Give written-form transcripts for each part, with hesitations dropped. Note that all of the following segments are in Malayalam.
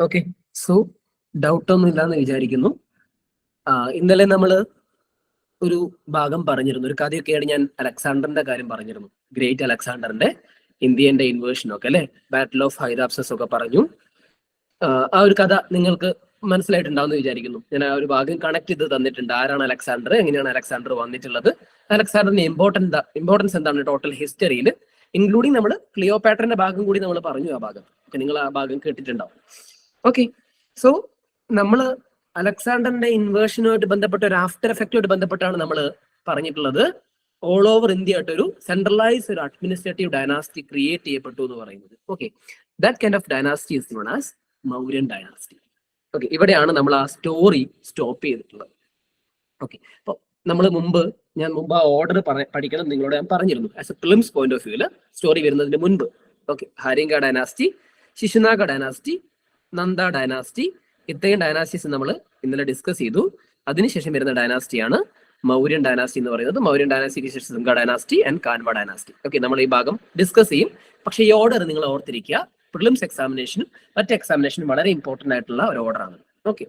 ഓക്കെ, സോ ഡൗട്ടൊന്നും ഇല്ലാന്ന് വിചാരിക്കുന്നു. ഇന്നലെ നമ്മൾ ഒരു ഭാഗം പറഞ്ഞിരുന്നു, ഒരു കഥയൊക്കെയാണ് ഞാൻ അലക്സാണ്ടറിന്റെ കാര്യം പറഞ്ഞിരുന്നു. ഗ്രേറ്റ് അലക്സാണ്ടറിന്റെ ഇന്ത്യന്റെ ഇൻവേർഷൻ ഒക്കെ അല്ലെ, ബാറ്റിൽ ഓഫ് ഹൈറാപ്സസ് ഒക്കെ പറഞ്ഞു. ആ ഒരു കഥ നിങ്ങൾക്ക് മനസ്സിലായിട്ടുണ്ടാവുമെന്ന് വിചാരിക്കുന്നു. ഞാൻ ആ ഒരു ഭാഗം കണക്ട് ചെയ്ത് തന്നിട്ടുണ്ട്. ആരാണ് അലക്സാണ്ടർ, എങ്ങനെയാണ് അലക്സാണ്ടർ വന്നിട്ടുള്ളത്, അലക്സാണ്ടറിന്റെ ഇമ്പോർട്ടൻസ് എന്താണ് ടോട്ടൽ ഹിസ്റ്ററിയിൽ, ഇൻക്ലൂഡിങ് നമ്മൾ ക്ലിയോപാട്രന്റെ ഭാഗം കൂടി നമ്മൾ പറഞ്ഞു. ആ ഭാഗം നിങ്ങൾ ആ ഭാഗം കേട്ടിട്ടുണ്ടാവും. ഓക്കെ, സോ നമ്മൾ അലക്സാണ്ടറിന്റെ ഇൻവേർഷനുമായിട്ട് ബന്ധപ്പെട്ട ഒരു ആഫ്റ്റർ എഫക്റ്റുമായിട്ട് ബന്ധപ്പെട്ടാണ് നമ്മൾ പറഞ്ഞിട്ടുള്ളത്. ഓൾ ഓവർ ഇന്ത്യ ആയിട്ട് ഒരു സെൻട്രലൈസ് ഒരു അഡ്മിനിസ്ട്രേറ്റീവ് ഡൈനാസ്റ്റി ക്രിയേറ്റ് ചെയ്യപ്പെട്ടു എന്ന് പറയുന്നത്. Okay, that kind of dynasty is known as Mauryan dynasty. Okay, ഇവിടെയാണ് നമ്മൾ ആ സ്റ്റോറി സ്റ്റോപ്പ് ചെയ്തിട്ടുള്ളത്. ഓക്കെ, അപ്പോൾ നമ്മൾ ഞാൻ മുമ്പ് ആ ഓർഡർ പഠിക്കണം നിങ്ങളോട് ഞാൻ പറഞ്ഞിരുന്നു. As a prelims point of വ്യൂല് സ്റ്റോറി വരുന്നതിന് മുൻപ് okay, Haryanka dynasty, Shishunaga dynasty, Nanda dynasty, ഇത്രയും ഡൈനാസ്റ്റീസ് നമ്മൾ ഇന്നലെ ഡിസ്കസ് ചെയ്തു. അതിനുശേഷം വരുന്ന ഡൈനാസ്റ്റിയാണ് മൗര്യൻ ഡൈനാസ്റ്റി എന്ന് പറയുന്നത്. മൗര്യൻ ഡൈനാസ്റ്റിക്ക് ശേഷം Singh dynasty and Kanva dynasty. Okay, നമ്മൾ ഈ ഭാഗം ഡിസ്കസ് ചെയ്യും. പക്ഷേ ഈ ഓർഡർ നിങ്ങൾ ഓർത്തിരിക്കുക. പ്രിലിംസ് എക്സാമിനേഷനും മറ്റ് എക്സാമിനേഷനും വളരെ ഇമ്പോർട്ടന്റ് ആയിട്ടുള്ള ഒരു ഓർഡറാണ്. ഓക്കെ,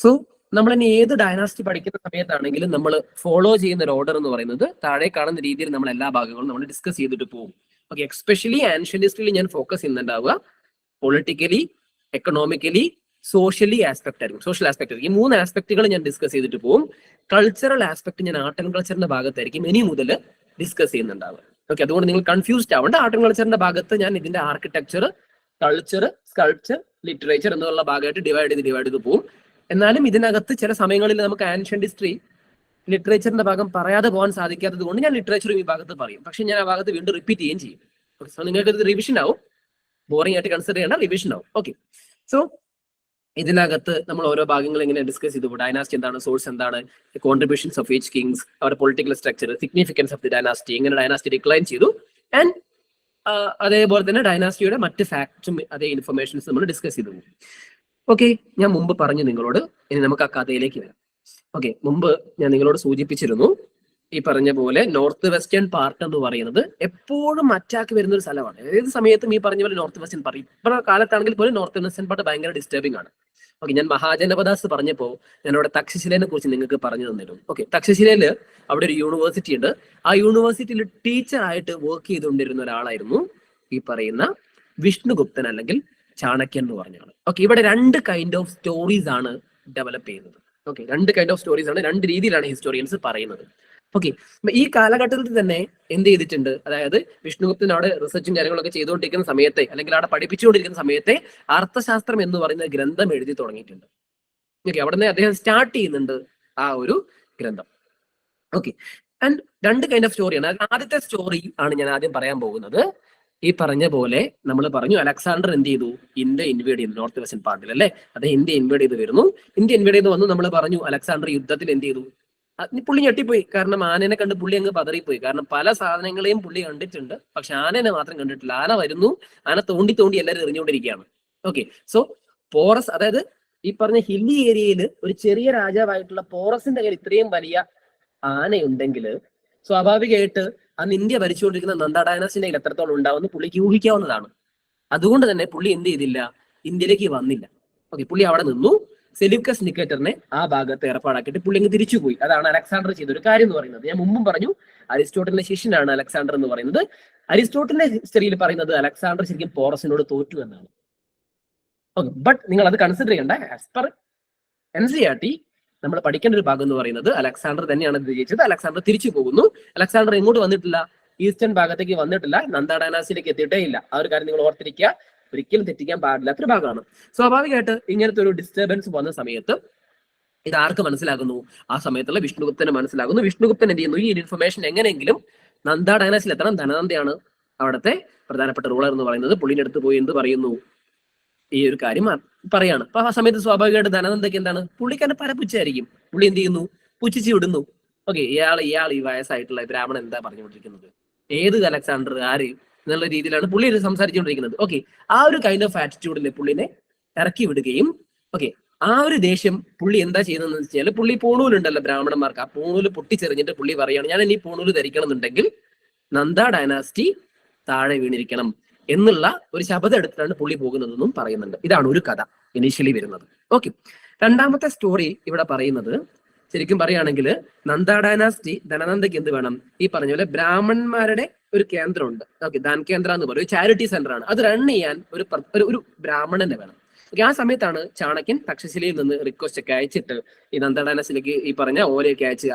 സോ നമ്മൾ ഇനി ഏത് ഡൈനാസ്റ്റി പഠിക്കുന്ന സമയത്താണെങ്കിലും നമ്മൾ ഫോളോ ചെയ്യുന്ന ഒരു ഓർഡർ എന്ന് പറയുന്നത് താഴെ കാണുന്ന രീതിയിൽ നമ്മൾ എല്ലാ ഭാഗങ്ങളും നമ്മൾ ഡിസ്കസ് ചെയ്തിട്ട് പോകും. ഓക്കെ, എക്സ്പെഷ്യലി ആൻഷ്യന്റ് ഹിസ്റ്ററിയിൽ ഞാൻ ഫോക്കസ് ചെയ്യുന്നുണ്ടാവുക പൊളിറ്റിക്കലി, എക്കണോമിക്കലി, സോഷ്യലി ആസ്പെക്ട് ആയിരിക്കും. സോഷ്യൽ ആസ്പെക്ട് ആയിരിക്കും. ഈ 3 ആസ്പെക്ടുകൾ ഞാൻ ഡിസ്കസ് ചെയ്തിട്ട് പോകും. കൾച്ചറൽ ആസ്പെക്ട് ഞാൻ ആർട്ട് ആൻഡ് കൾച്ചറിന്റെ ഭാഗത്തായിരിക്കും ഇനി മുതൽ ഡിസ്കസ് ചെയ്യുന്നുണ്ടാവുക. ഓക്കെ, അതുകൊണ്ട് നിങ്ങൾ കൺഫ്യൂസ്ഡ് ആവേണ്ട. ആർട്ട് ആൻഡ് കൾച്ചറിന്റെ ഭാഗത്ത് ഞാൻ ഇതിന്റെ ആർക്കിടെക്ചർ, കൾച്ചർ, സ്കൾപ്ചർ, ലിറ്ററേച്ചർ എന്നുള്ള ഭാഗമായിട്ട് ഡിവൈഡ് ചെയ്ത് പോകും. എന്നാലും ഇതിനകത്ത് ചില സമയങ്ങളിൽ നമുക്ക് ആൻഷ്യന്റ് ഹിസ്റ്ററി, ലിറ്ററേച്ചറിന്റെ ഭാഗം പറയാതെ പോകാൻ സാധിക്കാത്തത് കൊണ്ട് ഞാൻ ലിറ്ററേച്ചറും ഈ ഭാഗത്ത് പറയും. പക്ഷെ ഞാൻ ആ ഭാഗത്ത് വീണ്ടും റിപ്പീറ്റ് ചെയ്യുകയും ചെയ്യും. സോ നിങ്ങൾക്ക് ഇത് റിവിഷൻ ആവും. ബോറിംഗ് ആയിട്ട് കൺസിഡർ ചെയ്യേണ്ട, റിവിഷൻ ആവും. ഓക്കെ, സോ ഇതിനകത്ത് നമ്മൾ ഓരോ ഭാഗങ്ങൾ ഇങ്ങനെ ഡിസ്കസ് ചെയ്തു. ഡൈനാസ്റ്റി എന്താണ്, സോഴ്സ് എന്താണ്, കോൺട്രിബ്യൂഷൻസ് ഓഫ് ഈച്ച് കിങ്സ്, അവരുടെ political structure, significance of the dynasty, എങ്ങനെ ഡൈനാസ്റ്റി ഡിക്ലൈൻ ചെയ്തു, ആൻഡ് അതേപോലെ തന്നെ ഡൈനാസ്റ്റിയുടെ മറ്റ് ഫാക്ട്സും അതേ ഇൻഫർമേഷൻസ് നമ്മൾ ഡിസ്കസ് ചെയ്തു. ഓക്കെ, ഞാൻ മുമ്പ് പറഞ്ഞു നിങ്ങളോട്. ഇനി നമുക്ക് ആ കഥയിലേക്ക് വരാം. ഓക്കെ, മുമ്പ് ഞാൻ നിങ്ങളോട് സൂചിപ്പിച്ചിരുന്നു, ഈ പറഞ്ഞ പോലെ നോർത്ത് വെസ്റ്റേൺ പാർട്ട് എന്ന് പറയുന്നത് എപ്പോഴും അറ്റാക്ക് വരുന്ന ഒരു സ്ഥലമാണ്. ഏത് സമയത്തും ഈ പറഞ്ഞ പോലെ നോർത്ത് വെസ്റ്റേൺ പറയും. ഇപ്പോഴത്തെ കാലത്താണെങ്കിൽ പോലും നോർത്ത് വെസ്റ്റേൺ പാർട്ട് ഭയങ്കര ഡിസ്റ്റർബിംഗ് ആണ്. ഓക്കെ, ഞാൻ മഹാജനപദാസ് പറഞ്ഞപ്പോൾ ഞാൻ അവിടെ തക്ഷശിലയെ കുറിച്ച് നിങ്ങൾക്ക് പറഞ്ഞു തന്നിരുന്നു. ഓക്കെ, തക്ഷശിലയില് അവിടെ ഒരു യൂണിവേഴ്സിറ്റി ഉണ്ട്. ആ യൂണിവേഴ്സിറ്റിയിൽ ടീച്ചറായിട്ട് വർക്ക് ചെയ്തുകൊണ്ടിരുന്ന ഒരാളായിരുന്നു ഈ പറയുന്ന വിഷ്ണുഗുപ്തൻ അല്ലെങ്കിൽ ചാണക്യൻ എന്ന് പറഞ്ഞാണ്. ഓക്കെ, ഇവിടെ 2 കൈൻഡ് ഓഫ് സ്റ്റോറീസ് ആണ് ഡെവലപ്പ് ചെയ്യുന്നത്. ഓക്കെ, 2 കൈൻഡ് ഓഫ് സ്റ്റോറീസ് ആണ്, 2 രീതിയിലാണ് ഹിസ്റ്റോറിയൻസ് പറയുന്നത്. ഓക്കെ, ഈ കാലഘട്ടത്തിൽ തന്നെ എന്ത് ചെയ്തിട്ടുണ്ട്, അതായത് വിഷ്ണുഗുപ്തൻ അവിടെ റിസർച്ചും കാര്യങ്ങളൊക്കെ ചെയ്തുകൊണ്ടിരിക്കുന്ന സമയത്തെ, അല്ലെങ്കിൽ അവിടെ പഠിപ്പിച്ചുകൊണ്ടിരിക്കുന്ന സമയത്തെ അർത്ഥശാസ്ത്രം എന്ന് പറയുന്ന ഗ്രന്ഥം എഴുതി തുടങ്ങിയിട്ടുണ്ട്. ഓക്കെ, അവിടെ നിന്ന് അദ്ദേഹം സ്റ്റാർട്ട് ചെയ്യുന്നുണ്ട് ആ ഒരു ഗ്രന്ഥം. ഓക്കെ, ആൻഡ് 2 കൈൻഡ് ഓഫ് സ്റ്റോറിയാണ്. ആദ്യത്തെ സ്റ്റോറി ആണ് ഞാൻ ആദ്യം പറയാൻ പോകുന്നത്. ഈ പറഞ്ഞ പോലെ നമ്മൾ പറഞ്ഞു അലക്സാണ്ടർ എന്ത് ചെയ്തു, ഇന്ത്യ ഇൻവേഡ് ചെയ്തു നോർത്ത് വെസ്റ്റേൺ പാർട്ടിൽ അല്ലെ. അത് ഇന്ത്യ ഇൻവേഡ് ചെയ്ത് വരുന്നു. ഇന്ത്യ ഇൻവേഡ് ചെയ്ത് വന്നു. നമ്മൾ പറഞ്ഞു അലക്സാണ്ടർ യുദ്ധത്തിൽ എന്ത് ചെയ്തു, പുള്ളി ഞെട്ടിപ്പോയി. കാരണം ആനനെ കണ്ട് പുള്ളി അങ്ങ് പതറിപ്പോയി. കാരണം പല സാധനങ്ങളെയും പുള്ളി കണ്ടിട്ടുണ്ട്, പക്ഷെ ആനനെ മാത്രം കണ്ടിട്ടില്ല. ആന വരുന്നു, ആന തോണ്ടി എല്ലാവരും എറിഞ്ഞുകൊണ്ടിരിക്കുകയാണ്. ഓക്കെ, സോ പോറസ്, അതായത് ഈ പറഞ്ഞ ഹില്ലി ഏരിയയിൽ ഒരു ചെറിയ രാജാവായിട്ടുള്ള പോറസിന്റെ കയ്യിൽ ഇത്രയും വലിയ ആനയുണ്ടെങ്കിൽ സ്വാഭാവികമായിട്ട് അന്ന് ഇന്ത്യ ഭരിച്ചുകൊണ്ടിരിക്കുന്ന നന്ദ ഡൈനാസ്റ്റിന്റെ കയ്യിൽ എത്രത്തോളം ഉണ്ടാവുമെന്ന് പുള്ളിക്ക് ഊഹിക്കാവുന്നതാണ്. അതുകൊണ്ട് തന്നെ പുള്ളി എന്ത് ചെയ്തില്ല, ഇന്ത്യയിലേക്ക് വന്നില്ല. ഓക്കെ, പുള്ളി അവിടെ നിന്നു. സെലൂക്കസ് നിക്കേറ്ററിനെ ആ ഭാഗത്ത് ഏർപ്പാടാക്കിയിട്ട് പുള്ളി അങ്ങ് തിരിച്ചുപോയി. അതാണ് അലക്സാണ്ടർ ചെയ്തൊരു കാര്യം എന്ന് പറയുന്നത്. ഞാൻ മുമ്പും പറഞ്ഞു അരിസ്റ്റോട്ടലിന്റെ ശിഷ്യനാണ് അലക്സാണ്ടർ എന്ന് പറയുന്നത്. അരിസ്റ്റോട്ടലിന്റെ ഹിസ്റ്ററിയിൽ പറയുന്നത് അലക്സാണ്ടർ ശരിക്കും പോറസിനോട് തോറ്റു എന്നാണ്. ഓക്കെ, ബട്ട് നിങ്ങൾ അത് കൺസിഡർ ചെയ്യേണ്ട. ആസ് പെർ NCERT നമ്മൾ പഠിക്കേണ്ട ഒരു ഭാഗം എന്ന് പറയുന്നത് അലക്സാണ്ടർ തന്നെയാണ് ഇത് ജയിച്ചത്. അലക്സാണ്ടർ തിരിച്ചു പോകുന്നു. അലക്സാണ്ടർ എങ്ങോട്ട് വന്നിട്ടില്ല, ഈസ്റ്റേൺ ഭാഗത്തേക്ക് വന്നിട്ടില്ല, നന്ദ ഡൈനാസ്റ്റിയിലേക്ക് എത്തിയിട്ടേ ഇല്ല. ആ ഒരു കാര്യം നിങ്ങൾ ഓർത്തിരിക്കുക. ഒരിക്കലും തെറ്റിക്കാൻ പാടില്ലാത്തൊരു ഭാഗമാണ്. സ്വാഭാവികമായിട്ട് ഇങ്ങനത്തെ ഒരു ഡിസ്റ്റർബൻസ് വന്ന സമയത്ത് ഇത് ആർക്ക് മനസ്സിലാകുന്നു, ആ സമയത്തുള്ള വിഷ്ണുഗുപ്തന് മനസ്സിലാകുന്നു. വിഷ്ണുഗുപ്തൻ എന്ത് ചെയ്യുന്നു, ഈ ഇൻഫർമേഷൻ എങ്ങനെയെങ്കിലും നന്ദ ഡൈനാസ്റ്റിയിൽ എത്തണം. ധനനന്ദയാണ് അവിടുത്തെ പ്രധാനപ്പെട്ട റൂളർ എന്ന് പറയുന്നത്. പുള്ളിന്റെ അടുത്ത് പോയി എന്ത് പറയുന്നു, ഈ ഒരു കാര്യം പറയാണ്. അപ്പൊ ആ സമയത്ത് സ്വാഭാവികമായിട്ട് ധനനന്ദയ്ക്ക് എന്താണ്, പുള്ളിക്കാരൻ പരപുച്ഛായിരിക്കും. പുള്ളി എന്ത് ചെയ്യുന്നു, പുച്ഛിച്ച് വിടുന്നു. ഓക്കെ, ഇയാൾ ഈ വയസ്സായിട്ടുള്ള ബ്രാഹ്മണൻ എന്താ പറഞ്ഞുകൊണ്ടിരിക്കുന്നത്, ഏത് അലക്സാണ്ടർ ആര് എന്നുള്ള രീതിയിലാണ് പുള്ളി സംസാരിച്ചുകൊണ്ടിരിക്കുന്നത്. ഓക്കെ, ആ ഒരു കൈൻഡ് ഓഫ് ആറ്റിറ്റ്യൂഡിൽ പുള്ളിനെ ഇറക്കി വിടുകയും, ഓക്കെ, ആ ഒരു ദേഷ്യം പുള്ളി എന്താ ചെയ്യുന്നതെന്ന് വെച്ചാൽ, പുള്ളി പൂണൂലുണ്ടല്ലോ ബ്രാഹ്മണന്മാർക്ക്, ആ പൂണൂല് പൊട്ടിച്ചെറിഞ്ഞിട്ട് പുള്ളി പറയാണ്, ഞാൻ ഇനി പൂണൂല് ധരിക്കണം എന്നുണ്ടെങ്കിൽ നന്ദ ഡൈനാസ്റ്റി താഴെ വീണിരിക്കണം, എന്നുള്ള ഒരു ശപഥം എടുത്തിട്ടാണ് പുള്ളി പോകുന്നതെന്നും പറയുന്നുണ്ട്. ഇതാണ് ഒരു കഥ ഇനീഷ്യലി വരുന്നത്. ഓക്കെ, രണ്ടാമത്തെ സ്റ്റോറി ഇവിടെ പറയുന്നത് ശരിക്കും പറയുകയാണെങ്കിൽ നന്ദ ഡൈനാസ്റ്റി ധനനന്ദയ്ക്ക് എന്ത് വേണം? ഈ പറഞ്ഞ പോലെ ബ്രാഹ്മണന്മാരുടെ ഒരു കേന്ദ്രമുണ്ട്. ഓക്കെ, ദാൻ കേന്ദ്ര എന്ന് പറയും, ഒരു ചാരിറ്റി സെന്റർ ആണ്. അത് റൺ ചെയ്യാൻ ഒരു ബ്രാഹ്മണനെ വേണം. ആ സമയത്താണ് ചാണക്യൻ തക്ഷശിലയിൽ നിന്ന് റിക്വസ്റ്റ് ഒക്കെ അയച്ചിട്ട് ഈ നന്ദ ഡൈനാസ്റ്റിയിലേക്ക് ഈ പറഞ്ഞ ഓലയൊക്കെ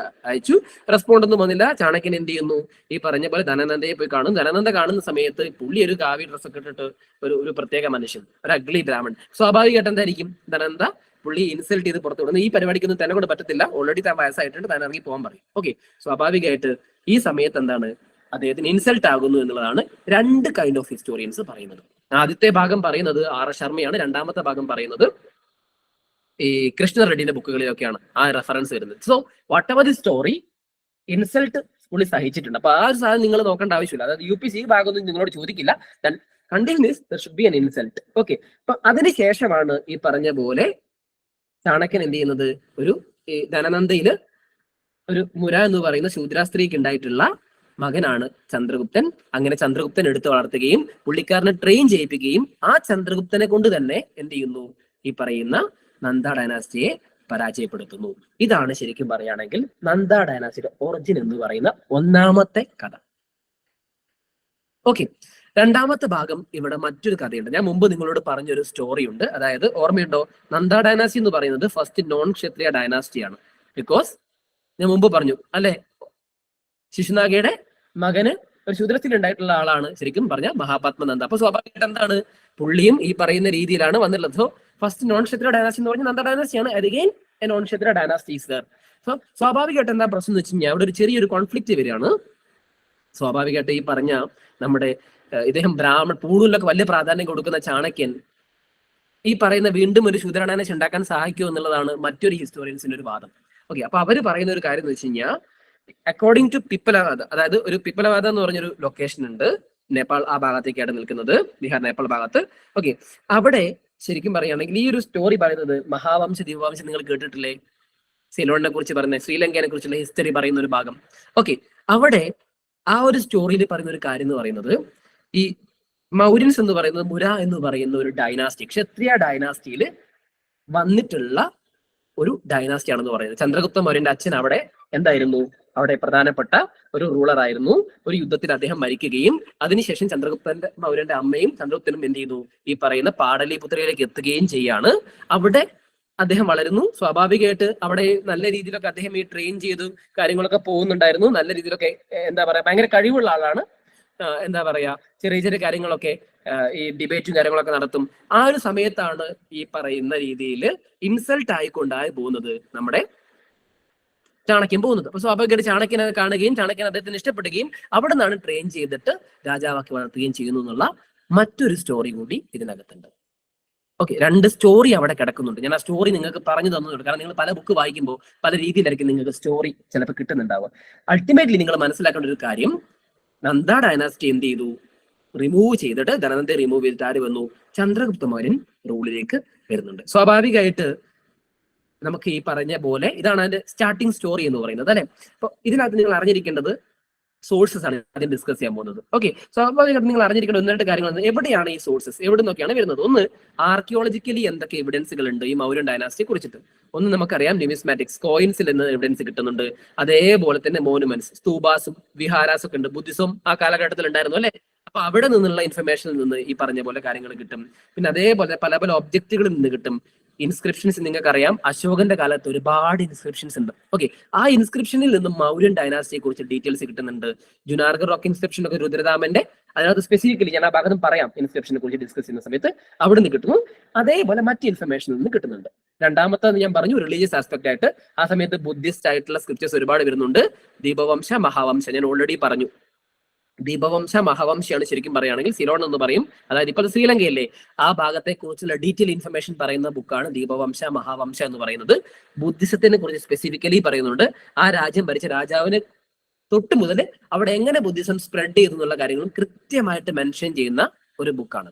അയച്ചു. റെസ്പോണ്ട് ഒന്നും വന്നില്ല. ചാണക്യൻ എന്ത് ചെയ്യുന്നു? ഈ പറഞ്ഞ പോലെ ധനനന്ദയെ പോയി കാണും. ധനനന്ദ കാണുന്ന സമയത്ത് പുള്ളി ഒരു കാവ്യ ഡ്രസ്സൊക്കെ ഇട്ടിട്ട് ഒരു പ്രത്യേക മനുഷ്യൻ, ഒരു അഗ്ലി ബ്രാഹ്മൺ. സ്വാഭാവികമായിട്ട് എന്തായിരിക്കും? ധനനന്ദ പുള്ളി ഇൻസൾട്ട് ചെയ്ത് പുറത്തു വിടുന്നു. ഈ പരിപാടിക്കൊന്നും തന്നെ കൊണ്ട് പറ്റത്തില്ല, ഓൾറെഡി താൻ വയസ്സായിട്ടുണ്ട്, താൻ ഇറങ്ങി പോകാൻ പറയും. ഓക്കെ, സ്വാഭാവികമായിട്ട് ഈ സമയത്ത് എന്താണ്? അദ്ദേഹത്തിന് ഇൻസൾട്ട് ആകുന്നു എന്നുള്ളതാണ് രണ്ട് കൈൻഡ് ഓഫ് ഹിസ്റ്റോറിയൻസ് പറയുന്നത്. ആദ്യത്തെ ഭാഗം പറയുന്നത് ആർ എസ് ശർമ്മയാണ്. രണ്ടാമത്തെ ഭാഗം പറയുന്നത് ഈ കൃഷ്ണ റെഡ്ഡിന്റെ ബുക്കുകളിലൊക്കെയാണ് ആ റെഫറൻസ് വരുന്നത്. So what ever the story, insult പുള്ളി സഹിച്ചിട്ടുണ്ട്. അപ്പൊ ആ ഒരു സാധനം നിങ്ങൾ നോക്കേണ്ട ആവശ്യമില്ല. അതായത് UPC ഭാഗമൊന്നും നിങ്ങളോട് ചോദിക്കില്ല. Continuous there should be N insult. Okay, അപ്പൊ അതിനുശേഷമാണ് ഈ പറഞ്ഞ പോലെ ചാണക്യൻ എന്ത് ചെയ്യുന്നത്? ഒരു ധനനന്ദയില് ഒരു മുര എന്ന് പറയുന്ന ശൂദ്ര സ്ത്രീക്ക് ഉണ്ടായിട്ടുള്ള മകനാണ് ചന്ദ്രഗുപ്തൻ. അങ്ങനെ ചന്ദ്രഗുപ്തൻ എടുത്തു വളർത്തുകയും പുള്ളിക്കാരനെ ട്രെയിൻ ചെയ്യിപ്പിക്കുകയും ആ ചന്ദ്രഗുപ്തനെ കൊണ്ട് തന്നെ എന്ത് ചെയ്യുന്നു? ഈ പറയുന്ന നന്ദ ഡൈനാസ്റ്റിയെ പരാജയപ്പെടുത്തുന്നു. ഇതാണ് ശരിക്കും പറയുകയാണെങ്കിൽ നന്ദ ഡൈനാസ്റ്റിയുടെ ഒറിജിൻ എന്ന് പറയുന്ന ഒന്നാമത്തെ കഥ. ഓക്കെ, രണ്ടാമത്തെ ഭാഗം ഇവിടെ മറ്റൊരു കഥയുണ്ട്. ഞാൻ മുമ്പ് നിങ്ങളോട് പറഞ്ഞൊരു സ്റ്റോറി ഉണ്ട്. അതായത് ഓർമ്മയുണ്ടോ? നന്ദ ഡൈനാസ്റ്റി എന്ന് പറയുന്നത് ഫസ്റ്റ് നോൺ ക്ഷത്രിയ ഡൈനാസ്റ്റിയാണ്. ബിക്കോസ് ഞാൻ മുമ്പ് പറഞ്ഞു അല്ലെ, ശിശുനാഗയുടെ മകന് ഒരു ശൂദ്രത്തിൽ ഉണ്ടായിട്ടുള്ള ആളാണ് ശരിക്കും പറഞ്ഞ മഹാപത്മനന്ദ. അപ്പൊ സ്വാഭാവികമായിട്ട് എന്താണ്? പുള്ളിയും ഈ പറയുന്ന രീതിയിലാണ് വന്നിട്ടുള്ളത്. So first non Kshatriya dynasty എന്ന് പറഞ്ഞാൽ നന്ദ ഡൈനാസ്റ്റിയാണ്. Again a non Kshatriya dynasty is there. So സ്വാഭാവികമായിട്ട് എന്താ പ്രശ്നം എന്ന് വെച്ച് കഴിഞ്ഞാൽ അവിടെ ഒരു ചെറിയൊരു കോൺഫ്ലിക്റ്റ് വരികയാണ്. സ്വാഭാവികമായിട്ട് ഈ പറഞ്ഞ നമ്മുടെ ഇദ്ദേഹം പൂണൂലിലൊക്കെ വലിയ പ്രാധാന്യം കൊടുക്കുന്ന ചാണക്യൻ ഈ പറയുന്ന വീണ്ടും ഒരു ശൂദ്ര ഡൈനാസ്റ്റി ഉണ്ടാക്കാൻ സഹായിക്കുമോ എന്നുള്ളതാണ് മറ്റൊരു ഹിസ്റ്റോറിയൻസിന്റെ ഒരു വാദം. ഓക്കെ, അപ്പൊ അവര് പറയുന്ന ഒരു കാര്യം എന്ന് വെച്ച് കഴിഞ്ഞാൽ അക്കോർഡിംഗ് ടു പിപ്പലവാദ, അതായത് ഒരു പിപ്പലവാദ എന്ന് പറഞ്ഞൊരു ലൊക്കേഷൻ ഉണ്ട് നേപ്പാൾ ആ ഭാഗത്തേക്കാണ് നിൽക്കുന്നത്, ബീഹാർ നേപ്പാൾ ഭാഗത്ത്. ഓക്കെ, അവിടെ ശരിക്കും പറയുകയാണെങ്കിൽ ഈ ഒരു സ്റ്റോറി പറയുന്നത് മഹാവംശ ദീപവംശം നിങ്ങൾ കേട്ടിട്ടില്ലേ? സിലോണിനെ കുറിച്ച് പറയുന്ന, ശ്രീലങ്കയെ കുറിച്ചുള്ള ഹിസ്റ്ററി പറയുന്ന ഒരു ഭാഗം. ഓക്കെ, അവിടെ ആ ഒരു സ്റ്റോറിയിൽ പറയുന്ന ഒരു കാര്യം എന്ന് പറയുന്നത് ഈ മൗര്യൻസ് എന്ന് പറയുന്നത് മുര എന്ന് പറയുന്ന ഒരു ഡൈനാസ്റ്റി, ക്ഷത്രിയ ഡൈനാസ്റ്റിയിൽ വന്നിട്ടുള്ള ഒരു ഡൈനാസ്റ്റി ആണെന്ന് പറയുന്നത്. ചന്ദ്രഗുപ്ത മൗര്യന്റെ അച്ഛൻ അവിടെ എന്തായിരുന്നു? അവിടെ പ്രധാനപ്പെട്ട ഒരു റൂളർ ആയിരുന്നു. ഒരു യുദ്ധത്തിൽ അദ്ദേഹം മരിക്കുകയും അതിനുശേഷം ചന്ദ്രഗുപ്തന്റെ മൗര്യന്റെ അമ്മയും ചന്ദ്രഗുപ്തനും എന്ത് ചെയ്തു? ഈ പറയുന്ന പാടലിപുത്രയിലേക്ക് എത്തുകയും ചെയ്യാണ്. അവിടെ അദ്ദേഹം വളരുന്നു. സ്വാഭാവികമായിട്ട് അവിടെ നല്ല രീതിയിലൊക്കെ അദ്ദേഹം ഈ ട്രെയിൻ ചെയ്തു കാര്യങ്ങളൊക്കെ പോകുന്നുണ്ടായിരുന്നു. നല്ല രീതിയിലൊക്കെ എന്താ പറയാ, ഭയങ്കര കഴിവുള്ള ആളാണ്. എന്താ പറയാ, ചെറിയ ചെറിയ കാര്യങ്ങളൊക്കെ ഈ ഡിബേറ്റും കാര്യങ്ങളൊക്കെ നടത്തും. ആ ഒരു സമയത്താണ് ഈ പറയുന്ന രീതിയിൽ ഇൻസൾട്ട് ആയിക്കൊണ്ടായി പോകുന്നത് നമ്മുടെ ചാണക്യൻ പോകുന്നത്. അപ്പൊ സ്വാഭാവികമായിട്ട് ചാണക്യനെ കാണുകയും ചാണക്യൻ അദ്ദേഹത്തിന് ഇഷ്ടപ്പെടുകയും അവിടെ നിന്നാണ് ട്രെയിൻ ചെയ്തിട്ട് രാജാവാക്കി വളർത്തുകയും ചെയ്യുന്നു എന്നുള്ള മറ്റൊരു സ്റ്റോറി കൂടി ഇതിനകത്തുണ്ട്. ഓക്കെ, രണ്ട് സ്റ്റോറി അവിടെ കിടക്കുന്നുണ്ട്. ഞാൻ ആ സ്റ്റോറി നിങ്ങൾക്ക് പറഞ്ഞു തന്നുണ്ട്. കാരണം നിങ്ങൾ പല ബുക്ക് വായിക്കുമ്പോൾ പല രീതിയിലായിരിക്കും നിങ്ങൾക്ക് സ്റ്റോറി ചിലപ്പോൾ കിട്ടുന്നുണ്ടാവുക. അൾട്ടിമേറ്റ്ലി നിങ്ങൾ മനസ്സിലാക്കേണ്ട ഒരു കാര്യം, നന്ദ ഡൈനാസ്റ്റി എന്ത് ചെയ്തു? റിമൂവ് ചെയ്തിട്ട് ധനനന്ദയെ റിമൂവ് ചെയ്തിട്ട് ആര് വന്നു? ചന്ദ്രഗുപ്ത മൗര്യൻ റൂളിലേക്ക് വരുന്നുണ്ട്. സ്വാഭാവികമായിട്ട് നമുക്ക് ഈ പറഞ്ഞ പോലെ ഇതാണ് അതിന്റെ സ്റ്റാർട്ടിങ് സ്റ്റോറി എന്ന് പറയുന്നത് അല്ലെ. അപ്പൊ ഇതിനകത്ത് നിങ്ങൾ അറിഞ്ഞിരിക്കേണ്ടത് സോഴ്സസ് ആണ് ആദ്യം ഡിസ്കസ് ചെയ്യാൻ പോകുന്നത്. ഓക്കെ, സ്വാഭാവികമായിട്ട് നിങ്ങൾ അറിഞ്ഞിരിക്കേണ്ട ഒന്ന് രണ്ട് കാര്യങ്ങൾ. എവിടെയാണ് ഈ സോഴ്സസ്, എവിടെ നിന്നൊക്കെയാണ് വരുന്നത്? ഒന്ന്, ആർക്കിയോളജിക്കലി എന്തൊക്കെ എവിഡൻസുകൾ ഉണ്ട് ഈ മൗര്യൻ ഡൈനാസ്റ്റിയെ കുറിച്ചിട്ട്. ഒന്ന് നമുക്കറിയാം, ന്യൂമിസ്മാറ്റിക്സ് കോയിൻസിൽ നിന്ന് എവിഡൻസ് കിട്ടുന്നുണ്ട്. അതേപോലെ തന്നെ മോണുമെന്റ്സ്, സ്തൂപാസും വിഹാരാസും ഒക്കെ ഉണ്ട്. ബുദ്ധിസം ആ കാലഘട്ടത്തിൽ ഉണ്ടായിരുന്നു അല്ലെ. അപ്പൊ അവിടെ നിന്നുള്ള ഇൻഫർമേഷനിൽ നിന്ന് ഈ പറഞ്ഞ പോലെ കാര്യങ്ങൾ കിട്ടും. പിന്നെ അതേപോലെ പല പല ഒബ്ജക്റ്റുകളിൽ നിന്ന് കിട്ടും. ഇൻസ്ക്രിപ്ഷൻസ് നിങ്ങൾക്കറിയാം, അശോകന്റെ കാലത്ത് ഒരുപാട് ഇൻസ്ക്രിപ്ഷൻസ് ഉണ്ട്. ഓക്കെ, ആ ഇൻസ്ക്രിപ്ഷനിൽ നിന്നും മൗര്യൻ ഡൈനാസ്റ്റിയെ കുറിച്ച് ഡീറ്റെയിൽസ് കിട്ടുന്നുണ്ട്. ജുനാർഗർ റോക്ക് ഇൻസ്ക്രിപ്ഷൻ ഒക്കെ രുദ്രദാമന്റെ, അതിനകത്ത് സ്പെസിഫിക്കലി ഞാൻ ആ ഭാഗത്തും പറയാം ഇൻസ്ക്രിപ്ഷനെ കുറിച്ച് ഡിസ്കസ് ചെയ്യുന്ന സമയത്ത് അവിടെ നിന്ന് കിട്ടുന്നു. അതേപോലെ മറ്റ് ഇൻഫർമേഷനിൽ നിന്ന് കിട്ടുന്നുണ്ട്. രണ്ടാമത്തെ ഞാൻ പറഞ്ഞു റിലീജിയസ് ആസ്പെക്ട് ആയിട്ട് ആ സമയത്ത് ബുദ്ധിസ്റ്റ് ആയിട്ടുള്ള സ്ക്രിപ്റ്റേഴ്സ് ഒരുപാട് വരുന്നുണ്ട്. ദീപവംശ, മഹാവംശ ഞാൻ ഓൾറെഡി പറഞ്ഞു. ദീപവംശ മഹാവംശയാണ് ശരിക്കും പറയുകയാണെങ്കിൽ സിലോൺ എന്ന് പറയും. അതായത് ഇപ്പോൾ ശ്രീലങ്കയല്ലേ, ആ ഭാഗത്തെ കുറിച്ചുള്ള ഡീറ്റെയിൽ ഇൻഫർമേഷൻ പറയുന്ന ബുക്കാണ് ദീപവംശ മഹാവംശ എന്ന് പറയുന്നത്. ബുദ്ധിസത്തിനെ കുറിച്ച് സ്പെസിഫിക്കലി പറയുന്നുണ്ട്. ആ രാജ്യം ഭരിച്ച രാജാവിന് തൊട്ട് മുതൽ അവിടെ എങ്ങനെ ബുദ്ധിസം സ്പ്രെഡ് ചെയ്തു എന്നുള്ള കാര്യങ്ങളും കൃത്യമായിട്ട് മെൻഷൻ ചെയ്യുന്ന ഒരു ബുക്കാണ്.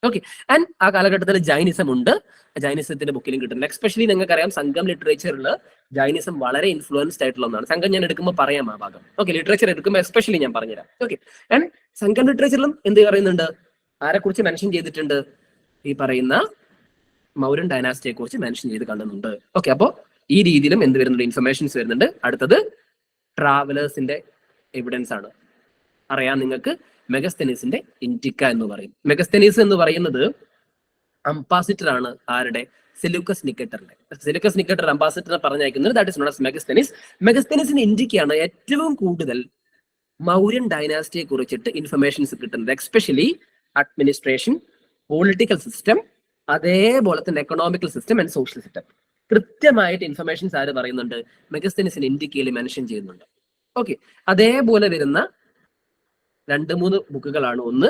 ഓക്കെ, ആൻഡ് ആ കാലഘട്ടത്തിൽ ജൈനിസം ഉണ്ട്. ജൈനിസത്തിന്റെ ബുക്കിലും കിട്ടുന്നത്. എക്സ്പെഷ്യലി നിങ്ങൾക്കറിയാം സംഘം ലിറ്ററേച്ചറിൽ ജൈനിസം വളരെ ഇൻഫ്ലുവൻസ്ഡ് ആയിട്ടുള്ള ഒന്നാണ്. സംഘം ഞാൻ എടുക്കുമ്പോൾ പറയാം ആ ഭാഗം. ഓക്കെ, ലിറ്ററേച്ചർ എടുക്കുമ്പോൾ എസ്പെഷ്യലി ഞാൻ പറഞ്ഞുതരാം. ഓക്കെ, ആൻഡ് സംഘം ലിറ്ററേച്ചറിലും എന്ത് പറയുന്നുണ്ട്? ആരെക്കുറിച്ച് മെൻഷൻ ചെയ്തിട്ടുണ്ട്? ഈ പറയുന്ന മൗര്യൻ ഡൈനാസ്റ്റിയെ കുറിച്ച് മെൻഷൻ ചെയ്ത് കണ്ടുന്നുണ്ട്. ഓക്കെ, അപ്പോൾ ഈ രീതിയിലും എന്ത് വരുന്നുണ്ട്? ഇൻഫർമേഷൻസ് വരുന്നുണ്ട്. അടുത്തത് ട്രാവലേഴ്സിന്റെ എവിഡൻസ് ആണ്. അറിയാം നിങ്ങൾക്ക്, മെഗസ്തെനീസിന്റെ ഇൻഡിക്ക എന്ന് പറയും. മെഗസ്തെനീസ് എന്ന് പറയുന്നത് അംബാസിഡർ ആണ് ആരുടെ? സെലൂക്കസ് നിക്കേറ്ററിന്റെ. സെലൂക്കസ് നിക്കേറ്റർ അംബാസിഡറിനെ പറഞ്ഞയക്കുന്നത് that is known as Megasthenes. മെഗസ്തെനീസിന്റെ ഇൻഡിക്കയാണ് ഏറ്റവും കൂടുതൽ മൗര്യൻ ഡൈനാസ്റ്റിയെ കുറിച്ചിട്ട് ഇൻഫർമേഷൻസ് കിട്ടുന്നത്. എക്സ്പെഷ്യലി അഡ്മിനിസ്ട്രേഷൻ, പൊളിറ്റിക്കൽ സിസ്റ്റം, അതേപോലെ തന്നെ economical system and social system. കൃത്യമായിട്ട് ഇൻഫർമേഷൻസ് ആര് പറയുന്നുണ്ട്? മെഗസ്തെനീസിന്റെ ഇൻഡിക്കയിൽ മെൻഷൻ ചെയ്യുന്നുണ്ട്. ഓക്കെ, അതേപോലെ വരുന്ന 2-3 ബുക്കുകളാണ്. ഒന്ന്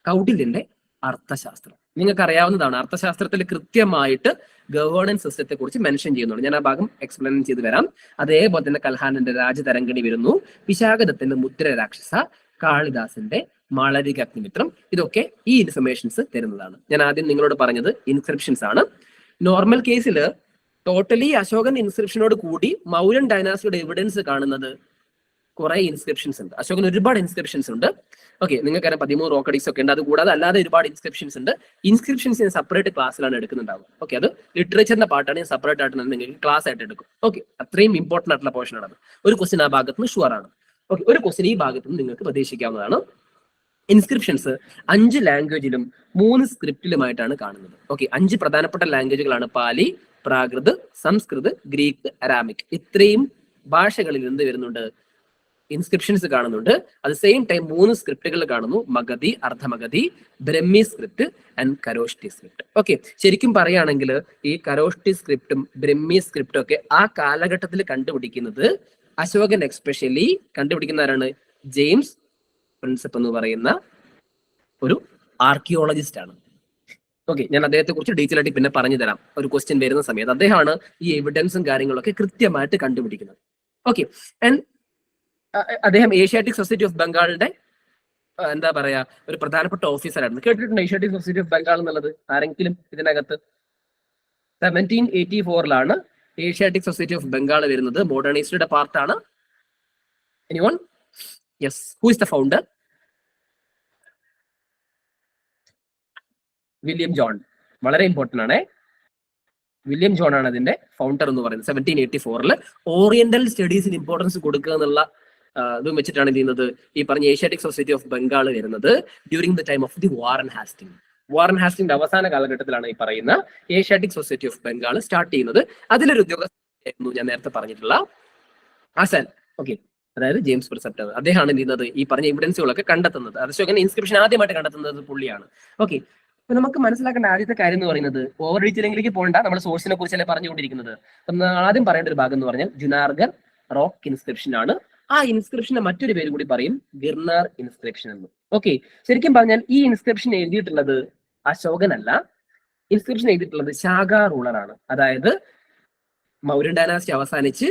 കൗടില്യന്റെ അർത്ഥശാസ്ത്രം. നിങ്ങൾക്ക് അറിയാവുന്നതാണ്, അർത്ഥശാസ്ത്രത്തിൽ കൃത്യമായിട്ട് ഗവേണൻസ് സിസ്റ്റത്തെ കുറിച്ച് മെൻഷൻ ചെയ്യുന്നുണ്ട്. ഞാൻ ആ ഭാഗം എക്സ്പ്ലെയിൻ ചെയ്ത് വരാം. അതേപോലെ തന്നെ കൽഹാനന്റെ രാജതരംഗിണി വരുന്നു, വിശാഖദത്തിന്റെ മുദ്ര രാക്ഷസ, കാളിദാസന്റെ മാളവിക അഗ്നിമിത്രം. ഇതൊക്കെ ഈ ഇൻഫർമേഷൻസ് തരുന്നതാണ്. ഞാൻ ആദ്യം നിങ്ങളോട് പറഞ്ഞത് ഇൻസ്ക്രിപ്ഷൻസ് ആണ്. നോർമൽ കേസിൽ ടോട്ടലി അശോകൻ ഇൻസ്ക്രിപ്ഷനോട് കൂടി മൗര്യൻ ഡൈനാസ്റ്റിയുടെ എവിഡൻസ് കാണുന്നത് കുറെ ഇൻസ്ക്രിപ്ഷൻസ് ഉണ്ട്. അശോകൻ ഒരുപാട് ഇൻസ്ക്രിപ്ഷൻസ് ഉണ്ട്. ഓക്കെ, നിങ്ങൾക്കറിയാം 13 റോക്കഡീസ് ഒക്കെ ഉണ്ട്. അതുകൂടാതെ അല്ലാതെ ഒരുപാട് ഇൻസ്ക്രിപ്ഷൻസ് ഉണ്ട്. ഇൻസ്ക്രിപ്ഷൻസ് ഞാൻ സെപ്പറേറ്റ് ക്ലാസ്സിലാണ് എടുക്കുന്നുണ്ടാവും. ഓക്കെ, അത് ലിറ്ററേച്ചറിന്റെ പാർട്ടാണ്. ഞാൻ സെപ്പറേറ്റ് ആയിട്ട് നിങ്ങൾക്ക് ക്ലാസ് ആയിട്ട് എടുക്കും. ഓക്കെ, അത്രയും ഇമ്പോർട്ടന്റ് ആയിട്ടുള്ള പോർഷൻ ആണ്. ഒരു ക്വസ്റ്റ്യൻ ആ ഭാഗത്ത് നിന്ന് ഷുവർ ആണ്. ഓക്കെ, ഒരു ക്വസ്റ്റ്യൻ ഈ ഭാഗത്ത് നിന്ന് നിങ്ങൾക്ക് പ്രതീക്ഷിക്കാവുന്നതാണ്. ഇൻസ്ക്രിപ്ഷൻസ് 5 ലാംഗ്വേജിലും 3 സ്ക്രിപ്റ്റിലുമായിട്ടാണ് കാണുന്നത്. ഓക്കെ, 5 പ്രധാനപ്പെട്ട ലാംഗ്വേജുകളാണ്: പാലി, പ്രാകൃത്, സംസ്കൃത്, ഗ്രീക്ക്, അരാമിക്. ഇത്രയും ഭാഷകളിൽ എന്ത് വരുന്നുണ്ട്? ഇൻസ്ക്രിപ്ഷൻസ് കാണുന്നുണ്ട്. അറ്റ് സെയിം ടൈം 3 സ്ക്രിപ്റ്റുകൾ കാണുന്നു: Magadhi, Ardhamagadhi, Brahmi script and Kharosthi script. Okay, ശരിക്കും പറയുകയാണെങ്കിൽ ഈ കരോഷ്ടി സ്ക്രിപ്റ്റും ബ്രഹ്മി സ്ക്രിപ്റ്റും ഒക്കെ ആ കാലഘട്ടത്തിൽ കണ്ടുപിടിക്കുന്നത് അശോകൻ എക്സ്പെഷ്യലി കണ്ടുപിടിക്കുന്ന ആരാണ്? ജെയിംസ് പ്രിൻസപ്പ് എന്ന് പറയുന്ന ഒരു ആർക്കിയോളജിസ്റ്റ് ആണ്. ഓക്കെ, ഞാൻ അദ്ദേഹത്തെ കുറിച്ച് ഡീറ്റെയിൽ ആയിട്ട് പിന്നെ പറഞ്ഞു തരാം ഒരു ക്വസ്റ്റ്യൻ വരുന്ന സമയത്ത്. അദ്ദേഹമാണ് ഈ എവിഡൻസും കാര്യങ്ങളൊക്കെ കൃത്യമായിട്ട് കണ്ടുപിടിക്കുന്നത്. ഓക്കെ, ആൻഡ് അദ്ദേഹം ഏഷ്യാറ്റിക് സൊസൈറ്റി ഓഫ് ബംഗാളിന്റെ എന്താ പറയാ ഒരു പ്രധാനപ്പെട്ട ഓഫീസറായിരുന്നു. കേട്ടിട്ടുണ്ട് ഏഷ്യാറ്റിക് സൊസൈറ്റി ഓഫ് ബംഗാൾ എന്നുള്ളത്? ആരെങ്കിലും ഇതിനകത്ത്? 1784 ഏഷ്യാറ്റിക് സൊസൈറ്റി ഓഫ് ബംഗാൾ വരുന്നത്. മോഡേൺ ഹിസ്റ്ററിയുടെ പാർട്ടാണ്. Anyone? Yes, who is the founder? William John. വളരെ ഇമ്പോർട്ടന്റ് ആണ്. വില്യം ജോൺ ആണ് അതിന്റെ ഫൗണ്ടർ എന്ന് പറയുന്നത്. 1784 ഓറിയന്റൽ സ്റ്റഡീസിന് ഇമ്പോർട്ടൻസ് കൊടുക്കുക എന്നുള്ള ഇതും വെച്ചിട്ടാണ് എന്ത് ചെയ്യുന്നത്? ഈ പറഞ്ഞ ഏഷ്യാറ്റിക് സൊസൈറ്റി ഓഫ് ബംഗാൾ വരുന്നത് during the time of the Warren Hastings. Warren ഹാസ്റ്റിംഗിന്റെ അവസാന കാലഘട്ടത്തിലാണ് ഈ പറയുന്ന Asiatic society of Bengal start ചെയ്യുന്നത്. അതിലൊരു ഉദ്യോഗസ്ഥനായിരുന്നു ഞാൻ നേരത്തെ പറഞ്ഞിട്ടുള്ള ആസാൻ. ഓക്കെ, അതായത് ജെയിംസ് പ്രിൻസപ്പ്. അദ്ദേഹമാണ് എന്ത് ചെയ്യുന്നത്? ഈ പറഞ്ഞ എവിഡൻസുകളൊക്കെ കണ്ടെത്തുന്നത്. അശോകൻ ഇൻസ്ക്രിപ്ഷൻ ആദ്യമായിട്ട് കണ്ടെത്തുന്നത് പുള്ളിയാണ്. ഓക്കെ, അപ്പൊ നമുക്ക് മനസ്സിലാക്കേണ്ട ആദ്യത്തെ കാര്യം എന്ന് പറയുന്നത്, ഓവർ ഡീറ്റെയിലിംഗിലേക്ക് പോകണ്ട, നമ്മൾ സോഴ്സിനെ കുറിച്ചല്ലേ പറഞ്ഞുകൊണ്ടിരിക്കുന്നത്. ആദ്യം പറയേണ്ട ഒരു ഭാഗം എന്ന് പറഞ്ഞാൽ ജുനാർഗർ റോക്ക് ഇൻസ്ക്രിപ്ഷൻ ആണ്. ആ ഇൻസ്ക്രിപ്ഷന്റെ മറ്റൊരു പേര് കൂടി പറയും, ഗിർനാർ ഇൻസ്ക്രിപ്ഷൻ എന്ന്. ഓക്കെ, ശരിക്കും പറഞ്ഞാൽ ഈ ഇൻസ്ക്രിപ്ഷൻ എഴുതിയിട്ടുള്ളത് അശോകനല്ല. ഇൻസ്ക്രിപ്ഷൻ എഴുതിയിട്ടുള്ളത് ശാഖ റൂളറാണ്. അതായത് മൗര്യൻ ഡൈനാസ്റ്റി അവസാനിച്ച്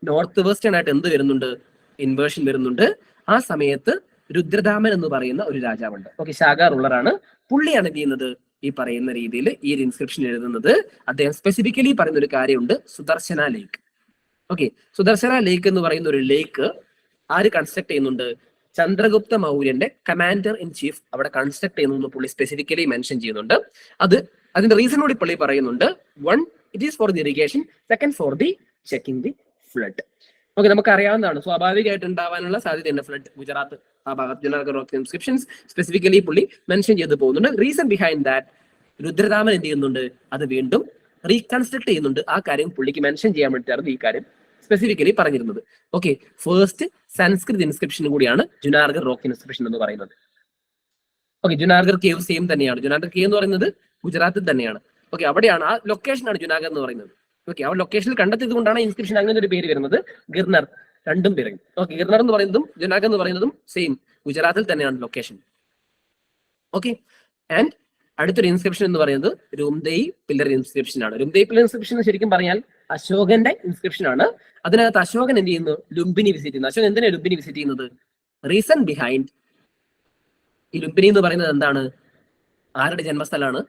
നോർത്ത് വെസ്റ്റേൺ ആയിട്ട് എന്ത് വരുന്നുണ്ട്? ഇൻവേർഷൻ വരുന്നുണ്ട്. ആ സമയത്ത് രുദ്രദാമൻ എന്ന് പറയുന്ന ഒരു രാജാവുണ്ട്. ഓക്കെ, ശാഖ റൂളറാണ്. പുള്ളിയാണ് എന്ത് ചെയ്യുന്നത്? ഈ പറയുന്ന രീതിയിൽ ഈ ഒരു ഇൻസ്ക്രിപ്ഷൻ എഴുതുന്നത്. അദ്ദേഹം സ്പെസിഫിക്കലി പറയുന്ന ഒരു കാര്യമുണ്ട്, സുദർശന ലേക്ക്. ഓക്കെ, സുദർശന ലേക്ക് എന്ന് പറയുന്ന ഒരു ലേക്ക് ആര് കൺസ്ട്രക്ട് ചെയ്യുന്നുണ്ട്? ചന്ദ്രഗുപ്ത മൗര്യന്റെ കമാൻഡർ ഇൻ ചീഫ് അവിടെ കൺസ്ട്രക്ട് ചെയ്യുന്നു പുള്ളി സ്പെസിഫിക്കലി മെൻഷൻ ചെയ്യുന്നുണ്ട്. അതിന്റെ റീസൺ കൂടി പുള്ളി പറയുന്നുണ്ട്. 1, it is for the irrigation. 2, for the checking the flood. Okay, നമുക്ക് അറിയാവുന്നതാണ്, സ്വാഭാവികമായിട്ട് ഉണ്ടാവാനുള്ള സാധ്യതയുണ്ട് ഫ്ലഡ്. ഗുജറാത്ത് ആ ഭാഗത്ത് ജുനാർഗർ റോക്ക് ഇൻസ്ക്രിപ്ഷൻസ് സ്പെസിഫിക്കലി പുള്ളി മെൻഷൻ ചെയ്ത് പോകുന്നുണ്ട്. റീസൺ ബിഹൈൻഡ് ദാറ്റ്, രുദ്രദാമൻ എന്ത് ചെയ്യുന്നുണ്ട്? അത് വീണ്ടും റീകൺസ്ട്രക്ട് ചെയ്യുന്നുണ്ട്. ആ കാര്യം പുള്ളിക്ക് മെൻഷൻ ചെയ്യാൻ വേണ്ടിയിട്ടാണ് ഈ കാര്യം സ്പെസിഫിക്കലി പറഞ്ഞിരുന്നത്. ഓക്കെ, ഫസ്റ്റ് സംസ്കൃത് ഇൻസ്ക്രിപ്ഷനും കൂടിയാണ് ജുനാർഗർ റോക്ക് ഇൻസ്ക്രിപ്ഷൻ എന്ന് പറയുന്നത്. ഓക്കെ, ജുനാർഗർ കേവ് സെയിം തന്നെയാണ്. ജുനാർഗർ കേവ് എന്ന് പറയുന്നത് ഗുജറാത്തിൽ തന്നെയാണ്. ഓക്കെ, അവിടെയാണ്, ആ ലൊക്കേഷനാണ് ജുനാഗർ എന്ന് പറയുന്നത്. ഓക്കെ, ആ ലൊക്കേഷനിൽ കണ്ടെത്തിയത് കൊണ്ടാണ് ഇൻസ്ക്രിപ്ഷൻ അങ്ങനെ ഒരു പേര് വരുന്നത്, ഗിർനർ. രണ്ടും പേര്. ഓക്കെ, ഗിർനർ എന്ന് പറയുന്നതും ജുനാഗർ എന്ന് പറയുന്നതും സെയിം ഗുജറാത്തിൽ തന്നെയാണ് ലൊക്കേഷൻ. ഓക്കെ, ആൻഡ് അടുത്തൊരു ഇൻസ്ക്രിപ്ഷൻ എന്ന് പറയുന്നത് രുംദേയ് പില്ലർ ഇൻസ്ക്രിപ്ഷൻ ആണ്. രുംദേയ് പില്ലർ ഇൻസ്ക്രിപ്ഷൻ ശരിക്കും പറഞ്ഞാൽ അശോകന്റെ ഇൻസ്ക്രിപ്ഷൻ ആണ്. അതിനകത്ത് അശോകൻ എന്ത് ചെയ്യുന്നു? ലുംബിനി വിസിറ്റ് ചെയ്യുന്നു. അശോകൻ എന്തിനാണ് ലുംബിനി വിസിറ്റ് ചെയ്യുന്നത്? റീസൺ ബിഹൈൻഡ് ഈ ലുംബിനി എന്ന് പറയുന്നത് എന്താണ്? ആരുടെ ജന്മസ്ഥലമാണ്?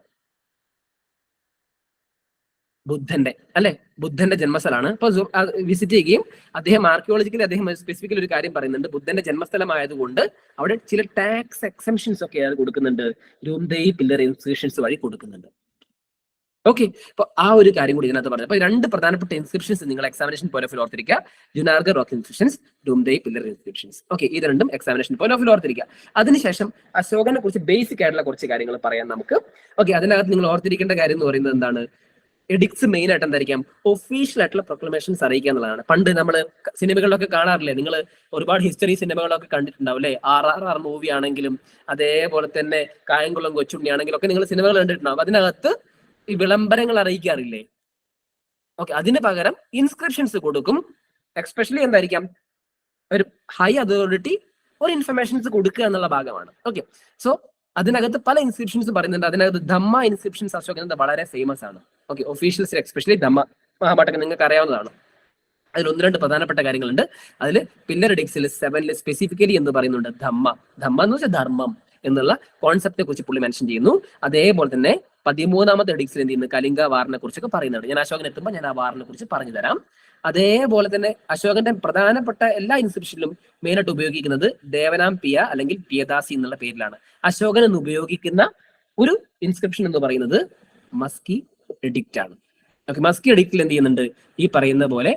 ബുദ്ധന്റെ അല്ലെ, ബുദ്ധന്റെ ജന്മസ്ഥലമാണ്. അപ്പൊ വിസിറ്റ് ചെയ്യുകയും അദ്ദേഹം ആർക്കിയോളജിക്കലി അദ്ദേഹം സ്പെസിഫിക്കലി ഒരു കാര്യം പറയുന്നുണ്ട്, ബുദ്ധന്റെ ജന്മസ്ഥലമായതുകൊണ്ട് അവിടെ ചില ടാക്സ് എക്സംഷൻസ് ഒക്കെ അയാൾ കൊടുക്കുന്നുണ്ട്, രൂംദേയി പില്ലർ ഇൻസ്ക്രിപ്ഷൻസ് വഴി കൊടുക്കുന്നുണ്ട്. ഓക്കെ, അപ്പൊ ആ ഒരു കാര്യം കൂടി ഇതിനകത്ത് പറഞ്ഞു. അപ്പൊ രണ്ട് പ്രധാനപ്പെട്ട ഇൻസ്ക്രിപ്ഷൻസ് നിങ്ങൾ എക്സാമിനേഷൻ പോയിന്റ് ഓർത്തിരിക്കുക, ജുനാർഗർ റോക്ക് ഇൻസ്ക്രിപ്ഷൻസ്, ഡൂംദേയി പില്ലർ ഇൻസ്ക്രിപ്ഷൻസ്. ഓക്കെ, ഇത് രണ്ടും എക്സാമിനേഷൻ പോയിന്റ് ഓർത്തിരിക്കുക. അതിനുശേഷം അശോകനെ കുറിച്ച് ബേസിക് ആയിട്ടുള്ള കുറച്ച് കാര്യങ്ങൾ പറയാം നമുക്ക്. ഓക്കെ, അതിനകത്ത് നിങ്ങൾ ഓർത്തിരിക്കേണ്ട കാര്യം എന്ന് പറയുന്നത് എന്താണ്? എഡിക്സ് മെയിൻ ആയിട്ട് എന്തായിരിക്കാം? ഒഫീഷ്യൽ ആയിട്ടുള്ള പ്രൊക്ലമേഷൻസ് അറിയിക്കുക എന്നുള്ളതാണ്. പണ്ട് നമ്മൾ സിനിമകളിലൊക്കെ കാണാറില്ലേ, നിങ്ങൾ ഒരുപാട് ഹിസ്റ്ററി സിനിമകളൊക്കെ കണ്ടിട്ടുണ്ടാവും അല്ലെ? RRR മൂവി ആണെങ്കിലും അതേപോലെ തന്നെ കായംകുളം കൊച്ചുണ്ണി ആണെങ്കിലും ഒക്കെ നിങ്ങൾ സിനിമകൾ കണ്ടിട്ടുണ്ടാവും. അതിനകത്ത് ഈ വിളംബരങ്ങൾ അറിയിക്കാറില്ലേ? ഓക്കെ, അതിന് പകരം ഇൻസ്ക്രിപ്ഷൻസ് കൊടുക്കും. എക്സ്പെഷ്യലി എന്തായിരിക്കാം? ഒരു ഹൈ അതോറിറ്റി ഒരു ഇൻഫർമേഷൻസ് കൊടുക്കുക എന്നുള്ള ഭാഗമാണ്. ഓക്കെ, സോ അതിനകത്ത് പല ഇൻസ്ക്രിപ്ഷൻസ് പറയുന്നുണ്ട്. അതിനകത്ത് ധമ്മ ഇൻസ്ക്രിപ്ഷൻസ് അശോകൻ വളരെ ഫേമസ് ആണ്. ഓക്കെ, ഒഫീഷ്യൽസ് എക്സ്പെഷ്യലി ധമ്മ മഹാപാഠകം നിങ്ങൾക്ക് അറിയാവുന്നതാണ്. അതിൽ ഒന്ന് രണ്ട് പ്രധാനപ്പെട്ട കാര്യങ്ങളുണ്ട്. അതിൽ പില്ലർ എഡിക്സിൽ 7 സ്പെസിഫിക്കലി എന്ന് പറയുന്നുണ്ട് ധമ്മ. ധമ്മ എന്ന് വെച്ചാൽ ധർമ്മം എന്നുള്ള കോൺസെപ്റ്റിനെ കുറിച്ച് പുള്ളി മെൻഷൻ ചെയ്യുന്നു. അതേപോലെ തന്നെ 13ാമത്തെ എഡിക്സിൽ എന്ത് ചെയ്യുന്നു? കലിംഗ വാറിനെ കുറിച്ചൊക്കെ പറയുന്നുണ്ട്. ഞാൻ അശോകൻ എത്തുമ്പോൾ ഞാൻ ആ വാറിനെ കുറിച്ച് പറഞ്ഞു തരാം. അതേപോലെ തന്നെ അശോകന്റെ പ്രധാനപ്പെട്ട എല്ലാ ഇൻസ്ക്രിപ്ഷനിലും മെയിനായിട്ട് ഉപയോഗിക്കുന്നത് ദേവനാംപിയ അല്ലെങ്കിൽ പിയദാസി എന്നുള്ള പേരിലാണ്. അശോകൻ എന്ന് ഉപയോഗിക്കുന്ന ഒരു ഇൻസ്ക്രിപ്ഷൻ എന്ന് പറയുന്നത് മസ്കി എഡിക്റ്റ് ആണ്. ഓക്കെ, മസ്കി എഡിക്റ്റിൽ എന്ത് ചെയ്യുന്നുണ്ട്? ഈ പറയുന്ന പോലെ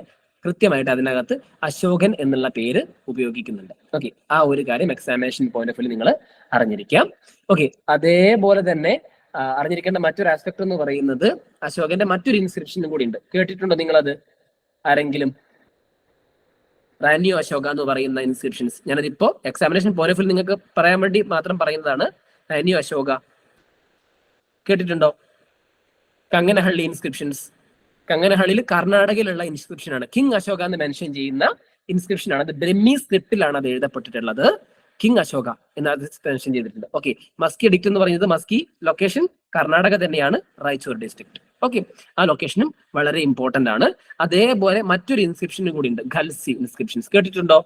കൃത്യമായിട്ട് അതിനകത്ത് അശോകൻ എന്നുള്ള പേര് ഉപയോഗിക്കുന്നുണ്ട്. ഓക്കെ, ആ ഒരു കാര്യം എക്സാമിനേഷൻ പോയിന്റ് ഓഫ് വ്യൂ നിങ്ങൾ അറിഞ്ഞിരിക്കാം. ഓക്കെ, അതേപോലെ തന്നെ അറിഞ്ഞിരിക്കേണ്ട മറ്റൊരു ആസ്പെക്ട് എന്ന് പറയുന്നത് അശോകന്റെ മറ്റൊരു ഇൻസ്ക്രിപ്ഷനും കൂടി ഉണ്ട്. കേട്ടിട്ടുണ്ടോ നിങ്ങളത്? ആരെങ്കിലും? റാന്യോ അശോക എന്ന് പറയുന്ന ഇൻസ്ക്രിപ്ഷൻസ്. ഞാനതിപ്പോ എക്സാമിനേഷൻ പോയിന്റ് ഓഫ് വ്യൂ നിങ്ങൾക്ക് പറയാൻ വേണ്ടി മാത്രം പറയുന്നതാണ്. റാന്യോ അശോക കേട്ടിട്ടുണ്ടോ? കങ്ങനഹള്ളി ഇൻസ്ക്രിപ്ഷൻസ്. കങ്ങനഹള്ളിയിൽ കർണാടകയിലുള്ള ഇൻസ്ക്രിപ്ഷൻ ആണ്. കിങ് അശോക എന്ന് മെൻഷൻ ചെയ്യുന്ന ഇൻസ്ക്രിപ്ഷൻ ആണ്. അത് ബ്രഹ്മി സ്ക്രിപ്റ്റിലാണ് അത് എഴുതപ്പെട്ടിട്ടുള്ളത്. കിങ് അശോക എന്നത് മെൻഷൻ ചെയ്തിട്ടുണ്ട്. ഓക്കെ, മസ്കി എഡിക്റ്റ് എന്ന് പറയുന്നത് മസ്കി ലൊക്കേഷൻ കർണാടക തന്നെയാണ്, റായ്ചൂർ ഡിസ്ട്രിക്ട്. ഓക്കെ, ആ ലൊക്കേഷനും വളരെ ഇമ്പോർട്ടന്റ് ആണ്. അതേപോലെ മറ്റൊരു ഇൻസ്ക്രിപ്ഷനും കൂടി ഉണ്ട്, ഖൽസി ഇൻസ്ക്രിപ്ഷൻസ്. കേട്ടിട്ടുണ്ടോ?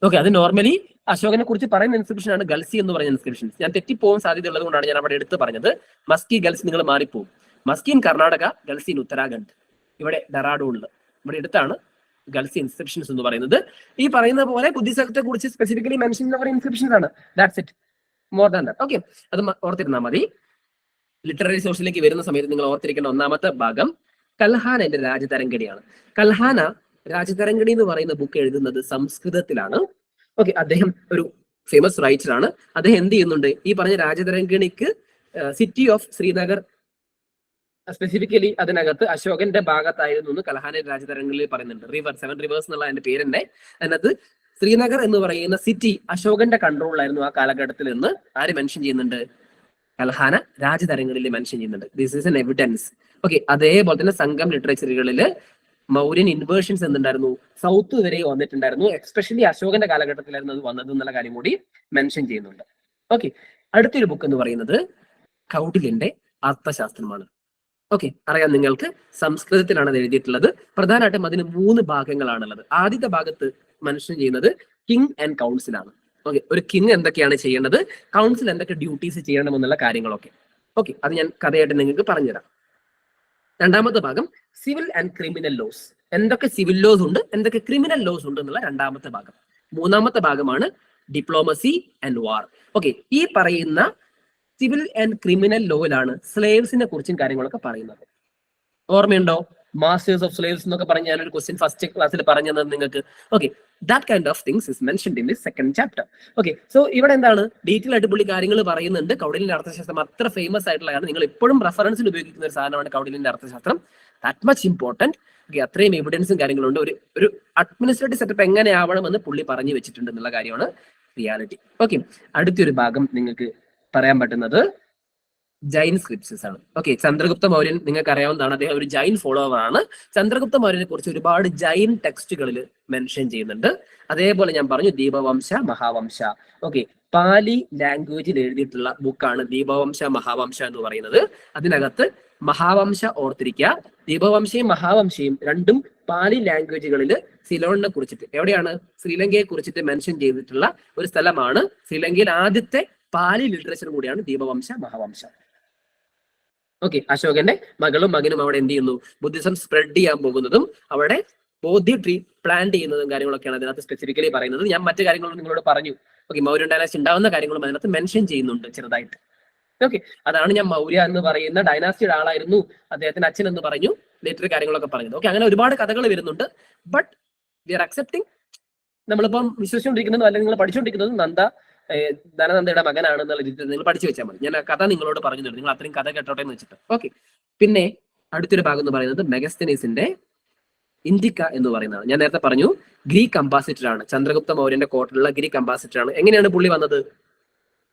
ഓക്കെ, അത് നോർമലി അശോകനെ കുറിച്ച് പറയുന്ന ഇൻസ്ക്രിപ്ഷൻ ആണ് ഗൽസി എന്ന് പറയുന്ന ഇൻസ്ക്രിപ്ഷൻസ്. ഞാൻ തെറ്റിപ്പോകാൻ സാധ്യത ഉള്ളത് കൊണ്ടാണ് ഞാൻ അവിടെ എടുത്ത് പറഞ്ഞത്. മസ്കി ഗൽസി നിങ്ങൾ മാറിപ്പോകും. മസ്കി ഇൻ കർണാടക, ഗൽസി ഇൻ ഉത്തരാഖണ്ഡ്, ഇവിടെ ഡെറാഡൂണിൽ, ഇവിടെ അടുത്താണ് ഗൽസി ഇൻസ്ക്രിപ്ഷൻസ് എന്ന് പറയുന്നത്. ഈ പറയുന്ന പോലെ ബുദ്ധിസത്തെ കുറിച്ച് സ്പെസിഫിക്കലി മെൻഷൻ ചെയ്യുന്ന ഇൻസ്ക്രിപ്ഷൻസ് ആണ്. That's it, more than that. Okay, അത് ഓർത്തിരുന്നാൽ മതി. ലിറ്റററി സോഴ്സിലേക്ക് വരുന്ന സമയത്ത് നിങ്ങൾ ഓർത്തിരിക്കേണ്ട ഒന്നാമത്തെ ഭാഗം കൽഹാന എന്റെ രാജതരംഗടിയാണ്. കൽഹാന രാജതരംഗടി എന്ന് പറയുന്ന ബുക്ക് എഴുതുന്നത് സംസ്കൃതത്തിലാണ്. ഓക്കെ, അദ്ദേഹം ഒരു ഫേമസ് റൈറ്റർ ആണ്. അദ്ദേഹം എന്ത് ചെയ്യുന്നുണ്ട്? ഈ പറഞ്ഞ രാജതരംഗിണിക്ക് സിറ്റി ഓഫ് ശ്രീനഗർ സ്പെസിഫിക്കലി അതിനകത്ത് അശോകന്റെ ഭാഗത്തായിരുന്നു എന്ന് കൽഹാന രാജതരംഗിൽ പറയുന്നുണ്ട്. 7 റിവേഴ്സ് എന്നുള്ള അതിന്റെ പേരുണ്ട്. അതിനകത്ത് ശ്രീനഗർ എന്ന് പറയുന്ന സിറ്റി അശോകന്റെ കൺട്രോളിലായിരുന്നു ആ കാലഘട്ടത്തിൽ എന്ന് ആര് മെൻഷൻ ചെയ്യുന്നുണ്ട്? കൽഹാന രാജതരംഗങ്ങളിൽ മെൻഷൻ ചെയ്യുന്നുണ്ട്. This is N evidence. Okay, അതേപോലെ തന്നെ സംഘം ലിറ്ററേച്ചറുകളിൽ മൗര്യൻ ഇൻവേർഷൻസ് എന്തുണ്ടായിരുന്നു? സൗത്ത് വരെ വന്നിട്ടുണ്ടായിരുന്നു. എക്സ്പെഷ്യലി അശോകന്റെ കാലഘട്ടത്തിലായിരുന്നു അത് വന്നത് എന്നുള്ള കാര്യം കൂടി മെൻഷൻ ചെയ്യുന്നുണ്ട്. ഓക്കെ, അടുത്തൊരു ബുക്ക് എന്ന് പറയുന്നത് കൗടില്യന്റെ അർത്ഥശാസ്ത്രമാണ്. ഓക്കെ, അറിയാം നിങ്ങൾക്ക്, സംസ്കൃതത്തിലാണ് അത് എഴുതിയിട്ടുള്ളത്. പ്രധാനമായിട്ടും അതിന് 3 ഭാഗങ്ങളാണുള്ളത്. ആദ്യത്തെ ഭാഗത്ത് മെൻഷൻ ചെയ്യുന്നത് കിങ് ആൻഡ് കൗൺസിൽ ആണ്. ഓക്കെ, ഒരു കിങ് എന്തൊക്കെയാണ് ചെയ്യേണ്ടത്, കൗൺസിൽ എന്തൊക്കെ ഡ്യൂട്ടീസ് ചെയ്യണമെന്നുള്ള കാര്യങ്ങളൊക്കെ. ഓക്കെ, അത് ഞാൻ കഥയായിട്ട് നിങ്ങൾക്ക് പറഞ്ഞുതരാം. രണ്ടാമത്തെ ഭാഗം സിവിൽ ആൻഡ് ക്രിമിനൽ ലോസ്. എന്തൊക്കെ സിവിൽ ലോസ് ഉണ്ട്, എന്തൊക്കെ ക്രിമിനൽ ലോസ് ഉണ്ട് എന്നുള്ള രണ്ടാമത്തെ ഭാഗം. മൂന്നാമത്തെ ഭാഗമാണ് ഡിപ്ലോമസി ആൻഡ് വാർ. ഓക്കെ, ഈ പറയുന്ന സിവിൽ ആൻഡ് ക്രിമിനൽ ലോയിലാണ് സ്ലേവ്സിനെ കുറിച്ചും കാര്യങ്ങളൊക്കെ പറയുന്നത്. ഓർമ്മയുണ്ടോ? മാസ്റ്റേഴ്സ് ഓഫ് സ്ലേവ്സ് എന്നൊക്കെ പറഞ്ഞ് ഞാനൊരു ക്വസ്റ്റ്യൻ ഫസ്റ്റ് ക്ലാസ്സിൽ പറഞ്ഞു തന്നത് നിങ്ങൾക്ക്. Okay, that kind of things is mentioned in the second chapter. Okay, so ഇവിടെ എന്താണ് ഡീറ്റെയിൽ ആയിട്ട് പുള്ളി കാര്യങ്ങൾ പറയുന്നുണ്ട്. കൗടില്യന്റെ അർത്ഥശാസ്ത്രം അത്ര ഫേമസ് ആയിട്ടുള്ള കാരണം നിങ്ങൾ എപ്പോഴും റെഫറൻസിൽ ഉപയോഗിക്കുന്ന ഒരു സാധനമാണ് കൗടില്യന്റെ Arthashastra. That much important. Okay, അത്രയും എവിഡൻസും കാര്യങ്ങളുണ്ട്. ഒരു അഡ്മിനിസ്ട്രേറ്റീവ് സെറ്റപ്പ് എങ്ങനെ ആവണമെന്ന് പുള്ളി പറഞ്ഞു വെച്ചിട്ടുണ്ട് എന്നുള്ള കാര്യമാണ് റിയാലിറ്റി. ഓക്കെ, അടുത്തൊരു ഭാഗം നിങ്ങൾക്ക് പറയാൻ പറ്റുന്നത് ജൈൻ സ്ക്രിപ്റ്റ്സ് ആണ്. ഓക്കെ, ചന്ദ്രഗുപ്ത മൗര്യൻ നിങ്ങൾക്ക് അറിയാവുന്നതാണ്. അദ്ദേഹം ഒരു ജൈൻ ഫോളോവർ ആണ്. ചന്ദ്രഗുപ്ത മൗര്യനെ കുറിച്ച് ഒരുപാട് ജൈൻ ടെക്സ്റ്റുകളിൽ മെൻഷൻ ചെയ്യുന്നുണ്ട്. അതേപോലെ ഞാൻ പറഞ്ഞു ദീപവംശ, മഹാവംശ. ഓക്കെ, പാലി ലാംഗ്വേജിൽ എഴുതിയിട്ടുള്ള ബുക്കാണ് ദീപവംശ, മഹാവംശ എന്ന് പറയുന്നത്. അതിനകത്ത് മഹാവംശ ഓർത്തിരിക്കുക. ദീപവംശയും മഹാവംശയും രണ്ടും പാലി ലാംഗ്വേജുകളിൽ സിലോണിനെ കുറിച്ചിട്ട്, എവിടെയാണ് ശ്രീലങ്കയെ കുറിച്ചിട്ട് മെൻഷൻ ചെയ്തിട്ടുള്ള ഒരു സ്ഥലമാണ്. ശ്രീലങ്കയിൽ ആദ്യത്തെ പാലി ലിറ്ററേച്ചർ കൂടിയാണ് ദീപവംശ, മഹാവംശ. ഓക്കെ, അശോകന്റെ മകളും മകനും അവിടെ എന്ത് ചെയ്യുന്നു, ബുദ്ധിസം സ്പ്രെഡ് ചെയ്യാൻ പോകുന്നതും അവിടെ ബോധി ട്രീ പ്ലാന്റ് ചെയ്യുന്നതും കാര്യങ്ങളൊക്കെയാണ് അതിനകത്ത് സ്പെസിഫിക്കലി പറയുന്നത്. ഞാൻ മറ്റു കാര്യങ്ങളും നിങ്ങളോട് പറഞ്ഞു. ഓക്കെ, മൗര്യൻ ഡൈനാസ്റ്റി ഉണ്ടാവുന്ന കാര്യങ്ങളും അതിനകത്ത് മെൻഷൻ ചെയ്യുന്നുണ്ട് ചെറുതായിട്ട്. ഓക്കെ, അതാണ് ഞാൻ മൗര്യ എന്ന് പറയുന്ന ഡൈനാസ്റ്റിയുടെ ആളായിരുന്നു അദ്ദേഹത്തിന്റെ അച്ഛൻ എന്ന് പറഞ്ഞു ലേറ്റർ കാര്യങ്ങളൊക്കെ പറഞ്ഞത്. ഓക്കെ, അങ്ങനെ ഒരുപാട് കഥകൾ വരുന്നുണ്ട്. ബട്ട് വി ആർ അക്സെപ്റ്റിംഗ്, നമ്മളിപ്പം വിശ്വസിച്ചുകൊണ്ടിരിക്കുന്നതും അല്ലെങ്കിൽ നിങ്ങൾ പഠിച്ചുകൊണ്ടിരിക്കുന്നതും ധനനന്ദയുടെ മകനാണെന്നുള്ള രീതിയിൽ നിങ്ങൾ പഠിച്ചു വെച്ചാൽ മതി. ഞാൻ ആ കഥ നിങ്ങളോട് പറഞ്ഞു തരും, നിങ്ങൾ അത്രയും കഥ കേട്ടോട്ടെ എന്ന് വെച്ചിട്ട്. ഓക്കെ, പിന്നെ അടുത്തൊരു ഭാഗം എന്ന് പറയുന്നത് മെഗസ്തനീസിന്റെ ഇന്ത്യക്ക എന്ന് പറയുന്നതാണ്. ഞാൻ നേരത്തെ പറഞ്ഞു ഗ്രീക്ക് അംബാസിഡർ ആണ്, ചന്ദ്രഗുപ്ത മൗര്യന്റെ കോർട്ടിലുള്ള ഗ്രീക്ക് അംബാസിഡർ ആണ്. എങ്ങനെയാണ് പുള്ളി വന്നത്?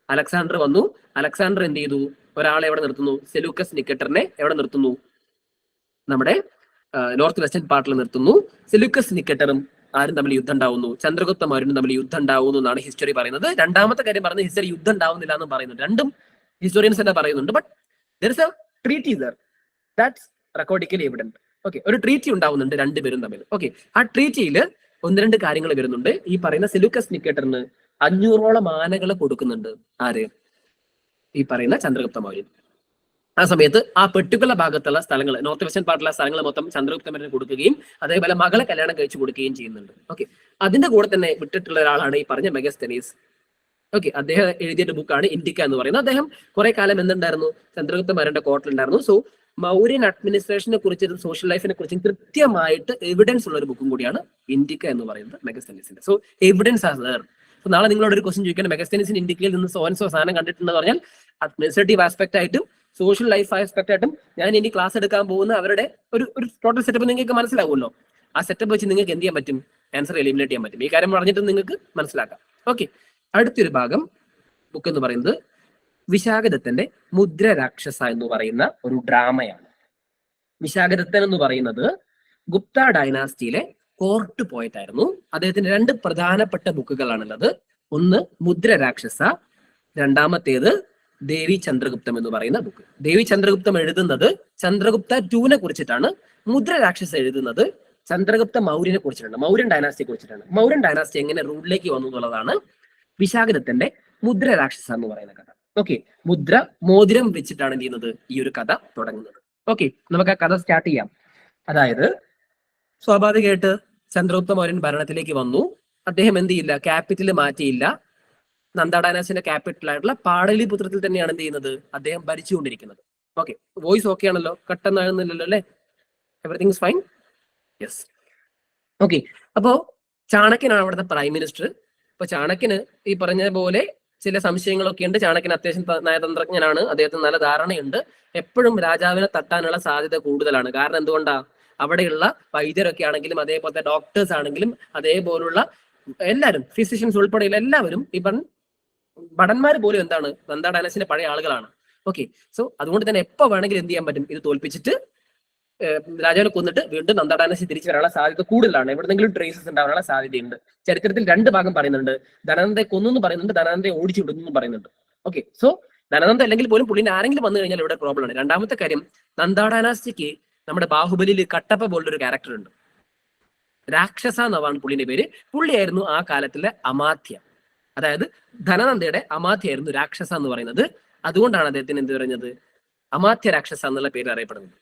അലക്സാണ്ടർ വന്നു. അലക്സാണ്ടർ എന്ത് ചെയ്തു? ഒരാളെ എവിടെ നിർത്തുന്നു? സെലൂക്കസ് നിക്കറ്ററിനെ എവിടെ നിർത്തുന്നു? നമ്മുടെ നോർത്ത് വെസ്റ്റേൺ പാർട്ടിൽ നിർത്തുന്നു. സെലൂക്കസ് നിക്കറ്ററും ആരും തമ്മിൽ യുദ്ധം ഉണ്ടാവുന്നു, ചന്ദ്രഗുപ്ത മൗര്യനും തമ്മിൽ യുദ്ധം ഉണ്ടാവുന്നു എന്നാണ് ഹിസ്റ്ററി പറയുന്നത്. രണ്ടാമത്തെ കാര്യം പറയുന്നത് ഹിസ്റ്ററി യുദ്ധം ഉണ്ടാവുന്നില്ല എന്നും പറയുന്നുണ്ട്. രണ്ടും ഹിസ്റ്റോറിയൻസ് തന്നെ പറയുന്നുണ്ട്. But there is A treaty there that's recordically evident. Okay, ഒരു ട്രീറ്റി ഉണ്ടാവുന്നുണ്ട് രണ്ടുപേരും തമ്മിൽ. ഓക്കെ, ആ ട്രീറ്റിയിൽ ഒന്ന് രണ്ട് കാര്യങ്ങൾ വരുന്നുണ്ട്. ഈ പറയുന്ന സെലൂക്കസ് നിക്കേറ്ററിന് 500ഓളം ആനകൾ കൊടുക്കുന്നുണ്ട്. ആര്? ഈ പറയുന്ന ചന്ദ്രഗുപ്ത മൗര്യൻ. ആ സമയത്ത് ആ പെർട്ടിക്കുലർ ഭാഗത്തുള്ള സ്ഥലങ്ങൾ, നോർത്ത് വെസ്റ്റേൺ പാർട്ടിലുള്ള സ്ഥലങ്ങൾ മൊത്തം ചന്ദ്രഗുപ്ത മൗര്യന് കൊടുക്കുകയും അതേപോലെ മകളെ കല്യാണം കഴിച്ചു കൊടുക്കുകയും ചെയ്യുന്നുണ്ട്. ഓക്കെ, അതിന്റെ കൂടെ തന്നെ വിട്ടിട്ടുള്ള ഒരാളാണ് ഈ പറഞ്ഞ മെഗസ്തനീസ്. ഓക്കെ, അദ്ദേഹം എഴുതിയ ബുക്കാണ് ഇന്ത്യക്ക എന്ന് പറയുന്നത്. അദ്ദേഹം കുറെ കാലം എന്തുണ്ടായിരുന്നു? ചന്ദ്രഗുപ്ത മൗര്യന്റെ കോർട്ടിലുണ്ടായിരുന്നു. സോ മൗര്യൻ അഡ്മിനിസ്ട്രേഷനെ കുറിച്ചും സോഷ്യൽ ലൈഫിനെ കുറിച്ചും കൃത്യമായിട്ട് എവിഡൻസ് ഉള്ള ഒരു ബുക്കും കൂടിയാണ് ഇന്ത്യക്ക എന്ന് പറയുന്നത് മെഗസ്തനീസിന്റെ. So evidence are there. So നാളെ നിങ്ങളോട് ഒരു ക്വസ്റ്റ്യൻ ചോദിക്കണം, മെഗസ്തനീസിന് ഇന്ത്യക്കയിൽ നിന്ന് സോ സാധനം കണ്ടിട്ടുണ്ടെന്ന് പറഞ്ഞാൽ അഡ്മിനിസ്ട്രേറ്റീവ് ആസ്പെക്ട് ആയിട്ടും സോഷ്യൽ ലൈഫ് ആസ്പെക്ട് ആയിട്ടും ഞാൻ ഇനി ക്ലാസ് എടുക്കാൻ പോകുന്ന അവരുടെ ഒരു ടോട്ടൽ സെറ്റപ്പ് നിങ്ങൾക്ക് മനസ്സിലാവുമല്ലോ. ആ സെറ്റപ്പ് വെച്ച് നിങ്ങൾക്ക് എന്ത് ചെയ്യാൻ പറ്റും? ആൻസർ എലിമിനേറ്റ് ചെയ്യാൻ പറ്റും. ഈ കാര്യം പറഞ്ഞിട്ട് നിങ്ങൾക്ക് മനസ്സിലാക്കാം. ഓക്കെ, അടുത്തൊരു ഭാഗം ബുക്ക് എന്ന് പറയുന്നത് വിശാഖദത്തന്റെ മുദ്ര രാക്ഷസ എന്ന് പറയുന്ന ഒരു ഡ്രാമയാണ്. വിശാഖദത്തൻ എന്ന് പറയുന്നത് ഗുപ്ത ഡൈനാസ്റ്റിയിലെ കോർട്ട് പോയറ്റ് ആയിരുന്നു. അദ്ദേഹത്തിന്റെ രണ്ട് പ്രധാനപ്പെട്ട ബുക്കുകളാണുള്ളത്. ഒന്ന് മുദ്ര രാക്ഷസ, രണ്ടാമത്തേത് ദേവി ചന്ദ്രഗുപ്തം എന്ന് പറയുന്ന ബുക്ക്. ദേവി ചന്ദ്രഗുപ്തം എഴുതുന്നത് ചന്ദ്രഗുപ്ത ടൂനെ കുറിച്ചിട്ടാണ്. മുദ്ര രാക്ഷസ എഴുതുന്നത് ചന്ദ്രഗുപ്ത മൗര്യനെ കുറിച്ചിട്ടാണ്, മൗര്യൻ ഡൈനാസ്റ്റിയെ കുറിച്ചിട്ടാണ്. മൗര്യൻ ഡൈനാസ്റ്റി എങ്ങനെ റൂളിലേക്ക് വന്നു എന്നുള്ളതാണ് വിശാഖദത്തന്റെ മുദ്ര രാക്ഷസ എന്ന് പറയുന്ന കഥ. ഓക്കെ, മുദ്ര മോതിരം വെച്ചിട്ടാണ് എന്ത് ചെയ്യുന്നത്? ഈ ഒരു കഥ തുടങ്ങുന്നത്. ഓക്കെ, നമുക്ക് ആ കഥ സ്റ്റാർട്ട് ചെയ്യാം. അതായത് സ്വാഭാവികമായിട്ട് ചന്ദ്രഗുപ്ത മൗര്യൻ ഭരണത്തിലേക്ക് വന്നു. അദ്ദേഹം എന്ത് ചെയ്യില്ല, ക്യാപിറ്റൽ മാറ്റിയില്ല. നന്ദ ഡൈനാസ്റ്റിന്റെ ക്യാപിറ്റൽ ആയിട്ടുള്ള പാടലിപുത്രത്തിൽ തന്നെയാണ് എന്ത് ചെയ്യുന്നത്? അദ്ദേഹം ഭരിച്ചുകൊണ്ടിരിക്കുന്നത്. ഓക്കെ, വോയിസ് ഓക്കെ ആണല്ലോ, കട്ടെന്നാകുന്നില്ലല്ലോ അല്ലെ? Everything is fine? Yes. Okay, അപ്പോ ചാണക്യനാണ് അവിടുത്തെ പ്രൈം മിനിസ്റ്റർ. അപ്പൊ ചാണക്യന് ഈ പറഞ്ഞ പോലെ ചില സംശയങ്ങളൊക്കെ ഉണ്ട്. ചാണക്യൻ അത്യാവശ്യം നയതന്ത്രജ്ഞനാണ്, അദ്ദേഹത്തിന് നല്ല ധാരണയുണ്ട്. എപ്പോഴും രാജാവിനെ തട്ടാനുള്ള സാധ്യത കൂടുതലാണ്. കാരണം എന്തുകൊണ്ടാ? അവിടെയുള്ള വൈദ്യരൊക്കെ ആണെങ്കിലും അതേപോലത്തെ ഡോക്ടേഴ്സ് ആണെങ്കിലും അതേപോലുള്ള എല്ലാവരും, ഫിസിഷ്യൻസ് ഉൾപ്പെടെയുള്ള എല്ലാവരും ഇപ്പം ഭടന്മാർ പോലും എന്താണ്? നന്ദ ഡൈനാസ്റ്റിന്റെ പഴയ ആളുകളാണ്. ഓക്കെ, സോ അതുകൊണ്ട് തന്നെ എപ്പോ വേണമെങ്കിലും എന്ത് ചെയ്യാൻ പറ്റും? ഇത് തോൽപ്പിച്ചിട്ട് രാജാവിനെ കൊന്നിട്ട് വീണ്ടും നന്ദ ഡൈനാസ്റ്റി തിരിച്ചു വരാനുള്ള സാധ്യത കൂടുതലാണ്. എവിടെന്നെങ്കിലും ട്രേസസ് ഉണ്ടാവാനുള്ള സാധ്യതയുണ്ട്. ചരിത്രത്തിൽ രണ്ട് ഭാഗം പറയുന്നുണ്ട്. ധനനന്ദയെ കൊന്നു പറയുന്നുണ്ട്, ധനനന്ദയെ ഓടിച്ചു വിടുന്നു പറയുന്നുണ്ട്. ഓക്കെ, സോ ധനനന്ദ അല്ലെങ്കിൽ പോലും പുള്ളിനെ ആരെങ്കിലും വന്നു കഴിഞ്ഞാൽ ഇവിടെ പ്രോബ്ലം ആണ്. രണ്ടാമത്തെ കാര്യം, നന്ദ ഡൈനാസ്റ്റിക്ക് നമ്മുടെ ബാഹുബലിയിൽ കട്ടപ്പ പോലൊരു ക്യാരക്ടർ ഉണ്ട്. രാക്ഷസ എന്നാണ് പുള്ളിന്റെ പേര്. പുള്ളിയായിരുന്നു ആ കാലത്തിലെ അമാത്യ. അതായത് ധനനന്ദയുടെ അമാത്യയായിരുന്നു രാക്ഷസ എന്ന് പറയുന്നത്. അതുകൊണ്ടാണ് അദ്ദേഹത്തിന് എന്ത് പറയുന്നത്? അമാത്യ രാക്ഷസ എന്നുള്ള പേര് അറിയപ്പെടുന്നത്.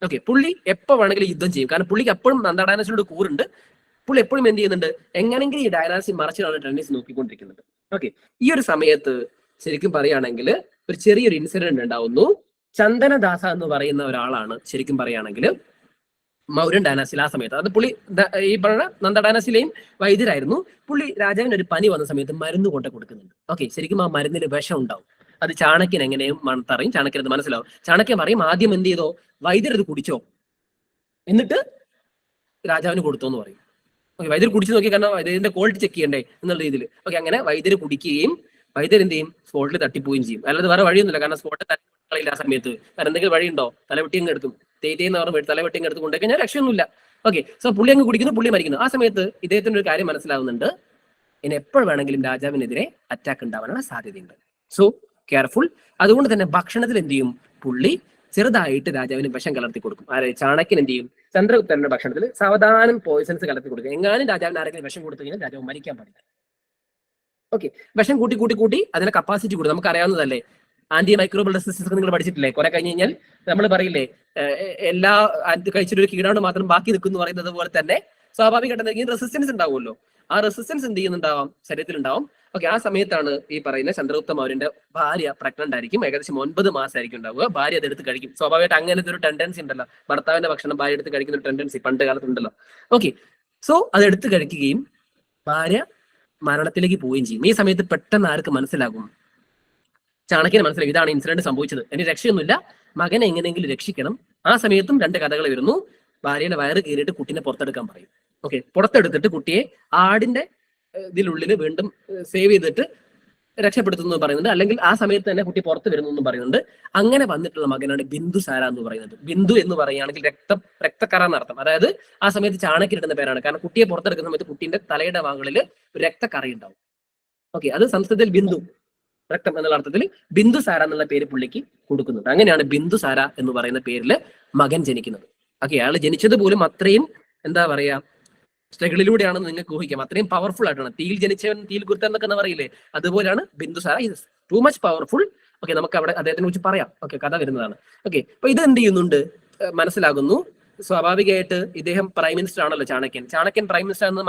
ഓക്കെ, പുള്ളി എപ്പോ വേണമെങ്കിലും യുദ്ധം ചെയ്യും. കാരണം പുള്ളിക്ക് എപ്പോഴും നന്ദ ഡൈനാസ്റ്റിയോട് കൂറുണ്ട്. പുള്ളി എപ്പോഴും എന്ത് ചെയ്യുന്നുണ്ട്? എങ്ങനെങ്കിലും ഈ ഡൈനാസ്റ്റി മറിച്ചിടാണ് ടെന്നീസ് നോക്കിക്കൊണ്ടിരിക്കുന്നത്. ഓക്കെ, ഈ ഒരു സമയത്ത് ശരിക്കും പറയുകയാണെങ്കിൽ ഒരു ചെറിയൊരു ഇൻസിഡന്റ് ഉണ്ടാവുന്നു. ചന്ദനദാസ എന്ന് പറയുന്ന ഒരാളാണ് ശരിക്കും പറയുകയാണെങ്കിൽ മൗര്യൻ ഡൈനാസ്റ്റിയിൽ ആ സമയത്ത്. അത് പുള്ളി ഈ പറഞ്ഞ നന്ദ ഡൈനാസ്റ്റിയിലെയും വൈദ്യരായിരുന്നു. പുള്ളി രാജാവിന് ഒരു പനി വന്ന സമയത്ത് മരുന്ന് കൊണ്ട് കൊടുക്കുന്നുണ്ട്. ഓക്കെ, ശരിക്കും ആ മരുന്നിൽ വിഷം ഉണ്ടാവും. അത് ചാണക്യൻ എങ്ങനെയും മണത്തറിയും, ചാണക്യൻ അത് മനസ്സിലാവും. ചാണക്യൻ പറയും ആദ്യം എന്ത് ചെയ്തോ, വൈദ്യരത് കുടിച്ചോ, എന്നിട്ട് രാജാവിന് കൊടുത്തോ എന്ന് പറയും. ഓക്കെ, വൈദ്യർ കുടിച്ചു നോക്കി, കാരണം ഇതിന്റെ ക്വാളിറ്റി ചെക്ക് ചെയ്യണ്ടേ എന്നുള്ള രീതിയിൽ. ഓക്കെ, അങ്ങനെ വൈദ്യര് കുടിക്കുകയും വൈദ്യർ എന്ത് ചെയ്യും? സ്പോട്ടിൽ തട്ടിപ്പോവുകയും ചെയ്യും. അല്ലാതെ വേറെ വഴിയൊന്നുമില്ല. കാരണം സ്പോട്ടിൽ തട്ടിക്കളയില്ല ആ സമയത്ത്. കാരണം എന്തെങ്കിലും വഴിയുണ്ടോ? തലവെട്ടിയും എടുക്കും. തേറ്റേന്ന് പറഞ്ഞ തലവെട്ടിയും എടുത്ത് കൊണ്ടുപോയി രക്ഷയൊന്നുമില്ല. ഓക്കെ, സോ പുള്ളി അങ്ങ് കുടിക്കുന്നു, പുള്ളി മരിക്കുന്നു. ആ സമയത്ത് ഇദ്ദേഹത്തിന് ഒരു കാര്യം മനസ്സിലാവുന്നുണ്ട്, ഇനി എപ്പോഴും വേണമെങ്കിലും രാജാവിനെതിരെ അറ്റാക്ക് ഉണ്ടാവാനുള്ള സാധ്യതയുണ്ട്. So careful. അതുകൊണ്ട് തന്നെ ഭക്ഷണത്തിൽ എന്ത് ചെയ്യും? പുള്ളി ചെറുതായിട്ട് രാജാവിന് വിഷം കലർത്തി കൊടുക്കും. ചാണക്യൻ എന്ത് ചെയ്യും? ചന്ദ്രഗുപ്തന്റെ ഭക്ഷണത്തിൽ സാവധാനം പോയിസൺസ് കലർത്തി കൊടുക്കും. എങ്ങാനും രാജാവിന് ആരെങ്കിലും വിഷം കൊടുത്തു കഴിഞ്ഞാൽ രാജാവ് മരിക്കാൻ പാടില്ല. ഓക്കെ, വിഷം കൂട്ടി കൂട്ടി കൂട്ടി അതിന്റെ കപ്പാസിറ്റി കൂടും. നമുക്ക് അറിയാവുന്നതല്ലേ, ആന്റി മൈക്രോബൽ റെസിസ്റ്റൻസ് നിങ്ങൾ പഠിച്ചിട്ടില്ലേ? കുറെ കഴിഞ്ഞ് കഴിഞ്ഞാൽ നമ്മൾ പറയില്ലേ എല്ലാ കഴിച്ചിട്ട് ഒരു കീടാണു മാത്രം ബാക്കി നിൽക്കുന്നു പറയുന്നത് പോലെ തന്നെ സ്വാഭാവികമായിട്ട് റെസിസ്റ്റൻസ് ഉണ്ടാവുമല്ലോ. ആ റെസിസ്റ്റൻസ് എന്ത് ചെയ്യുന്നുണ്ടാവാം, ശരീരത്തിൽ ഉണ്ടാവും. ഓക്കെ, ആ സമയത്താണ് ഈ പറയുന്ന ചന്ദ്രഗുപ്ത മൗര്യന്റെ ഭാര്യ പ്രഗ്നന്റ് ആയിരിക്കും. ഏകദേശം 9 മാസമായിരിക്കും ഉണ്ടാവുക. ഭാര്യ അതെടുത്ത് കഴിക്കും. സ്വാഭാവികമായിട്ട് അങ്ങനത്തെ ഒരു ടെൻഡൻസി ഉണ്ടല്ലോ, ഭർത്താവിന്റെ ഭക്ഷണം ഭാര്യ എടുത്ത് കഴിക്കുന്ന ഒരു ടെൻഡൻസി പണ്ട് കാലത്തുണ്ടല്ലോ. ഓക്കെ, സോ അതെടുത്ത് കഴിക്കുകയും ഭാര്യ മരണത്തിലേക്ക് പോവുകയും ചെയ്യും. ഈ സമയത്ത് പെട്ടെന്ന് ആർക്ക് മനസ്സിലാകും? ചാണക്യന് മനസ്സിലായി ഇതാണ് ഇൻസിഡന്റ് സംഭവിച്ചത്, എന്റെ രക്ഷയൊന്നുമില്ല, മകനെ എങ്ങനെയെങ്കിലും രക്ഷിക്കണം. ആ സമയത്തും 2 കഥകൾ വരുന്നു. ഭാര്യയുടെ വയറ് കീറിയിട്ട് കുട്ടീനെ പുറത്തെടുക്കാൻ പറയും. ഓക്കെ, പുറത്തെടുത്തിട്ട് കുട്ടിയെ ആടിന്റെ ഇതിനുള്ളിൽ വീണ്ടും സേവ് ചെയ്തിട്ട് രക്ഷപ്പെടുത്തുന്നു പറയുന്നുണ്ട്. അല്ലെങ്കിൽ ആ സമയത്ത് തന്നെ കുട്ടി പുറത്ത് വരുന്നു എന്നും പറയുന്നുണ്ട്. അങ്ങനെ വന്നിട്ടുള്ള മകനാണ് ബിന്ദുസാര എന്ന് പറയുന്നത്. ബിന്ദു എന്ന് പറയുകയാണെങ്കിൽ രക്തക്കറ എന്നർത്ഥം. അതായത് ആ സമയത്ത് ചാണക്യൻ ഇടുന്ന പേരാണ്. കാരണം കുട്ടിയെ പുറത്തെടുക്കുന്ന സമയത്ത് കുട്ടീന്റെ തലയുടെ ഭാഗങ്ങളിൽ രക്തക്കറ ഉണ്ടാവും. ഓക്കെ, അത് സംസ്കൃതത്തിൽ ബിന്ദു, രക്തം എന്നുള്ള അർത്ഥത്തിൽ ബിന്ദുസാര എന്നുള്ള പേര് പുള്ളിക്ക് കൊടുക്കുന്നുണ്ട്. അങ്ങനെയാണ് ബിന്ദുസാര എന്ന് പറയുന്ന പേരില് മകൻ ജനിക്കുന്നത്. ഓക്കെ, അയാൾ ജനിച്ചത് പോലും അത്രയും എന്താ പറയാ സ്ട്രഗിളിലൂടെയാണെന്ന് നിങ്ങൾക്ക് ഊഹിക്കാം. അത്രയും പവർഫുൾ ആയിട്ടാണ്. തീയിൽ ജനിച്ചവൻ തീയിൽ കുരുത്തൻ എന്നൊക്കെ പറയുന്നത് അതുപോലെയാണ് Bindusara. Is too much powerful. Okay, നമുക്ക് അവിടെ അദ്ദേഹത്തിനെ കുറിച്ച് പറയാം. ഓക്കെ, കഥ വരുന്നതാണ്. ഓക്കെ, അപ്പൊ ഇത് എന്ത് ചെയ്യുന്നുണ്ട് മനസ്സിലാകുന്നു. സ്വാഭാവികമായിട്ട് ഇദ്ദേഹം പ്രൈം മിനിസ്റ്റർ ആണല്ലോ ചാണക്യൻ പ്രൈം മിനിസ്റ്റർ എന്ന്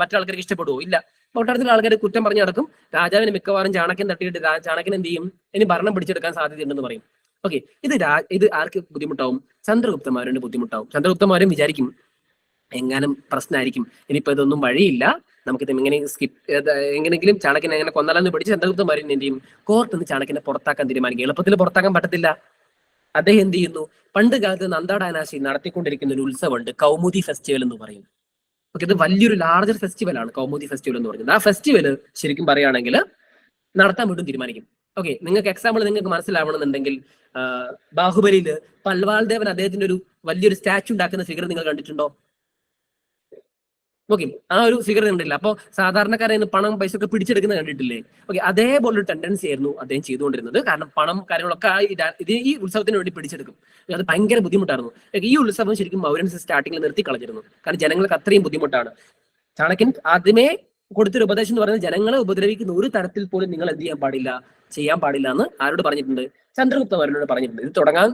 മറ്റാൾക്കാർക്ക് ഇഷ്ടപ്പെടുവോ? ഇല്ല. കൊട്ടാരത്തിലെ ആൾക്കാർ കുറ്റം പറഞ്ഞു നടക്കും. രാജാവിന് മിക്കവാറും ചാണക്യൻ തട്ടിയിട്ട് ചാണക്യൻ എന്ത് ചെയ്യും, ഇനി ഭരണം പിടിച്ചെടുക്കാൻ സാധ്യതയുണ്ടെന്ന് പറയും. ഓക്കെ, ഇത് ആർക്ക് ബുദ്ധിമുട്ടാവും? ചന്ദ്രഗുപ്തമാരുടെ ബുദ്ധിമുട്ടാവും. ചന്ദ്രഗുപ്തമാരും വിചാരിക്കും എങ്ങാനും പ്രശ്നമായിരിക്കും, ഇനിയിപ്പോ ഇതൊന്നും വഴിയില്ല, നമുക്കിത് എങ്ങനെയെങ്കിലും ചാണക്യനെ എങ്ങനെ കൊന്നാലെന്ന് പിടിച്ച് ചന്ദ്രഗുപ്തമാരൻ എന്ത് ചെയ്യും, കോർട്ടിൽ നിന്ന് ചാണക്യനെ പുറത്താക്കാൻ തീരുമാനിക്കും. എളുപ്പത്തിൽ പുറത്താക്കാൻ പറ്റത്തില്ല. അദ്ദേഹം എന്ത് ചെയ്യുന്നു, പണ്ട് കാലത്ത് നന്ദാഡാനാശി നടത്തിക്കൊണ്ടിരിക്കുന്ന ഒരു ഉത്സവമുണ്ട്, കൗമുദി ഫെസ്റ്റിവൽ എന്ന് പറയും. ഓക്കെ, ഇത് വലിയൊരു ലാർജർ ഫെസ്റ്റിവൽ ആണ് കൗമുദി ഫെസ്റ്റിവൽ എന്ന് പറയുന്നത്. ആ ഫെസ്റ്റിവൽ ശരിക്കും പറയുകയാണെങ്കിൽ നടത്താൻ വീണ്ടും തീരുമാനിക്കും. ഓക്കെ, നിങ്ങൾക്ക് എക്സാമ്പിൾ നിങ്ങൾക്ക് മനസ്സിലാവണമെന്നുണ്ടെങ്കിൽ ബാഹുബലിയില് പൽവാൾ ദേവൻ അദ്ദേഹത്തിന്റെ ഒരു വലിയൊരു സ്റ്റാച്ചു ഉണ്ടാക്കുന്ന ഫിഗർ നിങ്ങൾ കണ്ടിട്ടുണ്ടോ? ഓക്കെ, ആ ഒരു ഫിഗർ കണ്ടില്ല. അപ്പോൾ സാധാരണക്കാരെ പണം പൈസ ഒക്കെ പിടിച്ചെടുക്കുന്നത് കണ്ടിട്ടില്ലേ? ഓക്കെ, അതേപോലൊരു ടെൻഡൻസി ആയിരുന്നു അദ്ദേഹം ചെയ്തുകൊണ്ടിരുന്നത്. കാരണം പണം കാര്യങ്ങളൊക്കെ ഈ ഉത്സവത്തിന് വേണ്ടി പിടിച്ചെടുക്കും. അത് ഭയങ്കര ബുദ്ധിമുട്ടായിരുന്നു. ഈ ഉത്സവം ശരിക്കും മൗര്യൻസ് സ്റ്റാർട്ടിങ്ങിൽ നിർത്തി കളഞ്ഞിരുന്നു. കാരണം ജനങ്ങൾക്ക് അത്രയും ബുദ്ധിമുട്ടാണ്. ചാണക്യൻ ആദ്യമേ കൊടുത്തൊരു ഉപദേശം എന്ന് പറയുന്നത് ജനങ്ങളെ ഉപദ്രവിക്കുന്ന ഒരു തരത്തിൽ പോലും നിങ്ങൾ എന്ത് ചെയ്യാൻ പാടില്ല എന്ന് ആരോട് പറഞ്ഞിട്ടുണ്ട്? ചന്ദ്രഗുപ്തമാരനോട് പറഞ്ഞിട്ടുണ്ട്. ഇത് തുടങ്ങാൻ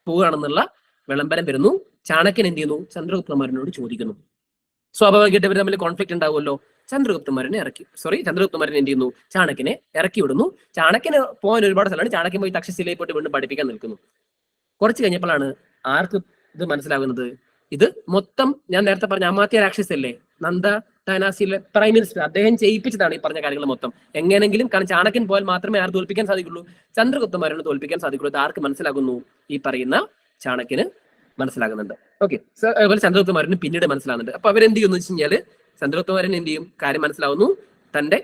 പോവുകയാണെന്നുള്ള വിളംബരം വരുന്നു. ചാണക്യൻ എന്ത് ചെയ്യുന്നു, ചന്ദ്രഗുപ്തമാരനോട് ചോദിക്കുന്നു. സ്വാഭാവികമായിട്ട് ഇവർ തമ്മിൽ കോൺഫ്ലിക്ട് ഉണ്ടാവുമല്ലോ. ചന്ദ്രഗുപ്തമാരൻ എന്ത് ചെയ്യുന്നു, ചാണക്യനെ ഇറക്കി വിടുന്നു. ചാണക്യന് പോകാൻ ഒരുപാട് സ്ഥലമാണ്. ചാണക്യൻ പോയി തക്ഷശിലയിൽ പോയിട്ട് വീണ്ടും പഠിപ്പിക്കാൻ നിൽക്കുന്നു. കുറച്ച് കഴിഞ്ഞപ്പോഴാണ് ആർക്ക് ഇത് മനസ്സിലാകുന്നത്, ഇത് മൊത്തം ഞാൻ നേരത്തെ പറഞ്ഞ അമാത്യ രാക്ഷസല്ലേ നന്ദ ഡൈനാസിയിലെ പ്രൈം മിനിസ്റ്റർ, അദ്ദേഹം ചെയ്യിപ്പിച്ചതാണ് ഈ പറഞ്ഞ കാര്യങ്ങൾ മൊത്തം. എങ്ങനെയെങ്കിലും, കാരണം ചാണക്യൻ പോയാൽ മാത്രമേ ആർക്ക് തോൽപ്പിക്കാൻ സാധിക്കുള്ളൂ, ചന്ദ്രഗുപ്തമാരനെ തോൽപ്പിക്കാൻ സാധിക്കുള്ളൂ. ഇത് ആർക്ക് മനസ്സിലാകുന്നു? ഈ പറയുന്ന ചാണക്യന് മനസ്സിലാകുന്നുണ്ട്. ഓക്കെ, അതുപോലെ ചന്ദ്രഗുപ്തമാരന് പിന്നീട് മനസ്സിലാകുന്നുണ്ട്. അപ്പൊ അവരെന്ത് ചെയ്യുന്നു വെച്ച് കഴിഞ്ഞാല് ചന്ദ്രഗുപ്തമാരൻ എന്ത് ചെയ്യും, കാര്യം മനസ്സിലാവുന്നു. തന്റെ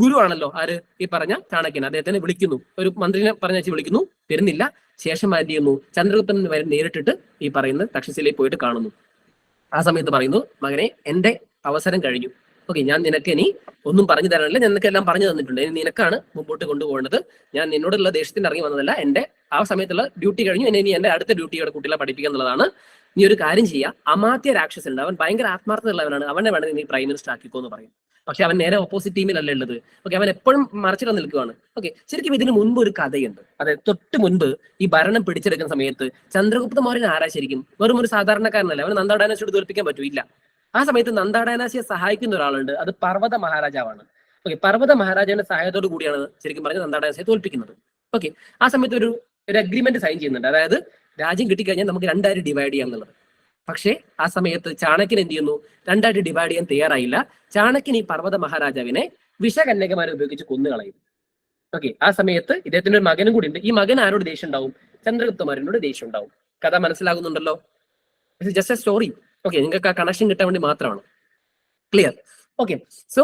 ഗുരുവാണല്ലോ ആര്, ഈ പറഞ്ഞ ചാണക്യൻ, അദ്ദേഹത്തിനെ വിളിക്കുന്നു. ഒരു മന്ത്രിനെ പറഞ്ഞ വിളിക്കുന്നു, വരുന്നില്ല. ശേഷം എന്ത് ചെയ്യുന്നു, ചന്ദ്രഗുപ്തൻ വരെ നേരിട്ടിട്ട് ഈ പറയുന്ന തക്ഷശിലയിൽ പോയിട്ട് കാണുന്നു. ആ സമയത്ത് പറയുന്നു, മകനെ, എന്റെ അവസരം കഴിഞ്ഞു. ഓക്കെ, ഞാൻ നിനക്ക് ഇനി ഒന്നും പറഞ്ഞു തരാനില്ല, ഞാൻ നിനക്ക് എല്ലാം പറഞ്ഞു തന്നിട്ടുണ്ട്. ഇനി നിനക്കാണ് മുമ്പോട്ട് കൊണ്ടുപോകേണ്ടത്. ഞാൻ നിന്നോടുള്ള ദേഷ്യത്തിന് ഇറങ്ങി വന്നതല്ല, എന്റെ ആ സമയത്തുള്ള ഡ്യൂട്ടി കഴിഞ്ഞു. ഇനി എന്റെ അടുത്ത ഡ്യൂട്ടിയുടെ കുട്ടികളെ പഠിപ്പിക്കുക എന്നുള്ളതാണ്. നീ ഒരു കാര്യം ചെയ്യുക, അമാത്യ രാക്ഷസൻ ഉണ്ട്, അവൻ ഭയങ്കര ആത്മാർത്ഥത ഉള്ളവനാണ്, അവനെ വേണം നീ പ്രൈം മിനിസ്റ്റർ ആക്കിക്കോ എന്ന് പറയും. പക്ഷെ അവൻ നേരെ ഓപ്പോസിറ്റ് ടീമിലല്ല ഉള്ളത്. ഓക്കെ, അവൻ എപ്പോഴും മറച്ചിട്ട് നിൽക്കുകയാണ്. ഓക്കെ, ശരിക്കും ഇതിന് മുൻപ് ഒരു കഥയുണ്ട്. അതായത് തൊട്ട് മുൻപ് ഈ ഭരണം പിടിച്ചെടുക്കുന്ന സമയത്ത് ചന്ദ്രഗുപ്തമൗര്യൻ ആരാ ശരിക്കും? വെറും ഒരു സാധാരണക്കാരനല്ല. അവന് നന്ദാഡാനാസിയോട് തോൽപ്പിക്കാൻ പറ്റൂല്ല. ആ സമയത്ത് നന്ദാഡാനാസിയെ സഹായിക്കുന്ന ഒരാളുണ്ട്, അത് പർവ്വത മഹാരാജാവാണ്. ഓക്കെ, പർവ്വത മഹാരാജാവിന്റെ സഹായത്തോടു കൂടിയാണ് ശരിക്കും പറഞ്ഞ് നന്ദാഡാനാസിയെ തോൽപ്പിക്കുന്നത്. ഓക്കെ, ആ സമയത്ത് ഒരു അഗ്രിമെന്റ് സൈൻ ചെയ്യുന്നുണ്ട്. അതായത് രാജ്യം കിട്ടിക്കഴിഞ്ഞാൽ നമുക്ക് 2 ആയിട്ട് ഡിവൈഡ് ചെയ്യാം എന്നുള്ളത്. പക്ഷേ ആ സമയത്ത് ചാണക്യൻ എന്ത് ചെയ്യുന്നു, 2 ആയിട്ട് ഡിവൈഡ് ചെയ്യാൻ തയ്യാറായില്ല. ചാണക്യൻ ഈ പർവ്വത മഹാരാജാവിനെ വിഷകന്യകമാരെ ഉപയോഗിച്ച് കൊന്നുകളയും. ഓക്കെ, ആ സമയത്ത് ഇദ്ദേഹത്തിന്റെ ഒരു മകനും കൂടി ഉണ്ട്. ഈ മകൻ ആരോട് ദേഷ്യം ഉണ്ടാവും? ചന്ദ്രഗുപ്തമാരനോട് ദേഷ്യം ഉണ്ടാവും. കഥ മനസ്സിലാകുന്നുണ്ടല്ലോ? Just a story. ഓക്കെ, നിങ്ങൾക്ക് ആ കണക്ഷൻ കിട്ടാൻ വേണ്ടി മാത്രമാണ്. ക്ലിയർ? ഓക്കെ, സോ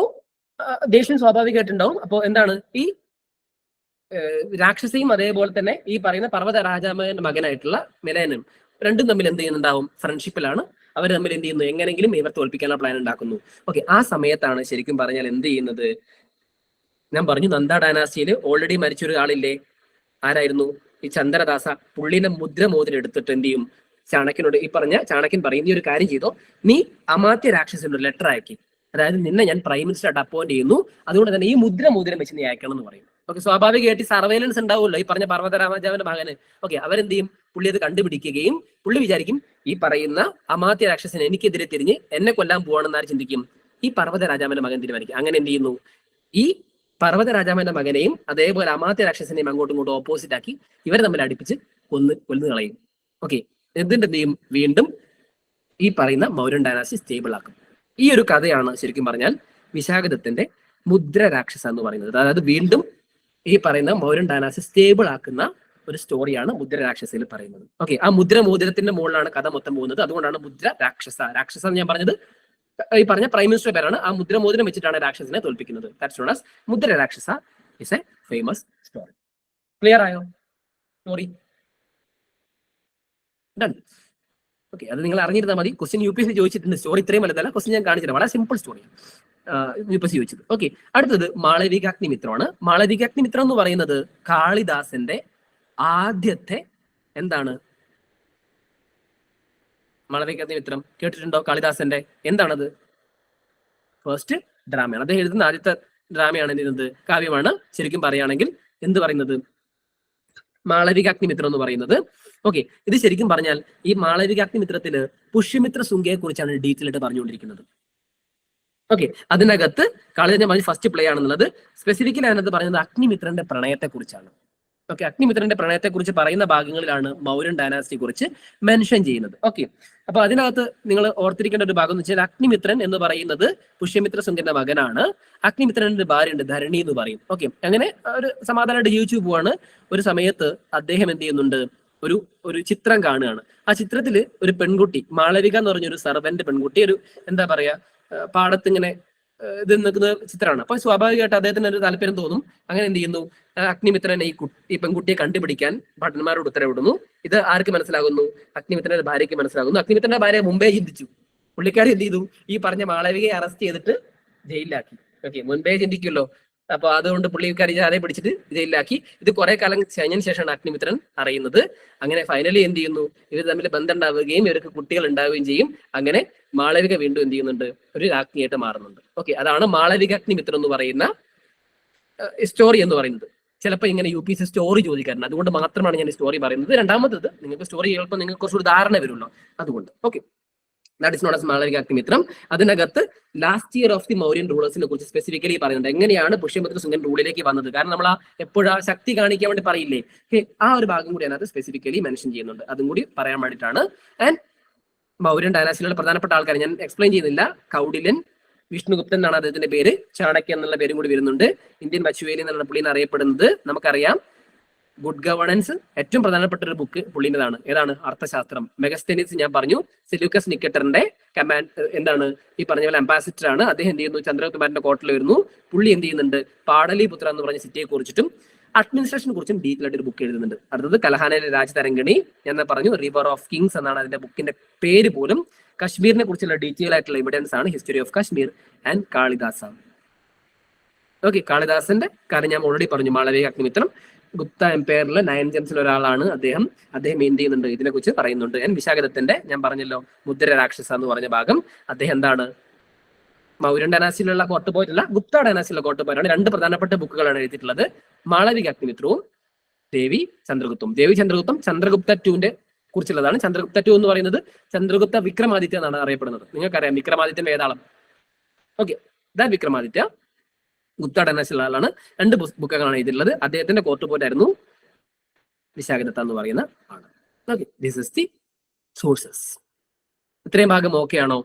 ദേഷ്യം സ്വാഭാവികമായിട്ടുണ്ടാവും. അപ്പോൾ എന്താണ്, ഈ രാക്ഷസിയും അതേപോലെ തന്നെ ഈ പറയുന്ന പർവ്വത രാജാവിന്റെ മകനായിട്ടുള്ള മിലയനും രണ്ടും തമ്മിൽ എന്ത് ചെയ്യുന്നുണ്ടാവും? ഫ്രണ്ട്ഷിപ്പിലാണ്. അവർ തമ്മിൽ എന്ത് ചെയ്യുന്നു, എങ്ങനെയെങ്കിലും ഇവർ തോൽപ്പിക്കാനുള്ള പ്ലാൻ ഉണ്ടാക്കുന്നു. ഓക്കെ, ആ സമയത്താണ് ശരിക്കും പറഞ്ഞാൽ എന്ത് ചെയ്യുന്നത്, ഞാൻ പറഞ്ഞു നന്ദ ഡൈനാസ്റ്റിയിൽ ഓൾറെഡി മരിച്ചൊരു ആളില്ലേ, ആരായിരുന്നു? ഈ ചന്ദ്രദാസ. പുള്ളിനെ മുദ്ര മോതിരം എടുത്തിട്ട് എന്ത് ചെയ്യും, ചാണക്യനോട് ഈ പറഞ്ഞ ചാണക്യൻ പറയും, നീ ഒരു കാര്യം ചെയ്തോ, നീ അമാത്യ രാക്ഷസന്റെ ഒരു ലെറ്റർ അയക്കി, അതായത് നിന്നെ ഞാൻ പ്രൈം മിനിസ്റ്റർ ആയിട്ട് അപ്പോയിന്റ് ചെയ്യുന്നു, അതുകൊണ്ട് തന്നെ ഈ മുദ്ര മോതിരം വെച്ച് നീ അയക്കണം എന്ന് പറയും. ഓക്കെ, സ്വാഭാവികമായിട്ട് സർവൈലൻസ് ഉണ്ടാവുമല്ലോ ഈ പറഞ്ഞ പർവ്വതരാജാവിന്റെ മകന്. ഓക്കെ, അവരെന്ത് ചെയ്യും, പുള്ളി അത് കണ്ടുപിടിക്കുകയും പുള്ളി വിചാരിക്കും ഈ പറയുന്ന അമാത്യ രാക്ഷസൻ എനിക്കെതിരെ തിരിഞ്ഞ് എന്നെ കൊല്ലാൻ പോവാണെന്ന് ആര് ചിന്തിക്കും, ഈ പർവ്വത രാജാവിന്റെ മകൻ തീരുമാനിക്കും. അങ്ങനെ എന്ത് ചെയ്യുന്നു, ഈ പർവ്വത രാജാവിന്റെ മകനെയും അതേപോലെ അമാത്യ രാക്ഷസനെയും അങ്ങോട്ടും ഇങ്ങോട്ടും ഓപ്പോസിറ്റ് ആക്കി ഇവരെ തമ്മിൽ അടുപ്പിച്ച് കൊന്നു കളയും. ഓക്കെ, എന്തിന്റെ എന്ത് ചെയ്യും, വീണ്ടും ഈ പറയുന്ന മൗര്യൻ ഡൈനാസ്റ്റി സ്റ്റേബിൾ ആക്കും. ഈ ഒരു കഥയാണ് ശരിക്കും പറഞ്ഞാൽ വിശാഖദത്തിന്റെ മുദ്ര രാക്ഷസ എന്ന് പറയുന്നത്. അതായത് വീണ്ടും ഈ പറയുന്ന മൗര്യൻ ഡൈനാസ്റ്റി സ്റ്റേബിൾ ആക്കുന്ന ഒരു സ്റ്റോറിയാണ് മുദ്ര രാക്ഷസയിൽ പറയുന്നത്. ഓക്കെ, ആ മുദ്ര മോതിരത്തിന്റെ മുകളിലാണ് കഥ മൊത്തം പോകുന്നത്. അതുകൊണ്ടാണ് മുദ്ര രാക്ഷസ എന്ന് ഞാൻ പറഞ്ഞത്. ഈ പറഞ്ഞ പ്രൈം മിനിസ്റ്റർ പേരാണ്. ആ മുദ്ര മോതിരം വെച്ചിട്ടാണ് രാക്ഷസനെ തോൽപ്പിക്കുന്നത്. ദാറ്റ്സ് നോൺ ആസ് മുദ്ര രാക്ഷസ is A famous story. Clear ആയോ സ്റ്റോറി? ഡൺ. ഓക്കെ, അത് നിങ്ങൾ അറിഞ്ഞിരുന്നാൽ മതി. ക്വസ്റ്റ്യൻ UPSC ചോദിച്ചിട്ടുണ്ട്. സ്റ്റോറി ഇത്രയും വലുതല്ല, ക്വസ്റ്റ്യൻ ഞാൻ കാണിച്ചില്ല. വളരെ സിമ്പിൾ സ്റ്റോറിയാണ് UPSC ചോദിച്ചത്. ഓക്കെ, അടുത്തത് മാളവികാഗ്നിമിത്രമാണ്. മാളവികാഗ്നിമിത്രം എന്ന് പറയുന്നത് കാളിദാസന്റെ ആദ്യത്തെ എന്താണ്, മാളവികാഗ്നിമിത്രം കേട്ടിട്ടുണ്ടോ? കാളിദാസന്റെ എന്താണത്? ഫസ്റ്റ് ഡ്രാമയാണ്. അദ്ദേഹം എഴുതുന്ന ആദ്യത്തെ ഡ്രാമയാണ് എഴുതുന്നത്, കാവ്യമാണ്. ശരിക്കും പറയുകയാണെങ്കിൽ എന്ത് പറയുന്നത്, മാളവികാഗ്നിമിത്രം എന്ന് പറയുന്നത്. ഓക്കെ, ഇത് ശരിക്കും പറഞ്ഞാൽ ഈ മാളവികാഗ്നിമിത്രത്തില് പുഷ്യമിത്ര ശുങ്കയെ കുറിച്ചാണ് ഡീറ്റെയിൽ ആയിട്ട് പറഞ്ഞുകൊണ്ടിരിക്കുന്നത്. ഓക്കെ, അതിനകത്ത് കാളിദാസൻ ഫസ്റ്റ് പ്ലേ ആണെന്നുള്ളത്. സ്പെസിഫിക്കലി അതിനകത്ത് പറയുന്നത് അഗ്നിമിത്രന്റെ പ്രണയത്തെ കുറിച്ചാണ്. ഓക്കെ, അഗ്നിമിത്രന്റെ പ്രണയത്തെ കുറിച്ച് പറയുന്ന ഭാഗങ്ങളിലാണ് മൗര്യൻ ഡൈനാസ്റ്റിയെ കുറിച്ച് മെൻഷൻ ചെയ്യുന്നത്. ഓക്കെ, അപ്പൊ അതിനകത്ത് നിങ്ങൾ ഓർത്തിരിക്കേണ്ട ഒരു ഭാഗം എന്ന് വെച്ചാൽ അഗ്നിമിത്രൻ എന്ന് പറയുന്നത് പുഷ്യമിത്ര ശുങ്കന്റെ മകനാണ്. അഗ്നിമിത്രന്റെ ഭാര്യയുണ്ട്, ധരണി എന്ന് പറയും. ഓക്കെ, അങ്ങനെ ഒരു സമാധാനമായിട്ട് ജീവിച്ചു പോവാണ്. ഒരു സമയത്ത് അദ്ദേഹം എന്ത് ചെയ്യുന്നുണ്ട്, ഒരു ചിത്രം കാണുകയാണ്. ആ ചിത്രത്തിൽ ഒരു പെൺകുട്ടി, മാളവിക എന്ന് പറഞ്ഞൊരു സർവന്റ് പെൺകുട്ടി, ഒരു എന്താ പറയാ പാടത്ത് ഇങ്ങനെ ഇത് നിൽക്കുന്ന ചിത്രമാണ്. അപ്പൊ സ്വാഭാവികമായിട്ട് അദ്ദേഹത്തിന് ഒരു താല്പര്യം തോന്നും. അങ്ങനെ എന്ത് ചെയ്യുന്നു, അഗ്നിമിത്രനെ ഈ പെൺകുട്ടിയെ കണ്ടുപിടിക്കാൻ ഭടന്മാരോട് ഉത്തരവിടുന്നു. ഇത് ആർക്ക് മനസ്സിലാകുന്നു, അഗ്നിമിത്രന്റെ ഭാര്യയ്ക്ക് മനസ്സിലാകുന്നു. അഗ്നിമിത്രന്റെ ഭാര്യ മുമ്പേ ചിന്തിച്ചു. പുള്ളിക്കാരി എന്ത് ചെയ്തു, ഈ പറഞ്ഞ മാളവികയെ അറസ്റ്റ് ചെയ്തിട്ട് ജയിലിലാക്കി. ഓക്കെ, മുൻപേ ചിന്തിക്കുമല്ലോ. അപ്പൊ അതുകൊണ്ട് പുള്ളിക്കാരി ആരെ പിടിച്ചിട്ട് ജയിലിലാക്കി. ഇത് കുറെ കാലം കഴിഞ്ഞതിന് ശേഷമാണ് അഗ്നിമിത്രൻ അറിയുന്നത്. അങ്ങനെ ഫൈനലി എന്ത് ചെയ്യുന്നു, ഇവർ തമ്മിൽ ബന്ധം ഉണ്ടാവുകയും ഇവർക്ക് കുട്ടികൾ ഉണ്ടാവുകയും ചെയ്യും. അങ്ങനെ മാളവിക വീണ്ടും എന്ത് ചെയ്യുന്നുണ്ട്, ഒരു രാജ്ഞിയായിട്ട് മാറുന്നുണ്ട്. ഓക്കെ, അതാണ് മാളവിക അഗ്നിമിത്രം എന്ന് പറയുന്ന സ്റ്റോറി എന്ന് പറയുന്നത്. ചിലപ്പോൾ ഇങ്ങനെ UPSC സ്റ്റോറി ചോദിക്കാറുണ്ട്. അതുകൊണ്ട് മാത്രമാണ് ഞാൻ ഈ സ്റ്റോറി പറയുന്നത്. രണ്ടാമത്തത്, നിങ്ങൾക്ക് സ്റ്റോറി കേൾക്കുമ്പോൾ നിങ്ങൾക്ക് കുറച്ചുകൂടി ധാരണ വരുമല്ലോ, അതുകൊണ്ട്. Okay, that is not as Malavikagnimitram. അതിനകത്ത് last year of the Mauryan റൂളേഴ്സിനെ കുറിച്ച് സ്പെസിഫിക്കലി പറയുന്നുണ്ട്. എങ്ങനെയാണ് പുഷ്യമിത്ര ശുങ്കൻ റൂളിലേക്ക് വന്നത്. കാരണം നമ്മൾ എപ്പോഴാ ശക്തി കാണിക്കാൻ വേണ്ടി പറയില്ലേ, ആ ഒരു ഭാഗം കൂടി അതിനകത്ത് സ്പെസിഫിക്കലി മെൻഷൻ ചെയ്യുന്നുണ്ട്. അതും കൂടി പറയാൻ വേണ്ടിയിട്ടാണ്. ആൻഡ് മൗര്യൻ ഡൈനാസ്റ്റിയിലുള്ള പ്രധാനപ്പെട്ട ആൾക്കാർ ഞാൻ എക്സ്പ്ലെയിൻ ചെയ്യുന്നില്ല. കൗടില്യൻ, വിഷ്ണുഗുപ്തൻ എന്നാണ് അദ്ദേഹത്തിന്റെ പേര്, ചാണക്യൻ എന്നുള്ള പേരും കൂടി വരുന്നുണ്ട്. ഇന്ത്യൻ മച്ചുവേലി എന്നുള്ള പുള്ളിനെ അറിയപ്പെടുന്നത് നമുക്കറിയാം. ഗുഡ് ഗവേണൻസ് ഏറ്റവും പ്രധാനപ്പെട്ട ഒരു ബുക്ക് പുള്ളിൻ്റെതാണ്. ഏതാണ്? അർത്ഥശാസ്ത്രം. മെഗസ്തനീസ് ഞാൻ പറഞ്ഞു, സെലൂക്കസ് നിക്കറ്ററിന്റെ കമാൻഡ് എന്താണ് ഈ പറഞ്ഞ പോലെ അംബാസിഡർ ആണ്. അദ്ദേഹം എന്ത് ചെയ്യുന്നു, ചന്ദ്രഗുപ്തന്മാരുടെ കോർട്ടിൽ വരുന്നു. പുള്ളി എന്ത് ചെയ്യുന്നുണ്ട്, പാടലിപുത്ര എന്ന് പറഞ്ഞ സിറ്റിയെ കുറിച്ചിട്ടും അഡ്മിനിസ്ട്രേഷനെ കുറിച്ചും ഡീറ്റെയിൽ ആയിട്ട് ഒരു ബുക്ക് എഴുതുന്നുണ്ട്. അടുത്തത് കലഹാനയിലെ രാജതരംഗിണി, ഞാൻ പറഞ്ഞു റിവർ ഓഫ് കിങ്സ് എന്നാണ് അതിന്റെ ബുക്കിന്റെ പേര് പോലും. കശ്മീരിനെ കുറിച്ചുള്ള ഡീറ്റെയിൽ ആയിട്ടുള്ള എവിഡൻസ് ആണ് history of Kashmir and Kalidasa. Okay, കാളിദാസന്റെ കാര്യം ഞാൻ ഓൾറെഡി പറഞ്ഞു. മാളവികാഗ്നിമിത്രം ഗുപ്ത എംപയറിലെ 9 ജെംസിൽ ഒരാളാണ് അദ്ദേഹം എന്ത് ചെയ്യുന്നുണ്ട്, ഇതിനെ കുറിച്ച് പറയുന്നുണ്ട്. വിശാഖദത്തിന്റെ ഞാൻ പറഞ്ഞല്ലോ മുദ്ര രാക്ഷസ എന്ന് പറഞ്ഞ ഭാഗം, അദ്ദേഹം എന്താണ് മൗര്യൻ ഡൈനാസ്റ്റിയിലുള്ള കോർട്ട് പോയിട്ടല്ല, ഗുപ്ത ഡൈനാസ്റ്റിയിലുള്ള കോർട്ട് പോയിട്ടാണ്. 2 പ്രധാനപ്പെട്ട ബുക്കുകളാണ് എഴുതിയിട്ടുള്ളത്, മാളവികാഗ്നിമിത്രവും ദേവി ചന്ദ്രഗുപ്തം. ചന്ദ്രഗുപ്ത 2ന്റെ കുറിച്ചുള്ളതാണ്. ചന്ദ്രഗുപ്ത 2 എന്ന് പറയുന്നത് ചന്ദ്രഗുപ്ത വിക്രമാദിത്യ എന്നാണ് അറിയപ്പെടുന്നത്. നിങ്ങൾക്കറിയാം വിക്രമാദിത്യന്റെ വേതാളം. ഓക്കെ, വിക്രമാദിത്യ ഗുപ്ത ഡൈനാസ്റ്റിയിലുള്ള ആളാണ്. 2 ബുക്കുകളാണ് എഴുതിയിട്ടുള്ളത്. അദ്ദേഹത്തിന്റെ കോർട്ട് പോയിട്ടായിരുന്നു വിശാഖദത്ത എന്ന് പറയുന്ന ആള്. Okay, this is the sources. ഇത്രയും ഭാഗം ഓക്കെ ആണോ?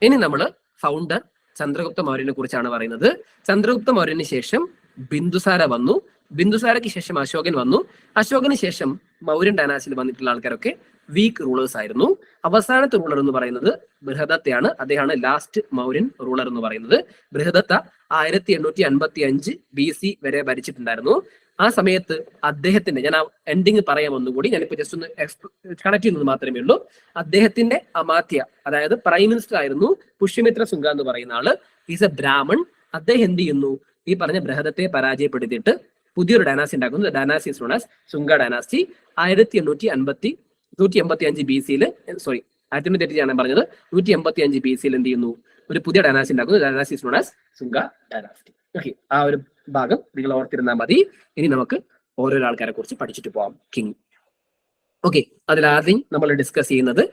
ഇനി നമ്മൾ ഫൗണ്ടർ ചന്ദ്രഗുപ്ത മൗര്യനെ കുറിച്ചാണ് പറയുന്നത്. ചന്ദ്രഗുപ്ത മൗര്യന് ശേഷം ബിന്ദുസാര വന്നു. ബിന്ദുസാരയ്ക്ക് ശേഷം അശോകൻ വന്നു. അശോകന് ശേഷം മൗര്യൻ ഡൈനാസ്റ്റിയിൽ വന്നിട്ടുള്ള ആൾക്കാരൊക്കെ വീക്ക് റൂളേഴ്സ് ആയിരുന്നു. അവസാനത്തെ റൂളർ എന്ന് പറയുന്നത് ബൃഹദത്തയാണ്. അദ്ദേഹമാണ് ലാസ്റ്റ് മൗര്യൻ റൂളർ എന്ന് പറയുന്നത്. ബൃഹദത്ത 1855 BC വരെ ഭരിച്ചിട്ടുണ്ടായിരുന്നു. ആ സമയത്ത് അദ്ദേഹത്തിന്റെ, ഞാൻ ആ എൻഡിങ് പറയാൻ ഒന്നുകൂടി, ഞാനിപ്പോ ജസ്റ്റ് ഒന്ന് കണക്ട് ചെയ്യുന്നത് മാത്രമേ ഉള്ളൂ. അദ്ദേഹത്തിന്റെ അമാത്യ, അതായത് പ്രൈം മിനിസ്റ്റർ ആയിരുന്നു പുഷ്യമിത്ര ശുങ്ക എന്ന് പറയുന്ന ആള്. Is A Brahmin. അദ്ദേഹം എന്ത് ചെയ്യുന്നു, ഈ പറഞ്ഞ ബൃഹദത്തെ പരാജയപ്പെടുത്തിയിട്ട് പുതിയൊരു ഡൈനാസ്റ്റി ഉണ്ടാക്കുന്നു. Dynasty is known as Shunga dynasty. 185 BC-യിൽ, സോറി 1880 ആണ് പറഞ്ഞത്, 185 BC-യിൽ എന്ത് ചെയ്യുന്നു, ഒരു പുതിയ ഡൈനാസ്റ്റി ഉണ്ടാക്കുന്നു. Dynasty is known as Shunga dynasty. Okay, ആ ഒരു ഭാഗം നിങ്ങൾ ഓർത്തിരുന്നാൽ മതി. ഇനി നമുക്ക് ഓരോരോ ആൾക്കാരെ കുറിച്ച് പഠിച്ചിട്ട് പോവാം. കിങ്. ഓക്കെ, അതിലാദ്യം നമ്മൾ ഡിസ്കസ് ചെയ്യുന്നത്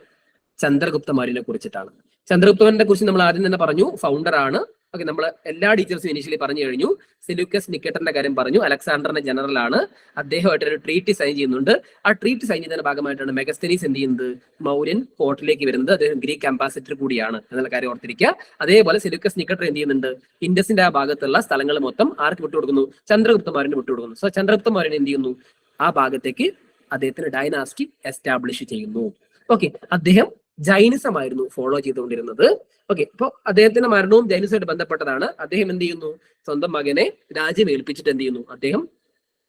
ചന്ദ്രഗുപ്ത മൗര്യനെ കുറിച്ചിട്ടാണ്. ചന്ദ്രഗുപ്തനെ കുറിച്ച് നമ്മൾ ആദ്യം തന്നെ പറഞ്ഞു, ഫൗണ്ടർ ആണ്. ഓക്കെ, നമ്മൾ എല്ലാ ഡീറ്റെയിൽസും ഇനീഷ്യലി പറഞ്ഞു കഴിഞ്ഞു. സെലൂക്കസ് നിക്കേറ്ററിന്റെ കാര്യം പറഞ്ഞു. അലക്സാണ്ടറിന്റെ ജനറൽ ആണ്. അദ്ദേഹമായിട്ട് ഒരു ട്രീറ്റി സൈൻ ചെയ്യുന്നുണ്ട്. ആ ട്രീറ്റി സൈൻ ചെയ്യുന്നതിന്റെ ഭാഗമായിട്ടാണ് മെഗസ്തനീസ് എന്ത് ചെയ്യുന്നത്, മൗര്യൻ കോർട്ടിലേക്ക് വരുന്നത്. അദ്ദേഹം ഗ്രീക്ക് അംബാസിഡർ കൂടിയാണ് എന്നുള്ള കാര്യം ഓർത്തിരിക്കുക. അതേപോലെ സെലൂക്കസ് നിക്കേറ്റർ എന്ത് ചെയ്യുന്നുണ്ട്, ഇൻഡസിന്റെ ആ ഭാഗത്തുള്ള സ്ഥലങ്ങൾ മൊത്തം ആർക്ക് വിട്ടുകൊടുക്കുന്നു, ചന്ദ്രഗുപ്ത മൗര്യന് വിട്ടുകൊടുക്കുന്നു. സോ ചന്ദ്രഗുപ്ത മൗര്യൻ എന്ത് ചെയ്യുന്നു, ആ ഭാഗത്തേക്ക് അദ്ദേഹത്തിന് ഡൈനാസ്റ്റി എസ്റ്റാബ്ലിഷ് ചെയ്യുന്നു. ഓക്കെ, അദ്ദേഹം ജൈനിസം ആയിരുന്നു ഫോളോ ചെയ്തുകൊണ്ടിരുന്നത്. ഓക്കെ, അപ്പൊ അദ്ദേഹത്തിന്റെ മരണവും ജൈനിസമായിട്ട് ബന്ധപ്പെട്ടതാണ്. അദ്ദേഹം എന്ത് ചെയ്യുന്നു, സ്വന്തം മകനെ രാജ്യം ഏൽപ്പിച്ചിട്ട് എന്ത് ചെയ്യുന്നു, അദ്ദേഹം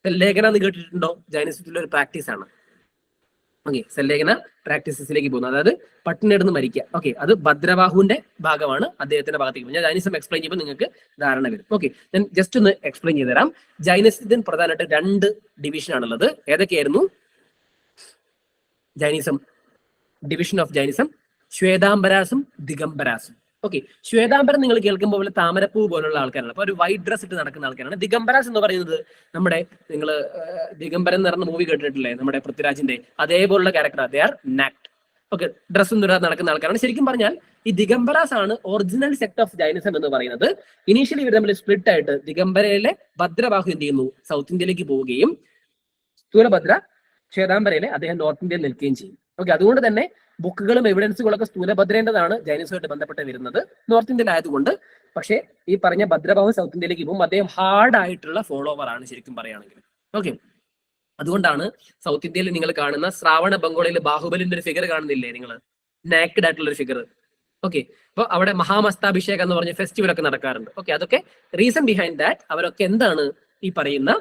സെല്ലേഖന എന്ന് കേട്ടിട്ടുണ്ടോ, ജൈനിസത്തിലെ ഒരു പ്രാക്ടീസ് ആണ്. ഓക്കെ, സെല്ലേഖന പ്രാക്ടീസസിലേക്ക് പോകുന്നു, അതായത് പട്ടിണിടുന്ന് മരിക്കുക. ഓക്കെ, അത് ഭദ്രബാഹുവിന്റെ ഭാഗമാണ്, അദ്ദേഹത്തിന്റെ ഭാഗത്തേക്ക്. ഞാൻ ജൈനിസം എക്സ്പ്ലെയിൻ ചെയ്യുമ്പോൾ നിങ്ങൾക്ക് ധാരണ വരും. ഓക്കെ, ഞാൻ ജസ്റ്റ് ഒന്ന് എക്സ്പ്ലെയിൻ ചെയ്ത് തരാം. ജൈനിസത്തിന് പ്രധാനമായിട്ട് 2 ഡിവിഷൻ ആണുള്ളത്. ഏതൊക്കെയായിരുന്നു ജൈനിസം, ഡിവിഷൻ ഓഫ് ജൈനിസം? ശ്വേതാംബരാസും ദിഗംബരാസും. ഓക്കെ, ശ്വേതാംബരം നിങ്ങൾ കേൾക്കുമ്പോൾ പോലെ താമരപ്പൂ പോലുള്ള ആൾക്കാരാണ്, അപ്പൊ ഒരു വൈറ്റ് ഡ്രസ് ഇട്ട് നടക്കുന്ന ആൾക്കാരാണ്. ദിഗംബരാസ് എന്ന് പറയുന്നത് നമ്മുടെ, നിങ്ങൾ ദിഗംബരൻ എന്ന് പറഞ്ഞ മൂവി കേട്ടിട്ടില്ലേ, നമ്മുടെ പൃഥ്വിരാജിന്റെ അതേപോലുള്ള character, they are naked. Okay, dress ഒന്നും ഇടാതെ നടക്കുന്ന ആൾക്കാരാണ്. ശരിക്കും പറഞ്ഞാൽ ഈ ദിഗംബരാസ് ആണ് ഒറിജിനൽ സെക്ട് ഓഫ് ജൈനിസം എന്ന് പറയുന്നത്. ഇനീഷ്യലി ഇവർ തമ്മിൽ സ്പ്ലിറ്റ് ആയിട്ട് ദിഗംബരയിലെ ഭദ്രബാഹു എന്ത് ചെയ്യുന്നു, സൗത്ത് ഇന്ത്യയിലേക്ക് പോവുകയും സ്ഥൂലഭദ്ര ശ്വേതാംബരയിലെ അദ്ദേഹം നോർത്ത് ഇന്ത്യയിൽ നിൽക്കുകയും ചെയ്യും. ഓക്കെ, അതുകൊണ്ട് തന്നെ ബുക്കുകളും എവിഡൻസുകളൊക്കെ സ്ഥൂലഭദ്രേണ്ടതാണ് ജൈനിസമായിട്ട് ബന്ധപ്പെട്ട് വരുന്നത്, നോർത്ത് ഇന്ത്യയിലായതുകൊണ്ട്. പക്ഷേ ഈ പറഞ്ഞ ഭദ്രബാഹു സൗത്ത് ഇന്ത്യയിലേക്ക് പോകും. അദ്ദേഹം ഹാർഡ് ആയിട്ടുള്ള ഫോളോവർ ആണ് ശരിക്കും പറയുകയാണെങ്കിൽ. ഓക്കെ, അതുകൊണ്ടാണ് സൗത്ത് ഇന്ത്യയിൽ നിങ്ങൾ കാണുന്ന ശ്രാവണ ബംഗോളിൽ ബാഹുബലിന്റെ ഒരു ഫിഗർ കാണുന്നില്ലേ നിങ്ങൾ, നാക്ഡ് ആയിട്ടുള്ള ഒരു ഫിഗർ. ഓക്കെ, അപ്പൊ അവിടെ മഹാമസ്താഭിഷേകം എന്ന് പറഞ്ഞ ഫെസ്റ്റിവൽ ഒക്കെ നടക്കാറുണ്ട്. ഓക്കെ, അതൊക്കെ റീസൺ ബിഹൈൻഡ് ദാറ്റ് അവരൊക്കെ എന്താണ് ഈ പറയുന്ന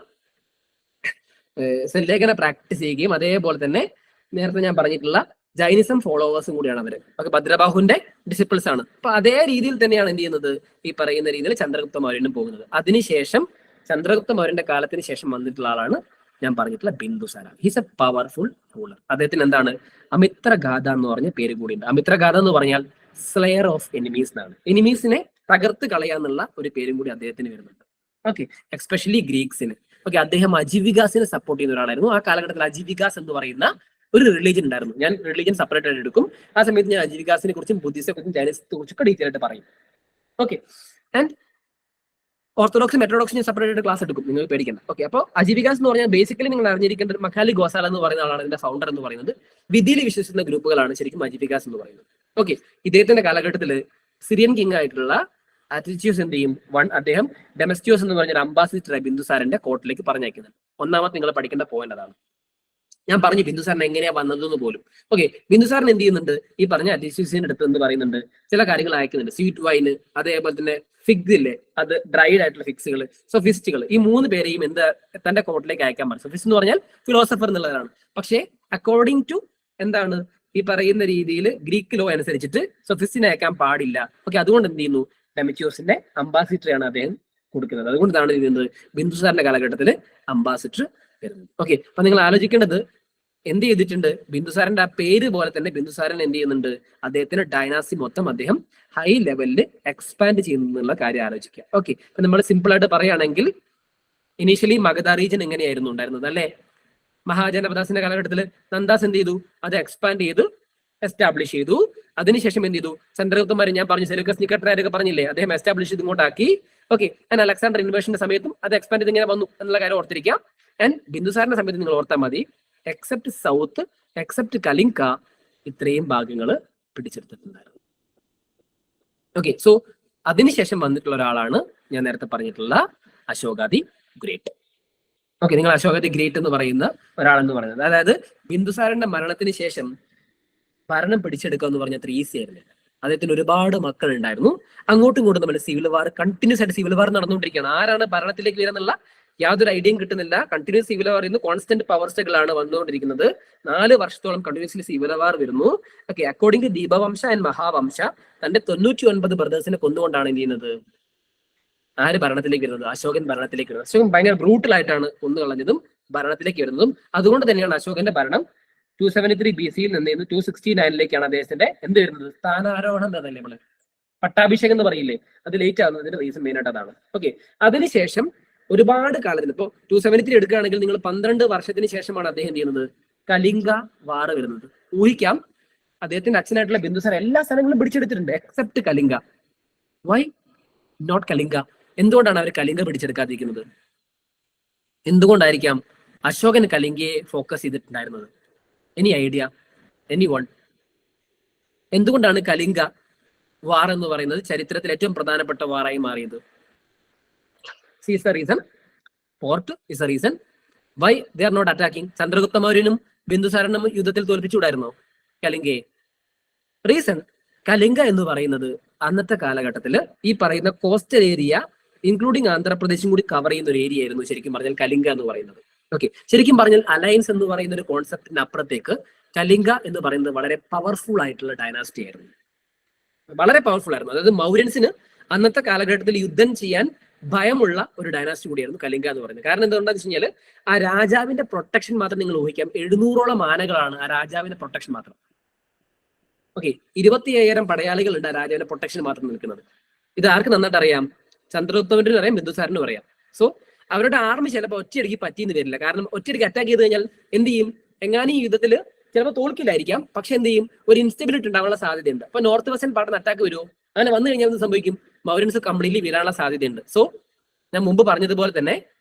സെല്ലേഖന പ്രാക്ടീസ് ചെയ്യുകയും അതേപോലെ തന്നെ നേരത്തെ ഞാൻ പറഞ്ഞിട്ടുള്ള ജൈനിസം ഫോളോവേഴ്സും കൂടിയാണ് അവര്. ഓക്കെ, ഭദ്രബാഹുവിന്റെ ഡിസിപ്പിൾസ് ആണ്. അപ്പൊ അതേ രീതിയിൽ തന്നെയാണ് എന്ത് ചെയ്യുന്നത്, ഈ പറയുന്ന രീതിയിൽ ചന്ദ്രഗുപ്ത മൗര്യനും പോകുന്നത്. അതിനുശേഷം ചന്ദ്രഗുപ്ത മൗര്യന്റെ കാലത്തിന് ശേഷം വന്നിട്ടുള്ള ആളാണ് ഞാൻ പറഞ്ഞിട്ടുള്ള Bindusara. He's a powerful ruler. അദ്ദേഹത്തിന് എന്താണ്, അമിത്രഗാഥ എന്ന് പറഞ്ഞ പേര് കൂടിയുണ്ട്. അമിത്രഗാഥ എന്ന് പറഞ്ഞാൽ സ്ലെയർ ഓഫ് എനിമീസ് എന്നാണ്. എനിമീസിനെ തകർത്ത് കളയാന്നുള്ള ഒരു പേരും കൂടി അദ്ദേഹത്തിന് വരുന്നുണ്ട്. Okay, especially ഗ്രീക്സിന്. ഓക്കെ, അദ്ദേഹം അജീവികാസിനെ സപ്പോർട്ട് ചെയ്യുന്ന ഒരാളായിരുന്നു. ആ കാലഘട്ടത്തിൽ അജീവികാസ് എന്ന് പറയുന്ന ഒരു റിലീജിയൻ ഉണ്ടായിരുന്നു. ഞാൻ റിലീജിയൻ സെപ്പറേറ്റ് ആയിട്ട് എടുക്കും. ആ സമയത്ത് ഞാൻ അജീവികാസിനെ കുറിച്ചും ബുദ്ധിസത്തെ കുറിച്ചും ജൈനിസത്തെ കുറിച്ചൊക്കെ ഡീറ്റെയിൽ ആയിട്ട് പറയും. ഓക്കെ, ആൻഡ് ഓർത്തഡോക്സ് മെട്രോഡോക്സ് ഞാൻ സെപ്പറേറ്റ് ആയിട്ട് ക്ലാസ് എടുക്കും, നിങ്ങൾ പേടിക്കണം. ഓക്കെ, അപ്പോൾ അജീവികാസ് എന്ന് പറഞ്ഞാൽ ബേസിക്കലി നിങ്ങൾ അറിഞ്ഞിരിക്കേണ്ട ഒരു മഖാലി ഗോസാല എന്ന് പറയുന്ന ആളാണ് ഇതിന്റെ ഫൗണ്ടർ എന്ന് പറയുന്നത്. വിധിയിൽ വിശ്വസിക്കുന്ന ഗ്രൂപ്പുകളാണ് ശരിക്കും അജീവികാസ് എന്ന് പറയുന്നത്. ഓക്കെ, ഇദ്ദേഹത്തിന്റെ കാലഘട്ടത്തിൽ സിറിയൻ കിങ് ആയിട്ടുള്ള അറ്റിച്യൂസ് എന്ത് ചെയ്യും, അദ്ദേഹം ഡെമസ്റ്റിയോസ് എന്ന് പറഞ്ഞ അംബാസിഡർ ബിന്ദുസാരന്റെ കോർട്ടിലേക്ക് പറഞ്ഞയക്കുന്നത്. ഒന്നാമത് നിങ്ങൾ പഠിക്കേണ്ട പോയിന്റ് അതാണ്. ഞാൻ പറഞ്ഞു ബിന്ദുസാരൻ എങ്ങനെയാ വന്നതെന്ന് പോലും. ഓക്കെ, ബിന്ദുസാരൻ എന്ത് ചെയ്യുന്നുണ്ട്, ഈ പറഞ്ഞ അറ്റിച്യൂസിന്റെ അടുത്ത് എന്ന് പറയുന്നുണ്ട്, ചില കാര്യങ്ങൾ അയക്കുന്നുണ്ട്. സ്വീറ്റ് വൈന്, അതേപോലെ തന്നെ ഫിഗ് ഇല്ലേ, അത് ഡ്രൈഡ് ആയിട്ടുള്ള ഫിക്സുകൾ, സൊഫിസ്റ്റുകൾ, ഈ 3 പേരെയും തന്റെ കോർട്ടിലേക്ക് അയക്കാൻ പറഞ്ഞു. സൊഫിസ്റ്റ് എന്ന് പറഞ്ഞാൽ ഫിലോസഫർ എന്നുള്ളതാണ്. പക്ഷേ അക്കോർഡിംഗ് ടു എന്താണ് ഈ പറയുന്ന രീതിയിൽ ഗ്രീക്ക് ലോ അനുസരിച്ചിട്ട് സൊഫിസ്റ്റിനെ അയക്കാൻ പാടില്ല. ഓക്കെ, അതുകൊണ്ട് എന്ത് ചെയ്യുന്നു, ഡെമിറ്റിയോസിന്റെ അംബാസിഡറാണ് അദ്ദേഹം കൊടുക്കുന്നത്. അതുകൊണ്ടാണ് ചെയ്യുന്നത് ബിന്ദുസാറിന്റെ കാലഘട്ടത്തിൽ അംബാസിഡർ വരുന്നത്. ഓക്കെ, അപ്പൊ നിങ്ങൾ ആലോചിക്കേണ്ടത് എന്ത് ചെയ്തിട്ടുണ്ട്, ബിന്ദുസാരന്റെ ആ പേര് പോലെ തന്നെ ബിന്ദുസാരൻ എന്ത് ചെയ്യുന്നുണ്ട്, അദ്ദേഹത്തിന്റെ ഡൈനാസ്റ്റി മൊത്തം അദ്ദേഹം ഹൈ ലെവലിൽ എക്സ്പാൻഡ് ചെയ്യുന്നുള്ള കാര്യം ആലോചിക്കുക. ഓക്കെ, അപ്പൊ നമ്മൾ സിമ്പിൾ ആയിട്ട് പറയുകയാണെങ്കിൽ ഇനീഷ്യലി മഗധ റീജിയൻ എങ്ങനെയായിരുന്നു ഉണ്ടായിരുന്നത് അല്ലെ, മഹാജനപദാസിന്റെ കാലഘട്ടത്തിൽ നന്ദാസ് എന്ത് ചെയ്തു, അത് എക്സ്പാൻഡ് ചെയ്തു എസ്റ്റാബ്ലിഷ് ചെയ്തു. അതിനുശേഷം എന്ത് ചെയ്തു, ചന്ദ്രഗുപ്തന്മാരെ ഞാൻ പറഞ്ഞു, സെലൂക്കസ് നിക്കേറ്ററൊക്കെ പറഞ്ഞില്ലേ, അദ്ദേഹം എസ്റ്റാബ്ലിഷ് ചെയ്ത് ഇങ്ങോട്ടാക്കി. ഓക്കെ, ആൻഡ് അലക്സാണ്ടർ ഇൻവേഷന്റെ സമയത്തും അത് എക്സ്പാൻഡ് ചെയ്ത് ഇങ്ങനെ വന്നു എന്നുള്ള കാര്യം ഓർത്തിരിക്കാം. ആൻഡ് ബിന്ദുസാരന്റെ സമയത്ത് നിങ്ങൾ ഓർത്താൽ മതി, എക്സെപ്റ്റ് സൗത്ത്, എക്സെപ്റ്റ് കലിംക, ഇത്രയും ഭാഗങ്ങൾ പിടിച്ചെടുത്തിട്ടുണ്ടായിരുന്നു. ഓക്കെ, സോ അതിനുശേഷം വന്നിട്ടുള്ള ഒരാളാണ് ഞാൻ നേരത്തെ പറഞ്ഞിട്ടുള്ള അശോകാദി ഗ്രേറ്റ്. ഓക്കെ, നിങ്ങൾ അശോകാദി ഗ്രേറ്റ് എന്ന് പറയുന്ന ഒരാളെന്ന് പറയുന്നത്, അതായത് ബിന്ദുസാരന്റെ മരണത്തിന് ശേഷം ഭരണം പിടിച്ചെടുക്കുക എന്ന് പറഞ്ഞാൽ അത്ര ഈസി ആയിരുന്നില്ല. അദ്ദേഹത്തിന് ഒരുപാട് മക്കൾ ഉണ്ടായിരുന്നു. അങ്ങോട്ടും ഇങ്ങോട്ടും നമ്മൾ സിവിൽ വാർ, കണ്ടിന്യൂസ് ആയിട്ട് സിവിൽ വാർ നടന്നുകൊണ്ടിരിക്കുകയാണ്. ആരാണ് ഭരണത്തിലേക്ക് വരുന്നുള്ള യാതൊരു ഐഡിയയും കിട്ടുന്നില്ല. കണ്ടിന്യൂസ് സിവിൽ വാർ ഇന്ന് കോൺസ്റ്റന്റ് പവർ സ്ട്രഗിളാണ് വന്നുകൊണ്ടിരിക്കുന്നത്. 4 വർഷത്തോളം കണ്ടിന്യൂസ്ലി സിവിൽ വാർ വരുന്നു. Okay, according to Dipavamsa and മഹാവംശ തന്റെ 99 ബ്രദേഴ്സിനെ കൊന്നുകൊണ്ടാണ് എന്ത് ചെയ്യുന്നത്, ആര് ഭരണത്തിലേക്ക് വരുന്നത്, അശോകൻ ഭരണത്തിലേക്ക് വരുന്നത്. അശോകൻ ഭയങ്കര ബ്രൂട്ടൽ ആയിട്ടാണ് കൊന്നുകളഞ്ഞതും ഭരണത്തിലേക്ക് വരുന്നതും. അതുകൊണ്ട് തന്നെയാണ് അശോകന്റെ ഭരണം 273 BC യിൽ നിന്ന് 269 അദ്ദേഹത്തിന്റെ എന്ത് വരുന്നത്, സ്ഥാനാരോഹണം എന്നതല്ലേ നമ്മള് പട്ടാഭിഷേകം എന്ന് പറയില്ലേ, അത് ലേറ്റ് ആവുന്നതിന്റെ റീസൺ മെയിൻ ആയിട്ട് അതാണ്. ഓക്കെ, അതിനുശേഷം ഒരുപാട് കാലത്തിന് ഇപ്പൊ 273 എടുക്കുകയാണെങ്കിൽ നിങ്ങൾ 12 വർഷത്തിന് ശേഷമാണ് അദ്ദേഹം എന്ത് ചെയ്യുന്നത്, കലിംഗ വാർ വരുന്നത്. ഊഹിക്കാം, അദ്ദേഹത്തിന്റെ അച്ഛനായിട്ടുള്ള ബിന്ദുസാര എല്ലാ സ്ഥലങ്ങളും പിടിച്ചെടുത്തിട്ടുണ്ട് except Kalinga. Why not Kalinga? എന്തുകൊണ്ടാണ് അവർ കലിംഗ പിടിച്ചെടുക്കാതിരിക്കുന്നത്? എന്തുകൊണ്ടായിരിക്കാം അശോകൻ കലിംഗയെ ഫോക്കസ് ചെയ്തിട്ടുണ്ടായിരുന്നത്? Any idea? Any one? എന്തുകൊണ്ടാണ് കലിംഗ വാർ എന്ന് പറയുന്നത് ചരിത്രത്തിൽ ഏറ്റവും പ്രധാനപ്പെട്ട വാറായി മാറിയത്? Sea's the reason. Port is the reason why they are not attacking. Chandragupta മൗര്യനും ബിന്ദുസാരനും യുദ്ധത്തിൽ തോൽപ്പിച്ചുകൂടായിരുന്നോ കലിംഗയെ? റീസൺ, കലിംഗ എന്ന് പറയുന്നത് അന്നത്തെ കാലഘട്ടത്തിൽ ഈ പറയുന്ന കോസ്റ്റൽ ഏരിയ ഇൻക്ലൂഡിങ് ആന്ധ്രാപ്രദേശും കൂടി കവർ ചെയ്യുന്ന ഒരു ഏരിയ ആയിരുന്നു ശരിക്കും പറഞ്ഞാൽ കലിംഗ എന്ന് പറയുന്നത്. ഓക്കെ, ശരിക്കും പറഞ്ഞാൽ അലയൻസ് എന്ന് പറയുന്ന ഒരു കോൺസെപ്റ്റിന് അപ്പുറത്തേക്ക് കലിംഗ എന്ന് പറയുന്നത് വളരെ പവർഫുൾ ആയിട്ടുള്ള ഡൈനാസ്റ്റി ആയിരുന്നു, വളരെ പവർഫുൾ ആയിരുന്നു. അതായത് മൗര്യൻസിന് അന്നത്തെ കാലഘട്ടത്തിൽ യുദ്ധം ചെയ്യാൻ ഭയമുള്ള ഒരു ഡൈനാസ്റ്റി കൂടിയായിരുന്നു കലിംഗ എന്ന് പറയുന്നത്. കാരണം എന്തുകൊണ്ടാന്ന് വെച്ച് കഴിഞ്ഞാൽ ആ രാജാവിന്റെ പ്രൊട്ടക്ഷൻ മാത്രം നിങ്ങൾ ഊഹിക്കാം, 700ഓളം ആനകളാണ് ആ രാജാവിന്റെ പ്രൊട്ടക്ഷൻ മാത്രം. ഓക്കെ, 25,000 പടയാളികളുണ്ട് ആ രാജാവിന്റെ പ്രൊട്ടക്ഷൻ മാത്രം നിൽക്കുന്നത്. ഇത് ആർക്ക് നന്നായിട്ട് അറിയാം? ചന്ദ്രഗുപ്തനും അറിയാം, ബിന്ദുസാരനും അറിയാം. സോ അവരുടെ ആർമി ചിലപ്പോൾ ഒറ്റയടിക്ക് പറ്റിയെന്ന് വരില്ല. കാരണം ഒറ്റയടിക്ക് അറ്റാക്ക് ചെയ്ത് കഴിഞ്ഞാൽ എന്ത് ചെയ്യും? എങ്ങാനും ഈ യുദ്ധത്തിൽ ചിലപ്പോൾ തോൽക്കില്ലായിരിക്കാം, പക്ഷെ എന്ത് ചെയ്യും? ഒരു ഇൻസ്റ്റബിലിറ്റി ഉണ്ടാവാനുള്ള സാധ്യതയുണ്ട്. അപ്പൊ നോർത്ത് വെസ്റ്റേൺ പാർട്ടിന് അറ്റാക്ക് വരുമോ? അങ്ങനെ വന്നു കഴിഞ്ഞാൽ എന്ത് സംഭവിക്കും? മൗര്യൻസ് കംപ്ലീറ്റ്ലി വീഴാനുള്ള സാധ്യതയുണ്ട്. സോ ഞാൻ മുമ്പ് പറഞ്ഞതുപോലെ തന്നെ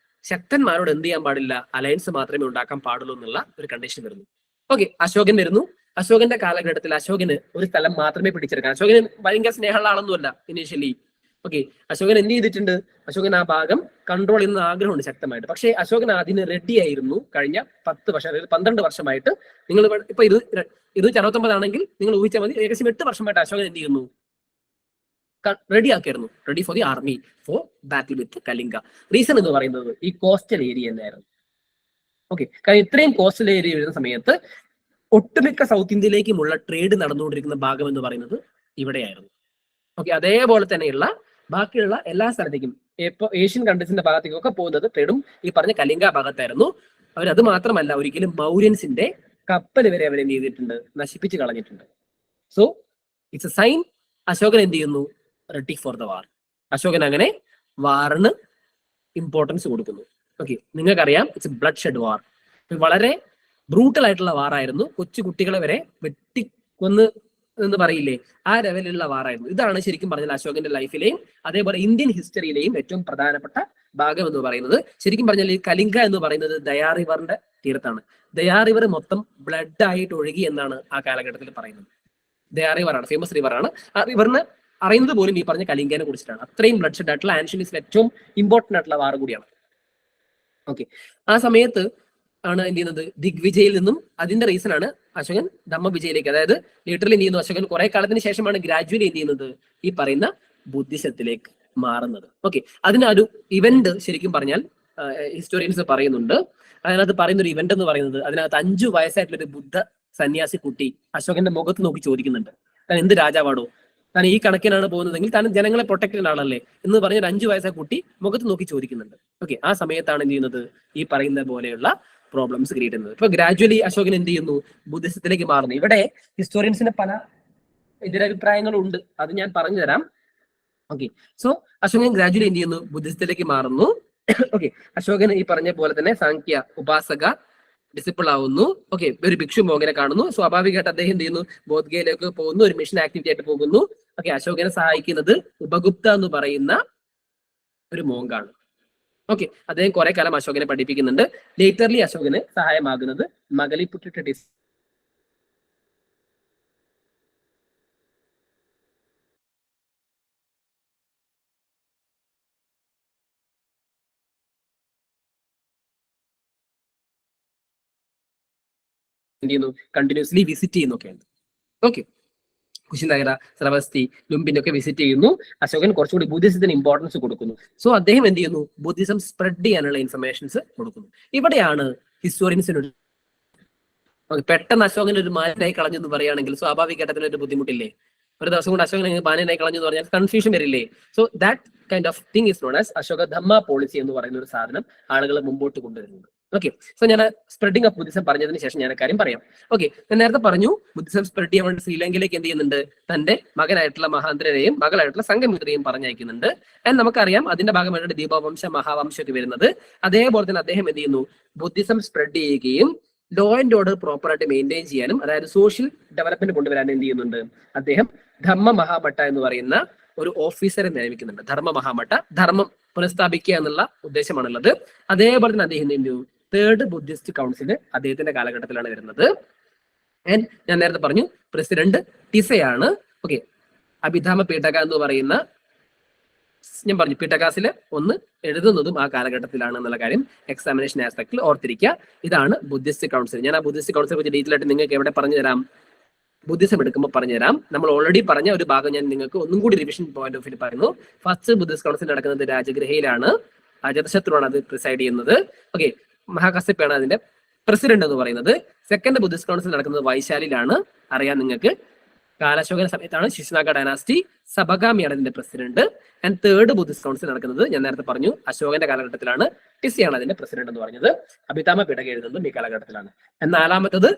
ശക്തന്മാരോട് എന്ത് ചെയ്യാൻ പാടില്ല? അലയൻസ് മാത്രമേ ഉണ്ടാക്കാൻ പാടുള്ളൂ എന്നുള്ള ഒരു കണ്ടീഷൻ വരുന്നു. ഓക്കെ, അശോകൻ വരുന്നു. അശോകന്റെ കാലഘട്ടത്തിൽ അശോകന് ഒരു സ്ഥലം മാത്രമേ പിടിച്ചെടുക്കാൻ. അശോകന് ഭയങ്കര സ്നേഹമുള്ള ആളൊന്നുമല്ല ഇനീഷ്യലി. ഓക്കെ, അശോകൻ എന്ത് ചെയ്തിട്ടുണ്ട്? അശോകൻ ആ ഭാഗം കൺട്രോൾ ചെയ്യുന്ന ആഗ്രഹമുണ്ട് ശക്തമായിട്ട്. പക്ഷേ അശോകൻ അതിന് റെഡി ആയിരുന്നു കഴിഞ്ഞ 10 വർഷം, അതായത് 12 വർഷമായിട്ട്. നിങ്ങൾ ഇപ്പൊ 269 ആണെങ്കിൽ നിങ്ങൾ ഊഹിച്ചാൽ മതി, ഏകദേശം 8 വർഷമായിട്ട് അശോകൻ എന്ത് ചെയ്യുന്നു? റെഡി ആക്കിയായിരുന്നു, ready for the army for battle with Kalinga. Reason എന്ന് പറയുന്നത് ഈ കോസ്റ്റൽ ഏരിയ എന്നായിരുന്നു. ഓക്കെ, കാരണം ഇത്രയും കോസ്റ്റൽ ഏരിയ വരുന്ന സമയത്ത് ഒട്ടുമിക്ക സൗത്ത് ഇന്ത്യയിലേക്കുമുള്ള ട്രേഡ് നടന്നുകൊണ്ടിരിക്കുന്ന ഭാഗം എന്ന് പറയുന്നത് ഇവിടെയായിരുന്നു. ഓക്കെ, അതേപോലെ തന്നെയുള്ള ബാക്കിയുള്ള എല്ലാ സ്ഥലത്തേക്കും ഇപ്പൊ ഏഷ്യൻ കൺട്രീസിന്റെ ഭാഗത്തേക്കൊക്കെ പോകുന്നത് ട്രേഡും ഈ പറഞ്ഞ കലിംഗ ഭാഗത്തായിരുന്നു. അവരത് മാത്രമല്ല, ഒരിക്കലും മൗര്യൻസിന്റെ കപ്പൽ വരെ അവരെന്ത് ചെയ്തിട്ടുണ്ട്? നശിപ്പിച്ച് കളഞ്ഞിട്ടുണ്ട്. So it's a sign. അശോകൻ എന്ത് ചെയ്യുന്നു? Ready for the war. അശോകൻ അങ്ങനെ വാറിന് ഇമ്പോർട്ടൻസ് കൊടുക്കുന്നു. ഓക്കെ, നിങ്ങൾക്കറിയാം ഇറ്റ്സ് ബ്ലഡ് ഷെഡ് വാർ. വളരെ ബ്രൂട്ടൽ ആയിട്ടുള്ള വാറായിരുന്നു. കൊച്ചു കുട്ടികളെ വരെ വെട്ടിക്കൊന്ന് എന്ന് പറയില്ലേ, ആ ലെവലിലുള്ള വാറായിരുന്നു. ഇതാണ് ശരിക്കും പറഞ്ഞാൽ അശോകന്റെ ലൈഫിലെയും അതേപോലെ ഇന്ത്യൻ ഹിസ്റ്ററിയിലെയും ഏറ്റവും പ്രധാനപ്പെട്ട ഭാഗം എന്ന് പറയുന്നത്. ശരിക്കും പറഞ്ഞാൽ ഈ കലിംഗ എന്ന് പറയുന്നത് ദയാ റിവറിന്റെ തീരത്താണ്. ദയാ റിവർ മൊത്തം ബ്ലഡ് ആയിട്ട് ഒഴുകി എന്നാണ് ആ കാലഘട്ടത്തിൽ പറയുന്നത്. ദയാ റിവറാണ്, ഫേമസ് റിവറാണ്. ആ റിവറിന് അറിയുന്നത് പോലും ഈ പറഞ്ഞ കലിംഗനെ കുറിച്ചിട്ടാണ്. അത്രയും ബ്ലഡ് ഷെഡ് ആയിട്ടുള്ള ആൻഷ്യൻസിൽ ഏറ്റവും ഇമ്പോർട്ടന്റ് ആയിട്ടുള്ള വാർ കൂടിയാണ്. ഓക്കെ, ആ സമയത്ത് ആണ് എന്ത് ചെയ്യുന്നത്? ദിഗ്വിജയിൽ നിന്നും അതിന്റെ റീസൺ ആണ് അശോകൻ ധമ്മവിജയിലേക്ക്, അതായത് ലിറ്ററലി എന്ത് ചെയ്യുന്നു? അശോകൻ കുറെ കാലത്തിന് ശേഷമാണ് ഗ്രാജുവലി എന്ത് ചെയ്യുന്നത്? ഈ പറയുന്ന ബുദ്ധിസത്തിലേക്ക് മാറുന്നത്. ഓക്കെ, അതിനൊരു ഇവന്റ് ശരിക്കും പറഞ്ഞാൽ ഹിസ്റ്റോറിയൻസ് പറയുന്നുണ്ട്. അതിനകത്ത് പറയുന്ന ഒരു ഇവന്റ് എന്ന് പറയുന്നത്, അതിനകത്ത് 5 വയസ്സായിട്ടുള്ള ഒരു ബുദ്ധ സന്യാസി കുട്ടി അശോകന്റെ മുഖത്ത് നോക്കി ചോദിക്കുന്നുണ്ട്, താൻ എന്ത് രാജാവാടോ, താൻ ഈ കണക്കിനാണ് പോകുന്നതെങ്കിൽ താൻ ജനങ്ങളെ പ്രൊട്ടക്ട് ചെയ്യുന്ന ആളല്ലേ എന്ന് പറഞ്ഞ ഒരു 5 വയസ്സായ കുട്ടി മുഖത്ത് നോക്കി ചോദിക്കുന്നുണ്ട്. ഓക്കെ, ആ സമയത്താണ് എന്ത് ചെയ്യുന്നത്? ഈ പറയുന്ന പോലെയുള്ള പ്രോബ്ലംസ് ക്രിയേറ്റ് ചെയ്യുന്നത്. ഇപ്പൊ ഗ്രാജുവലി അശോകൻ എന്ത് ചെയ്യുന്നു? ബുദ്ധിസത്തിലേക്ക് മാറുന്നു. ഇവിടെ ഹിസ്റ്റോറിയൻസിന്റെ പല എതിരഭിപ്രായങ്ങളും ഉണ്ട്, അത് ഞാൻ പറഞ്ഞു തരാം. ഓക്കെ, സോ അശോകൻ ഗ്രാജുവലി എന്ത് ചെയ്യുന്നു? ബുദ്ധിസത്തിലേക്ക് മാറുന്നു. ഓക്കെ, അശോകൻ ഈ പറഞ്ഞ പോലെ തന്നെ സാങ്ക്യ ഉപാസക ഡിസിപ്പിൾ ആവുന്നു. ഓക്കെ, ഒരു ഭിക്ഷു മോഹനെ കാണുന്നു. സ്വാഭാവികമായിട്ട് അദ്ദേഹം എന്ത് ചെയ്യുന്നു? ബോധ്ഗയയിലേക്ക് പോകുന്നു, ഒരു മിഷൻ ആക്ടിവിറ്റി ആയിട്ട് പോകുന്നു. ഓക്കെ, അശോകനെ സഹായിക്കുന്നത് ഉപഗുപ്ത എന്ന് പറയുന്ന ഒരു മോങ്കാണ്. ഓക്കെ, അദ്ദേഹം കുറെ കാലം അശോകനെ പഠിപ്പിക്കുന്നുണ്ട്. ലേറ്റർലി അശോകന് സഹായമാകുന്നത് മഗലിപുട്ടിട്ട് എന്ത് ചെയ്യുന്നു? കണ്ടിന്യൂസ്ലി വിസിറ്റ് ചെയ്യുന്നൊക്കെയാണ്. ഓക്കെ, കുശിനഗര, ശ്രവസ്തി, ലുംബിൻ ഒക്കെ വിസിറ്റ് ചെയ്യുന്നു. അശോകൻ കുറച്ചുകൂടി ബുദ്ധിസത്തിന് ഇമ്പോർട്ടൻസ് കൊടുക്കുന്നു. സോ അദ്ദേഹം എന്ത് ചെയ്യുന്നു? ബുദ്ധിസം സ്പ്രെഡ് ചെയ്യാനുള്ള ഇൻഫർമേഷൻസ് കൊടുക്കുന്നു. ഇവിടെയാണ് ഹിസ്റ്റോറിയൻസിനൊരു പെട്ടെന്ന് അശോകൻ ഒരു മാനായി കളഞ്ഞു എന്ന് പറയുകയാണെങ്കിൽ സ്വാഭാവികമായിട്ട് ഒരു ബുദ്ധിമുട്ടില്ലേ? ഒരു ദിവസം കൊണ്ട് അശോകൻ മാനായി കളഞ്ഞു എന്ന് പറഞ്ഞാൽ കൺഫ്യൂഷൻ വരില്ലേ? So that kind of thing is known as Ashoka Dhamma policy എന്ന് പറയുന്ന ഒരു സാധനം ആളുകൾ മുമ്പോട്ട് കൊണ്ടുവരുന്നത്. ഓക്കെ, സോ ഞാൻ സ്പ്രെഡിങ് ഓഫ് ബുദ്ധിസം പറഞ്ഞതിന് ശേഷം ഞാൻ കാര്യം പറയാം. ഓക്കെ, ഞാൻ നേരത്തെ പറഞ്ഞു ബുദ്ധിസം സ്പ്രെഡ് ചെയ്യാൻ വേണ്ടി ശ്രീലങ്കയിലേക്ക് എന്ത് ചെയ്യുന്നുണ്ട്, തന്റെ മകനായിട്ടുള്ള മഹാന്ദ്രനെയും മകളായിട്ടുള്ള സംഘമിത്രയെയും പറഞ്ഞയക്കുന്നുണ്ട്. ആൻഡ് നമുക്കറിയാം അതിന്റെ ഭാഗമായിട്ട് ദീപവംശം മഹാവംശം ഒക്കെ വരുന്നത്. അതേപോലെ തന്നെ അദ്ദേഹം എന്ത് ചെയ്യുന്നു, ബുദ്ധിസം സ്പ്രെഡ് ചെയ്യുകയും ലോ ആൻഡ് ഓർഡർ പ്രോപ്പറായിട്ട് മെയിൻറ്റെയിൻ ചെയ്യാനും, അതായത് സോഷ്യൽ ഡെവലപ്മെന്റ് കൊണ്ടുവരാൻ എന്ത് ചെയ്യുന്നുണ്ട്, അദ്ദേഹം ധർമ്മ മഹാഭട്ട എന്ന് പറയുന്ന ഒരു ഓഫീസറെ നിയമിക്കുന്നുണ്ട്. ധർമ്മ മഹാഭട്ട, ധർമ്മം പുനഃസ്ഥാപിക്കുക എന്നുള്ള ഉദ്ദേശമാണുള്ളത്. അതേപോലെ തന്നെ അദ്ദേഹം എന്ത് ചെയ്യുന്നു, തേർഡ് ബുദ്ധിസ്റ്റ് കൗൺസിൽ അദ്ദേഹത്തിന്റെ കാലഘട്ടത്തിലാണ് വരുന്നത്. ആൻഡ് ഞാൻ നേരത്തെ പറഞ്ഞു പ്രസിഡന്റ് ടിസയാണ്. ഓക്കെ, അഭിധാമ പീഠക എന്ന് പറയുന്ന, ഞാൻ പറഞ്ഞു പീഠകാസിൽ ഒന്ന് എഴുതുന്നതും ആ കാലഘട്ടത്തിലാണ് എന്നുള്ള കാര്യം എക്സാമിനേഷൻ ആസ്പെക്ടിൽ ഓർത്തിരിക്കുക. ഇതാണ് ബുദ്ധിസ്റ്റ് കൗൺസിൽ. ഞാൻ ആ ബുദ്ധിസ്റ്റ് കൗൺസിലെ കുറിച്ച് ഡീറ്റെയിൽ ആയിട്ട് നിങ്ങൾക്ക് എവിടെ പറഞ്ഞു തരാം, ബുദ്ധിസം എടുക്കുമ്പോൾ പറഞ്ഞുതരാം. നമ്മൾ ഓൾറെഡി പറഞ്ഞ ഒരു ഭാഗം ഞാൻ നിങ്ങൾക്ക് ഒന്നും കൂടി റിവിഷൻ പോയിന്റ് ഓഫ് വ്യൂ പറയുന്നു. ഫസ്റ്റ് ബുദ്ധിസ്റ്റ് കൗൺസിൽ നടക്കുന്നത് രാജഗൃഹയിലാണ്. അജാതശത്രുവാണ് അത് പ്രിസൈഡ് ചെയ്യുന്നത്. ഓക്കെ, മഹാകശ്യപ്പാണ് അതിന്റെ പ്രസിഡന്റ് എന്ന് പറയുന്നത്. സെക്കൻഡ് ബുദ്ധിസ്റ്റ് കൗൺസിൽ നടക്കുന്നത് വൈശാലിയിലാണ്, അറിയാം നിങ്ങൾക്ക്. കാലശോകന സമയത്താണ് ശിശുനാഗ ഡൈനാസ്റ്റി. സബഗാമിയാണ് അതിന്റെ president. And third Buddhist council നടക്കുന്നത് ഞാൻ നേരത്തെ പറഞ്ഞു അശോകന്റെ കാലഘട്ടത്തിലാണ്. ടിസിയാണ് അതിന്റെ പ്രസിഡന്റ് എന്ന് പറഞ്ഞത്. അഭിതാമ പീഠക എഴുതുന്നതും ഈ കാലഘട്ടത്തിലാണ്. നാലാമത്തത്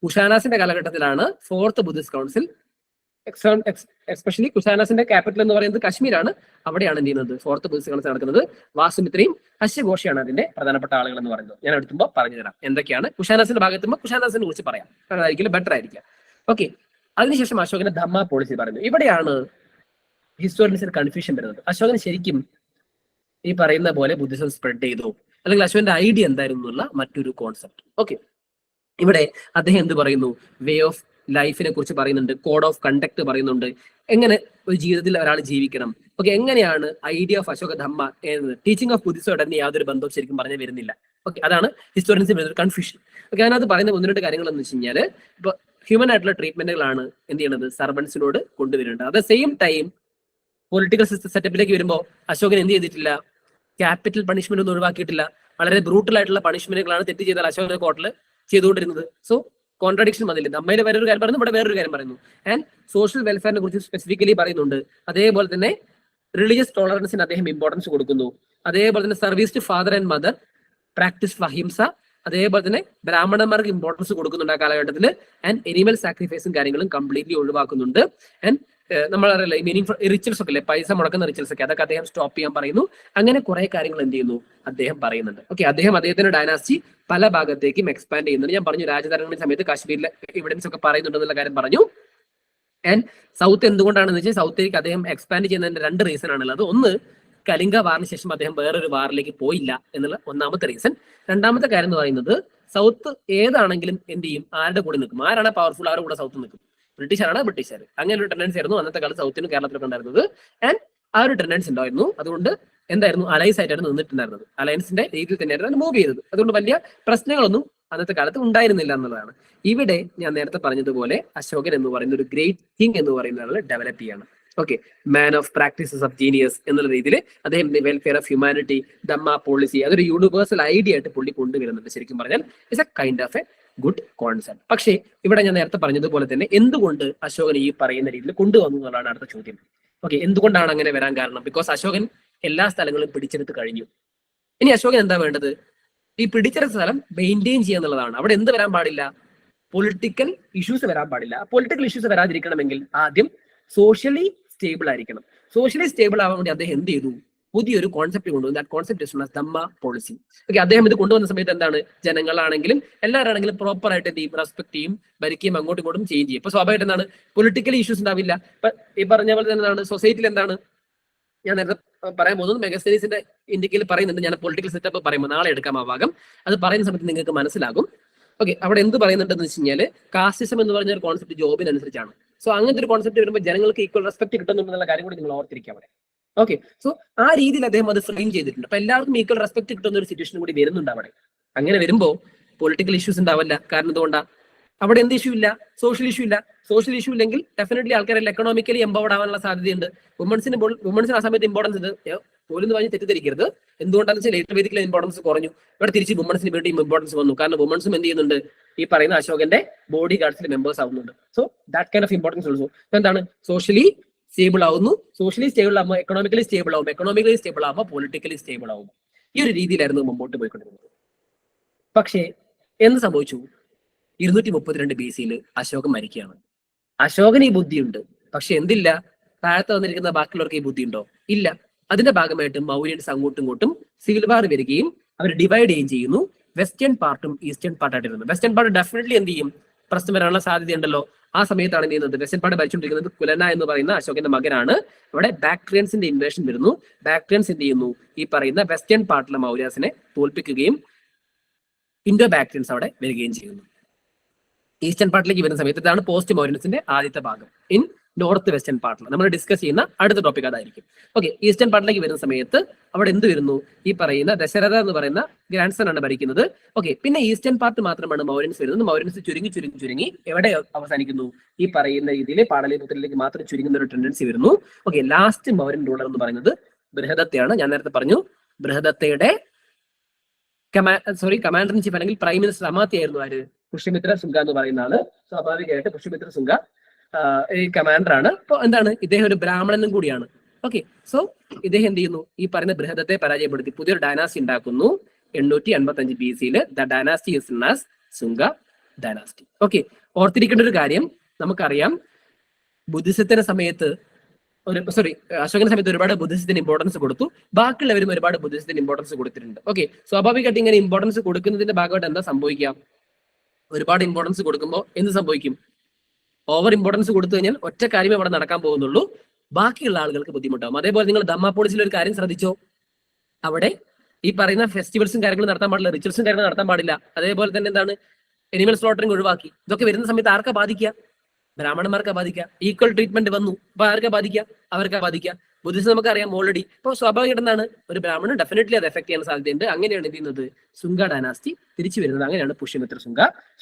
കുഷാനാസിന്റെ കാലഘട്ടത്തിലാണ് ഫോർത്ത് ബുദ്ധിസ്റ്റ് കൗൺസിൽ. എസ്പെഷ്യലി കുഷാനാസിന്റെ ക്യാപിറ്റൽ എന്ന് പറയുന്നത് കാശ്മീരാണ്. അവിടെയാണ് എന്ത് ചെയ്യുന്നത്, ഫോർത്ത് ബുദ്ധിസ്റ്റ് കൗൺസിൽ നടക്കുന്നത്. വാസുമിത്രയും അശ്വഘോഷയാണ് അതിന്റെ പ്രധാനപ്പെട്ട ആളുകൾ എന്ന് പറയുന്നത്. ഞാൻ എടുത്തുമ്പോൾ പറഞ്ഞുതരാം എന്തൊക്കെയാണ്. കുഷാനാസിന്റെ ഭാഗത്തുമ്പോൾ കുഷാനാസിനെ കുറിച്ച് പറയാം, അതായിരിക്കും ബെറ്റർ ആയിരിക്കാം. ഓക്കെ, അതിനുശേഷം അശോകന്റെ ധമ്മ പോളിസി പറയുന്നു. ഇവിടെയാണ് ഹിസ്റ്റോറിയൻസിന് കൺഫ്യൂഷൻ വരുന്നത്. അശോകൻ ശരിക്കും ഈ പറയുന്ന പോലെ ബുദ്ധിസം സ്പ്രെഡ് ചെയ്തു, അല്ലെങ്കിൽ അശോകന്റെ ഐഡിയ എന്തായിരുന്നു എന്നുള്ള മറ്റൊരു കോൺസെപ്റ്റ്. ഓക്കെ, ഇവിടെ അദ്ദേഹം എന്ത് പറയുന്നു, വേ ഓഫ് ലൈഫിനെ കുറിച്ച് പറയുന്നുണ്ട്, കോഡ് ഓഫ് കണ്ടക്ട് പറയുന്നുണ്ട്, എങ്ങനെ ഒരു ജീവിതത്തിൽ ഒരാൾ ജീവിക്കണം. ഓക്കെ, എങ്ങനെയാണ് ഐഡിയ ഓഫ് അശോക ധമ്മ എന്നത് ടീച്ചിങ് ഓഫ് ബുദ്ധിസോട് തന്നെ യാതൊരു ബന്ധവും ശരിക്കും പറഞ്ഞു വരുന്നില്ല. ഓക്കെ, അതാണ് ഹിസ്റ്റോറിയൻസിന് വരുന്ന കൺഫ്യൂഷൻ. ഓക്കെ, അതിനകത്ത് പറയുന്ന ഒന്ന് രണ്ട് കാര്യങ്ങൾ എന്ന് വെച്ച് കഴിഞ്ഞാൽ, ഇപ്പൊ ഹ്യൂമൻ ആയിട്ടുള്ള ട്രീറ്റ്മെന്റുകളാണ് എന്ത് ചെയ്യുന്നത്, സർവൻസിനോട് കൊണ്ടുവരേണ്ടത്. At the same time political system സെറ്റപ്പിലേക്ക് വരുമ്പോൾ അശോകൻ എന്ത് ചെയ്തിട്ടില്ല, ക്യാപിറ്റൽ പണിഷ്മെന്റ് ഒന്നും ഒഴിവാക്കിയിട്ടില്ല. വളരെ ബ്രൂട്ടൽ ആയിട്ടുള്ള പണിഷ്മെന്റുകളാണ് തെറ്റ് ചെയ്താൽ അശോകന്റെ കോർട്ടിൽ ചെയ്തുകൊണ്ടിരുന്നത്. സോ കോൺട്രഡിക്ഷൻ വന്നില്ല. നമ്മയിൽ വേറൊരു കാര്യം പറയുന്നു, ഇവിടെ വേറൊരു കാര്യം പറയുന്നു. ആൻഡ് സോഷ്യൽ വെൽഫെയറിനെ കുറിച്ച് സ്പെസിഫിക്കലി പറയുന്നുണ്ട്. അതേപോലെ തന്നെ റിലീജിയസ് ടോളറൻസിന് അദ്ദേഹം ഇമ്പോർട്ടൻസ് കൊടുക്കുന്നു. അതേപോലെ തന്നെ service to father and mother, practice ahimsa, അതേപോലെ തന്നെ ബ്രാഹ്മണന്മാർക്ക് ഇമ്പോർട്ടൻസ് കൊടുക്കുന്നുണ്ട് ആ കാലഘട്ടത്തിൽ. ആൻഡ് എനിമൽ സാക്രിഫൈസും കാര്യങ്ങളും കംപ്ലീറ്റ്ലി ഒഴിവാക്കുന്നുണ്ട്. ആൻഡ് നമ്മളറിയില്ല മീനിങ് റിച്വൽസ് ഒക്കെ അല്ലേ, പൈസ മുടക്കുന്ന റിച്വൽസ് ഒക്കെ, അതൊക്കെ അദ്ദേഹം സ്റ്റോപ്പ് ചെയ്യാൻ പറയുന്നു. അങ്ങനെ കുറെ കാര്യങ്ങൾ എന്ത് ചെയ്യുന്നു, അദ്ദേഹം പറയുന്നുണ്ട്. ഓക്കെ, അദ്ദേഹത്തിന്റെ ഡൈനാസ്റ്റി പല ഭാഗത്തേക്കും എക്സ്പാൻഡ് ചെയ്യുന്നുണ്ട്. ഞാൻ പറഞ്ഞു രാജധാനിയുടെ സമയത്ത് കാശ്മീരിലെ എവിഡൻസ് ഒക്കെ പറയുന്നുണ്ടെന്നുള്ള കാര്യം പറഞ്ഞു. ആൻഡ് സൗത്ത് എന്തുകൊണ്ടാണെന്ന് വെച്ചാൽ സൗത്തിലേക്ക് അദ്ദേഹം എക്സ്പാൻഡ് ചെയ്യുന്നതിന്റെ രണ്ട് റീസൺ ആണുള്ളത്. ഒന്ന്, കലിംഗ വാറിന് ശേഷം അദ്ദേഹം വേറൊരു വാറിലേക്ക് പോയില്ല എന്നുള്ള ഒന്നാമത്തെ റീസൺ. രണ്ടാമത്തെ കാര്യം എന്ന് പറയുന്നത് സൗത്ത് ഏതാണെങ്കിലും എന്ത് ചെയ്യും, ആരുടെ കൂടെ നിൽക്കും, ആരാണ് പവർഫുൾ അവരുടെ കൂടെ സൗത്ത് നിൽക്കും. ബ്രിട്ടീഷാണ് ബ്രിട്ടീഷുകാർ. അങ്ങനെ ഒരു ടെൻഡൻസി ആയിരുന്നു അന്നത്തെ കാലത്ത് സൗത്തിനും കേരളത്തിലൊക്കെ ഉണ്ടായിരുന്നത്. ആൻഡ് ആ ഒരു ടെൻഡൻസി ഉണ്ടായിരുന്നു. അതുകൊണ്ട് എന്തായിരുന്നു, അലയൻസ് ആയിട്ടാണ് നിന്നിട്ടുണ്ടായിരുന്നത്. അലയൻസിന്റെ രീതിയിൽ തന്നെയായിരുന്നു മൂവ് ചെയ്തത്. അതുകൊണ്ട് വലിയ പ്രശ്നങ്ങളൊന്നും അന്നത്തെ കാലത്ത് ഉണ്ടായിരുന്നില്ല എന്നുള്ളതാണ്. ഇവിടെ ഞാൻ നേരത്തെ പറഞ്ഞതുപോലെ അശോകൻ എന്ന് പറയുന്ന ഒരു ഗ്രേറ്റ് കിങ് എന്ന് പറയുന്ന ആൾ ഡെവലപ്പ് ചെയ്യാണ്. Okay, man of practices of genius എന്നുള്ള രീതിയിൽ അദ്ദേഹം welfare of humanity, Dhamma policy, അതൊരു യൂണിവേഴ്സൽ ഐഡിയ ആയിട്ട് പുള്ളി കൊണ്ടുവരുന്നുണ്ട്. ശരിക്കും പറഞ്ഞാൽ it's A kind of A good concept. പക്ഷേ ഇവിടെ ഞാൻ നേരത്തെ പറഞ്ഞതുപോലെ തന്നെ എന്തുകൊണ്ട് അശോകൻ ഈ പറയുന്ന രീതിയിൽ കൊണ്ടുവന്നു എന്നുള്ളതാണ് അടുത്ത ചോദ്യം. ഓക്കെ, എന്തുകൊണ്ടാണ് അങ്ങനെ വരാൻ കാരണം? ബിക്കോസ് അശോകൻ എല്ലാ സ്ഥലങ്ങളും പിടിച്ചെടുത്ത് കഴിഞ്ഞു. ഇനി അശോകൻ എന്താ വേണ്ടത്, ഈ പിടിച്ചെടുത്ത സ്ഥലം മെയിൻറ്റെയിൻ ചെയ്യുക എന്നുള്ളതാണ്. അവിടെ എന്ത് വരാൻ പാടില്ല, പൊളിറ്റിക്കൽ ഇഷ്യൂസ് വരാൻ പാടില്ല. പൊളിറ്റിക്കൽ ഇഷ്യൂസ് വരാതിരിക്കണമെങ്കിൽ ആദ്യം സോഷ്യലി സ്റ്റേബിൾ ആയിരിക്കണം. സോഷ്യലി സ്റ്റേബിൾ ആവാൻ വേണ്ടി അദ്ദേഹം എന്ത് ചെയ്തു, പുതിയൊരു കോൺസെപ്റ്റ് കൊണ്ടുവന്നു. That concept is known as Dhamma policy. Okay, അദ്ദേഹം ഇത് കൊണ്ടുവന്ന സമയത്ത് എന്താണ്, ജനങ്ങളാണെങ്കിലും എല്ലാവരാണെങ്കിലും പ്രോപ്പർ ആയിട്ട് എന്ത് ചെയ്യും, റെസ്പെക്ട് ചെയ്യും, ഭരിക്കുകയും അങ്ങോട്ടും ഇങ്ങോട്ടും ചേഞ്ച് ചെയ്യും. ഇപ്പൊ സ്വാഭാവികമായിട്ട് എന്താണ്, പൊളിറ്റിക്കൽ ഇഷ്യൂസ് ഉണ്ടാവില്ല. ഇപ്പൊ ഈ പറഞ്ഞ പോലെ തന്നെ എന്താണ്, സൊസൈറ്റിയിൽ എന്താണ്, ഞാൻ നേരത്തെ പറയാൻ പോകുന്നത് മെഗസ്റ്റനീസിന്റെ ഇന്ത്യയിൽ പറയുന്നുണ്ട്. ഞാൻ പൊളിറ്റിക്കൽ സെറ്റപ്പ് പറയുമ്പോൾ നാളെ എടുക്കാം ആ ഭാഗം. അത് പറയുന്ന സമയത്ത് നിങ്ങൾക്ക് മനസ്സിലാകും. ഓക്കെ, അവിടെ എന്ത് പറയുന്നുണ്ടെന്ന് വെച്ച് കഴിഞ്ഞാൽ കാസ്റ്റിസം എന്ന് പറഞ്ഞ ഒരു കോൺസെപ്റ്റ് ജോബിനനുസരിച്ചാണ്. സോ അങ്ങനത്തെ ഒരു കോൺസെപ്റ്റ് വരുമ്പോൾ ജനങ്ങൾക്ക് ഈക്വൽ റെസ്പെക്ട് കിട്ടുന്നുണ്ടെന്നുള്ള കാര്യം കൂടി നിങ്ങൾ ഓർത്തിരിക്കുക അവിടെ. ഓക്കെ, സോ ആ രീതിയിൽ അദ്ദേഹം അത് ഫ്രെയിം ചെയ്തിട്ടുണ്ട്. അപ്പൊ എല്ലാവർക്കും ഈക്വൽ റെസ്പെക്ട് കിട്ടുന്ന ഒരു സിറ്റുവേഷൻ കൂടി വരുന്നുണ്ട് അവിടെ. അങ്ങനെ വരുമ്പോൾ പൊളിറ്റിക്കൽ ഇഷ്യൂസ് ഉണ്ടാവില്ല. കാരണം എന്തുകൊണ്ടാ, അവിടെ എന്ത് ഇഷ്യൂ ഇല്ല, സോഷ്യൽ ഇഷ്യൂ ഇല്ല. സോഷ്യൽ ഇഷ്യൂ ഇല്ലെങ്കിൽ ഡെഫിനറ്റ്ലി ആൾക്കാരെല്ലാം എക്കണോമിക്കലി എംപവർഡ് ആവാനുള്ള സാധ്യതയുണ്ട്. വുമൻസിന് ആ സമയത്ത് ഇമ്പോർട്ടൻസ് ഉണ്ട്. പോലും പറഞ്ഞ് തെറ്റിദ്ധരിക്കരുത്. എന്തുകൊണ്ടാണെന്ന് വെച്ചാൽ ലേറ്റർ വേദിക്കൽ ഇമ്പോർട്ടൻസ് കുറഞ്ഞു. ഇവിടെ തിരിച്ച് വുമൻസിന് വേണ്ടി ഇമ്പോർട്ടൻസ് വന്നു. കാരണം വുമൻസും എന്ത് ചെയ്യുന്നുണ്ട്, ഈ പറയുന്ന അശോകന്റെ ബോഡി ഗാർഡ്സിൽ മെമ്പേഴ്സ് ആവുന്നുണ്ട്. So that kind of importance also. എന്താണ്, സോഷ്യലി സ്റ്റേബിൾ ആവുന്നു. സോഷ്യലി സ്റ്റേബിൾ ആകുമ്പോൾ എക്കണോമിക്കലി സ്റ്റേബിൾ ആവും. എക്കണോമിക്കലി സ്റ്റേബിൾ ആകുമ്പോൾ പൊളിറ്റിക്കലി സ്റ്റേബിൾ ആവും. ഈ ഒരു രീതിയിലായിരുന്നു മുമ്പോട്ട് പോയിക്കൊണ്ടിരുന്നത്. പക്ഷേ എന്ത് സംഭവിച്ചു? 232 BC-യിൽ അശോകൻ മരിക്കുകയാണ്. അശോകന് ഈ ബുദ്ധിയുണ്ട്, പക്ഷെ എന്തില്ല? താഴത്ത് വന്നിരിക്കുന്ന ബാക്കിയുള്ളവർക്ക് ഈ ബുദ്ധി ഉണ്ടോ? ഇല്ല. അതിന്റെ ഭാഗമായിട്ട് മൗര്യൻസ് അങ്ങോട്ടും ഇങ്ങോട്ടും സിവിൽ വാർ വരികയും അവർ ഡിവൈഡ് ചെയ്യുകയും ചെയ്യുന്നു. വെസ്റ്റേൺ പാർട്ടും ഈസ്റ്റേൺ പാർട്ടായിട്ടിരുന്നു. വെസ്റ്റേൺ പാർട്ട് ഡെഫിനറ്റ്ലി എന്ത് ചെയ്യും? പ്രശ്നം വരാനുള്ള സാധ്യതയുണ്ടല്ലോ. ആ സമയത്താണ് എന്ത് ചെയ്യുന്നത്? വെസ്റ്റേൺ പാർട്ട് ഭരിച്ചുകൊണ്ടിരിക്കുന്നത് കുലന എന്ന് പറയുന്ന അശോകന്റെ മകനാണ്. അവിടെ ബാക്ട്രിയൻസിന്റെ ഇൻവേഷൻ വരുന്നു. ബാക്ട്രിയൻസ് എന്ത് ചെയ്യുന്നു? ഈ പറയുന്ന വെസ്റ്റേൺ പാർട്ടിലെ മൗര്യാസിനെ തോൽപ്പിക്കുകയും ഇൻഡോ ബാക്ട്രിയൻസ് അവിടെ വരികയും ചെയ്യുന്നു. ഈസ്റ്റേൺ പാർട്ടിലേക്ക് വരുന്ന സമയത്ത് ഇതാണ് പോസ്റ്റ് മൗര്യൻസിന്റെ ആദ്യത്തെ ഭാഗം. ഇൻ നോർത്ത് വെസ്റ്റേൺ പാർട്ടിൽ നമ്മൾ ഡിസ്കസ് ചെയ്യുന്ന അടുത്ത ടോപ്പിക് അതായിരിക്കും. ഓക്കെ, ഈസ്റ്റേൺ പാർട്ടിലേക്ക് വരുന്ന സമയത്ത് അവിടെ എന്ത് വരുന്നു? ഈ പറയുന്ന ദശരഥ എന്ന് പറയുന്ന ഗ്രാൻഡ് സൺ ആണ് ഭരിക്കുന്നത്. ഓക്കെ, പിന്നെ ഈസ്റ്റേൺ പാർട്ട് മാത്രമാണ് മൗര്യൻസ് വരുന്നത്. മൗര്യൻസ് ചുരുങ്ങി എവിടെ അവസാനിക്കുന്നു? ഈ പറയുന്ന രീതിയിൽ പാടലിപുത്രയിലേക്ക് മാത്രം ചുരുങ്ങുന്ന ഒരു ടെൻഡൻസി വരുന്നു. ഓക്കെ, ലാസ്റ്റ് മൗര്യൻ റൂളർ എന്ന് പറയുന്നത് ബൃഹദത്തയാണ്. ഞാൻ നേരത്തെ പറഞ്ഞു ബൃഹദത്തയുടെ കമാൻഡർ ഇൻ ചീഫ് അല്ലെങ്കിൽ പ്രൈം മിനിസ്റ്റർ അമാത്യ ആയിരുന്നു ആര്? പുഷ്യമിത്ര ശുംഗ എന്ന് പറയുന്ന ആള്. സ്വാഭാവികമായിട്ട് പുഷ്യമിത്ര ശുംഗ ഈ കമാൻഡർ ആണ്. അപ്പൊ എന്താണ്? ഇദ്ദേഹം ഒരു ബ്രാഹ്മണനും കൂടിയാണ്. ഓക്കെ, സോ ഇദ്ദേഹം എന്ത് ചെയ്യുന്നു? ഈ പറയുന്ന ബൃഹദത്തെ പരാജയപ്പെടുത്തി പുതിയൊരു ഡൈനാസ്റ്റി ഉണ്ടാക്കുന്നു 855 BC-യിൽ. The dynasty is known as Shunga dynasty. Okay, ഓർത്തിരിക്കേണ്ട ഒരു കാര്യം, നമുക്കറിയാം ബുദ്ധിസത്തിന്റെ സമയത്ത് അശോകന്റെ സമയത്ത് ഒരുപാട് ബുദ്ധിസത്തിന് ഇമ്പോർട്ടൻസ് കൊടുത്തു. ബാക്കിയുള്ളവരും ഒരുപാട് ബുദ്ധിസത്തിന് ഇമ്പോർട്ടൻസ് കൊടുത്തിട്ടുണ്ട്. ഓക്കെ, സ്വാഭാവികമായിട്ട് ഇങ്ങനെ ഇമ്പോർട്ടൻസ് കൊടുക്കുന്നതിന്റെ ഭാഗമായിട്ട് എന്താ സംഭവിക്കാം? ഒരുപാട് ഇമ്പോർട്ടൻസ് കൊടുക്കുമ്പോൾ എന്ത് സംഭവിക്കും? ഓവർ ഇമ്പോർട്ടൻസ് കൊടുത്തു കഴിഞ്ഞാൽ ഒറ്റ കാര്യമേ അവിടെ നടക്കാൻ പോകുന്നുള്ളൂ, ബാക്കിയുള്ള ആളുകൾക്ക് ബുദ്ധിമുട്ടാവും. അതേപോലെ നിങ്ങൾ ദമ്മാപോളിസിൽ ഒരു കാര്യം ശ്രദ്ധിച്ചോ, അവിടെ ഈ പറയുന്ന ഫെസ്റ്റിവൽസും കാര്യങ്ങളും നടത്താൻ പാടില്ല, റിച്വൽസും കാര്യങ്ങളും നടത്താൻ പാടില്ല. അതേപോലെ തന്നെ എന്താണ്? എനിമൽ സ്ലോട്ടറിംഗ് ഒഴിവാക്കി. ഇതൊക്കെ വരുന്ന സമയത്ത് ആർക്കാ ബാധിക്കുക? ബ്രാഹ്മണന്മാർക്കാ ബാധിക്കുക. ഈക്വൽ ട്രീറ്റ്മെന്റ് വന്നു, അപ്പൊ ആർക്കാ ബാധിക്കുക? അവർക്കാ ബാധിക്കുക. ബുദ്ധിസം നമുക്കറിയാം ഓൾറെഡി. ഇപ്പോൾ സ്വാഭാവികമായിട്ട് എന്താണ്? ഒരു ബ്രാഹ്മണൻ ഡെഫിനറ്റ്ലി അത് എഫക്ട് ചെയ്യാൻ സാധ്യതയുണ്ട്. അങ്ങനെയാണ് എന്ത് ചെയ്യുന്നത്? ശുംഗ ഡൈനാസ്റ്റി തിരിച്ചു വരുന്നത്. അങ്ങനെയാണ് പുഷ്യമിത്ര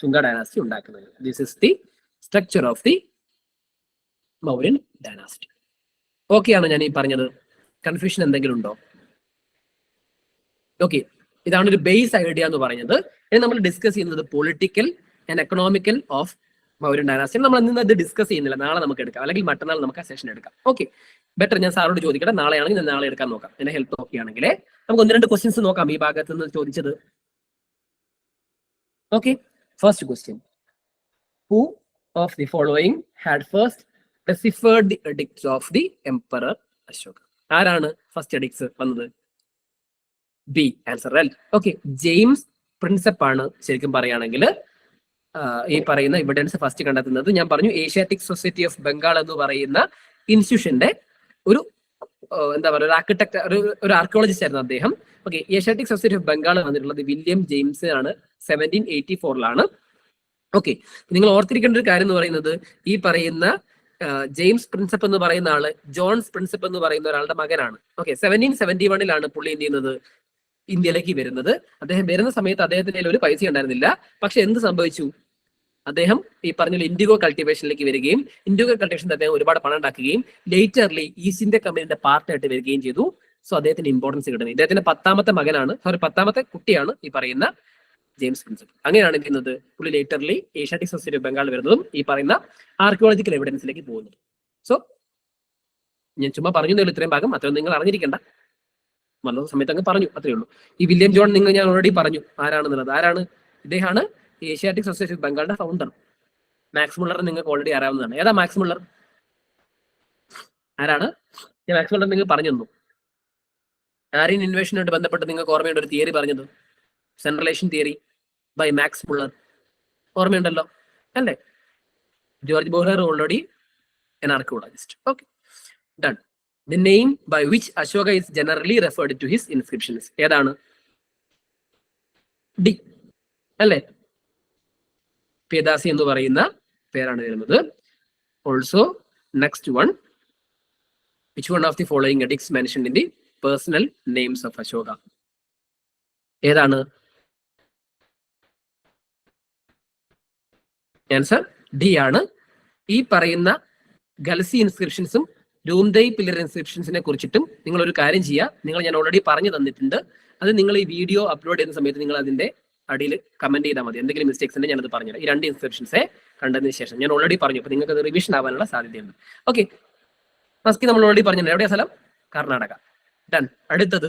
ശുംഗ ഡൈനാസ്റ്റി ഉണ്ടാക്കുന്നത്. This is the structure of the Mauryan dynasty. Okay ആണോ ഞാൻ ഈ പറഞ്ഞത്? കൺഫ്യൂഷൻ എന്തെങ്കിലും ഉണ്ടോ? ഓക്കെ, ഇതാണ് ഒരു ബേസ് ഐഡിയ എന്ന് പറയുന്നത്. ഇനി നമ്മൾ ഡിസ്കസ് ചെയ്യുന്നത് political and economical of Mauryan dynasty. നമ്മൾ ഇന്ന് അത് ഡിസ്കസ് ചെയ്യുന്നില്ല, നാളെ നമുക്ക് എടുക്കാം, അല്ലെങ്കിൽ മറ്റന്നാൾ നമുക്ക് ആ സെഷൻ എടുക്കാം. ഓക്കെ, ബെറ്റർ ഞാൻ സാറോട് ചോദിക്കട്ടെ, നാളെയാണെങ്കിൽ ഞാൻ നാളെ എടുക്കാൻ നോക്കാം. എന്നെ ഹെൽപ്പ് നോക്കിയാണെങ്കിൽ നമുക്ക് 1-2 ക്വസ്റ്റ്യൻസ് നോക്കാം ഈ ഭാഗത്ത് നിന്ന് ചോദിച്ചത്. Okay, first question, who of the following had first deciphered the edicts of the emperor Ashoka? ആരാണ് ഫസ്റ്റ് എഡിക്ട്സ് വന്നത്? B answer. Okay, James Prinsep ആണ് ശരിക്കും പറയുകയാണെങ്കിൽ ഈ പറയുന്ന എവിഡൻസ് ഫസ്റ്റ് കണ്ടെത്തുന്നത്. ഞാൻ പറഞ്ഞു ഏഷ്യാറ്റിക് സൊസൈറ്റി ഓഫ് ബംഗാൾ എന്ന് പറയുന്ന ഇൻസ്റ്റിറ്റ്യൂഷന്റെ ഒരു എന്താ പറയുക, ഒരു ആർക്കിടെക്ട്, ഒരു ആർക്കിയോളജിസ്റ്റ് ആയിരുന്നു അദ്ദേഹം. Okay, Asiatic society of Bengal വന്നിട്ടുള്ളത് വില്യം ജെയിംസ് ആണ്. 1784-ലാണ്. ഓക്കെ, നിങ്ങൾ ഓർത്തിരിക്കേണ്ട ഒരു കാര്യം എന്ന് പറയുന്നത് ഈ പറയുന്ന ജെയിംസ് പ്രിൻസപ്പ് എന്ന് പറയുന്ന ആള് ജോൺസ് പ്രിൻസപ്പ് എന്ന് പറയുന്ന ഒരാളുടെ മകനാണ്. ഓക്കെ, 1771-ലാണ് പുള്ളി എന്ത് ചെയ്യുന്നത്? ഇന്ത്യയിലേക്ക് വരുന്നത്. അദ്ദേഹം വരുന്ന സമയത്ത് അദ്ദേഹത്തിന്റെ ഒരു പൈസ ഉണ്ടായിരുന്നില്ല. പക്ഷെ എന്ത് സംഭവിച്ചു? അദ്ദേഹം ഈ പറഞ്ഞ ഇൻഡിഗോ കൾട്ടിവേഷനിലേക്ക് വരികയും ഇൻഡിഗോ കൾട്ടിവേഷനിൽ അദ്ദേഹം ഒരുപാട് പണം ഉണ്ടാക്കുകയും ലേറ്റർലി ഈസ്റ്റ് ഇന്ത്യ കമ്പനിയുടെ പാർട്ടായിട്ട് വരികയും ചെയ്തു. സോ അദ്ദേഹത്തിന് ഇമ്പോർട്ടൻസ് കിട്ടുന്നത്. ഇദ്ദേഹത്തിന്റെ 10ാമത്തെ മകനാണ്, 10ാമത്തെ കുട്ടിയാണ് ഈ പറയുന്ന ജെയിംസ് പ്രിൻസപ്പ്. അങ്ങനെയാണ് എന്ത് ചെയ്യുന്നത്? പുള്ളി ലേറ്റർലി ഏഷ്യാറ്റിക് സൊസൈറ്റി ഓഫ് ബംഗാൾ വരുന്നതും ഈ പറയുന്ന ആർക്കിയോളജിക്കൽ എവിഡൻസിലേക്ക് പോകുന്നത്. സോ ഞാൻ ചുമ്മാ പറഞ്ഞു ഇത്രയും ഭാഗം, അത്രയും നിങ്ങൾ അറിഞ്ഞിരിക്കേണ്ട, വന്ന സമയത്ത് അങ്ങ് പറഞ്ഞു, അത്രേ ഉള്ളൂ. ഈ വില്യം ജോൺ ഞാൻ ഓൾറെഡി പറഞ്ഞു ആരാണെന്നുള്ളത്. ആരാണ്? ഇദ്ദേഹമാണ് ഏഷ്യാറ്റിക് സൊസൈറ്റി ഓഫ് ബംഗാളിന്റെ ഫൗണ്ടർ. മാക്സ് മുള്ളർ നിങ്ങൾക്ക് ഓൾറെഡി അറിയാവുന്നതാണ്. ഏതാ മാക്സ് മുള്ളർ? ആരാണ്? ഞാൻ മാക്സ് മുള്ളർ നിങ്ങൾ പറഞ്ഞു തന്നു. ആര്യൻ ഇൻവേഷനുമായിട്ട് ബന്ധപ്പെട്ട് നിങ്ങൾക്ക് ഓർമ്മയുണ്ട് ഒരു തിയറി പറഞ്ഞത്, സെൻട്രലേഷൻ തിയറി ബൈ മാക്സ് മുള്ളർ. ഓർമ്മയുണ്ടല്ലോ അല്ലേ? George Buhler already an archaeologist. Okay, done. The name by which Ashoka is generally referred to his inscriptions. ഏതാണ്? ഡി അല്ലേ? പേദാസി എന്ന് പറയുന്ന പേരാണ് വരുന്നത്. Also next one, which one of the following edicts mentioned in the personal names of Ashoka? ഏതാണ്? ആൻസർ ഡി ആണ്. ഈ പറയുന്ന ഗൽസി ഇൻസ്ക്രിപ്ഷൻസും രൂംദൈ പില്ലർ ഇൻസ്ക്രിപ്ഷൻസിനെ കുറിച്ചിട്ടും നിങ്ങൾ ഒരു കാര്യം ചെയ്യുക. നിങ്ങൾ ഞാൻ ഓൾറെഡി പറഞ്ഞു തന്നിട്ടുണ്ട്. അത് നിങ്ങൾ ഈ വീഡിയോ അപ്ലോഡ് ചെയ്യുന്ന സമയത്ത് നിങ്ങൾ അതിന്റെ അടിയിൽ കമന്റ് ചെയ്താൽ മതി. എന്തെങ്കിലും മിസ്റ്റേക്സ് ഉണ്ടെങ്കിൽ ഞാനത് പറഞ്ഞുതരാം. ഈ 2 ഇൻസ്ക്രിപ്ഷൻസെ കണ്ടതിന് ശേഷം ഞാൻ ഓൾറെഡി പറഞ്ഞു. അപ്പൊ നിങ്ങൾക്ക് അത് റിവിഷൻ ആവാനുള്ള സാധ്യതയുണ്ട്. ഓക്കെ, മസ്കി നമ്മൾ ഓൾറെഡി പറഞ്ഞിട്ടുണ്ട്. എവിടെയാ സ്ഥലം? കർണാടക. ഡൺ. അടുത്തത്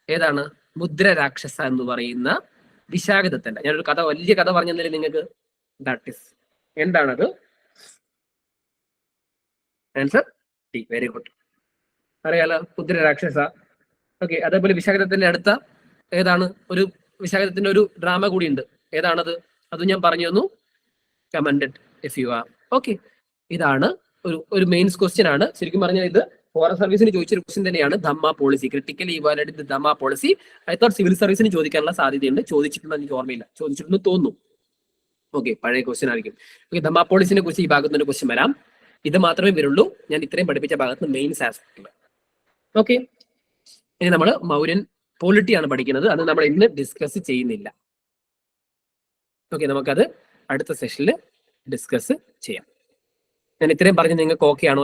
ഏതാണ്? മുദ്ര രാക്ഷസ എന്ന് പറയുന്ന വിശാഖദത്തന്റെ, ഞാനൊരു കഥ, വലിയ കഥ പറഞ്ഞാൽ നിങ്ങൾക്ക് ദാറ്റ് ഇസ് എന്താണത്? Answer D. Very good. അറിയാലോ, മുദ്ര രാക്ഷസ. ഓക്കെ, അതേപോലെ വിശാഖദത്തന്റെ അടുത്ത ഏതാണ്? ഒരു വിശാഖദത്തിന്റെ ഒരു ഡ്രാമ കൂടി ഉണ്ട്. ഏതാണത്? അത് ഞാൻ പറഞ്ഞു തന്നു. Commented if you are okay. ഇതാണ് ഒരു മെയിൻസ് ക്വസ്റ്റ്യൻ ആണ്. ശരിക്കും പറഞ്ഞാൽ ഇത് ഫോറസ്റ്റ് സർവീസിന് ചോദിച്ചൊരു ക്വസ്റ്റ്യൻ തന്നെയാണ്. Dhamma policy, critically evaluated Dhamma policy. I thought civil സർവീസിന് ചോദിക്കാനുള്ള സാധ്യതയുണ്ട്. ചോദിച്ചിട്ടുണ്ടെന്ന് എനിക്ക് ഓർമ്മയില്ല, ചോദിച്ചിട്ടുണ്ടെന്ന് തോന്നുന്നു. ഓക്കെ, പഴയ ക്വസ്റ്റ്യൻ ആയിരിക്കും. ഓക്കെ, ധമ്മ പോളിസിനെ കുറിച്ച് ഈ ഭാഗത്ത് നിന്ന് ക്വസ്റ്റ്യൻ വരാം. ഇത് മാത്രമേ വരുള്ളൂ ഞാൻ ഇത്രയും പഠിപ്പിച്ച ഭാഗത്ത് മെയിൻസ് ആസ്പെക്ടിൽ. ഓക്കെ, ഇനി നമ്മൾ മൗര്യൻ പോളിറ്റിയാണ് പഠിക്കുന്നത്. അത് നമ്മൾ ഇന്ന് ഡിസ്കസ് ചെയ്യുന്നില്ല. ഓക്കെ, നമുക്കത് അടുത്ത സെഷനിൽ ഡിസ്കസ് ചെയ്യാം. ഞാൻ ഇത്രയും പറഞ്ഞ് നിങ്ങൾക്ക് ഓക്കെ ആണോ?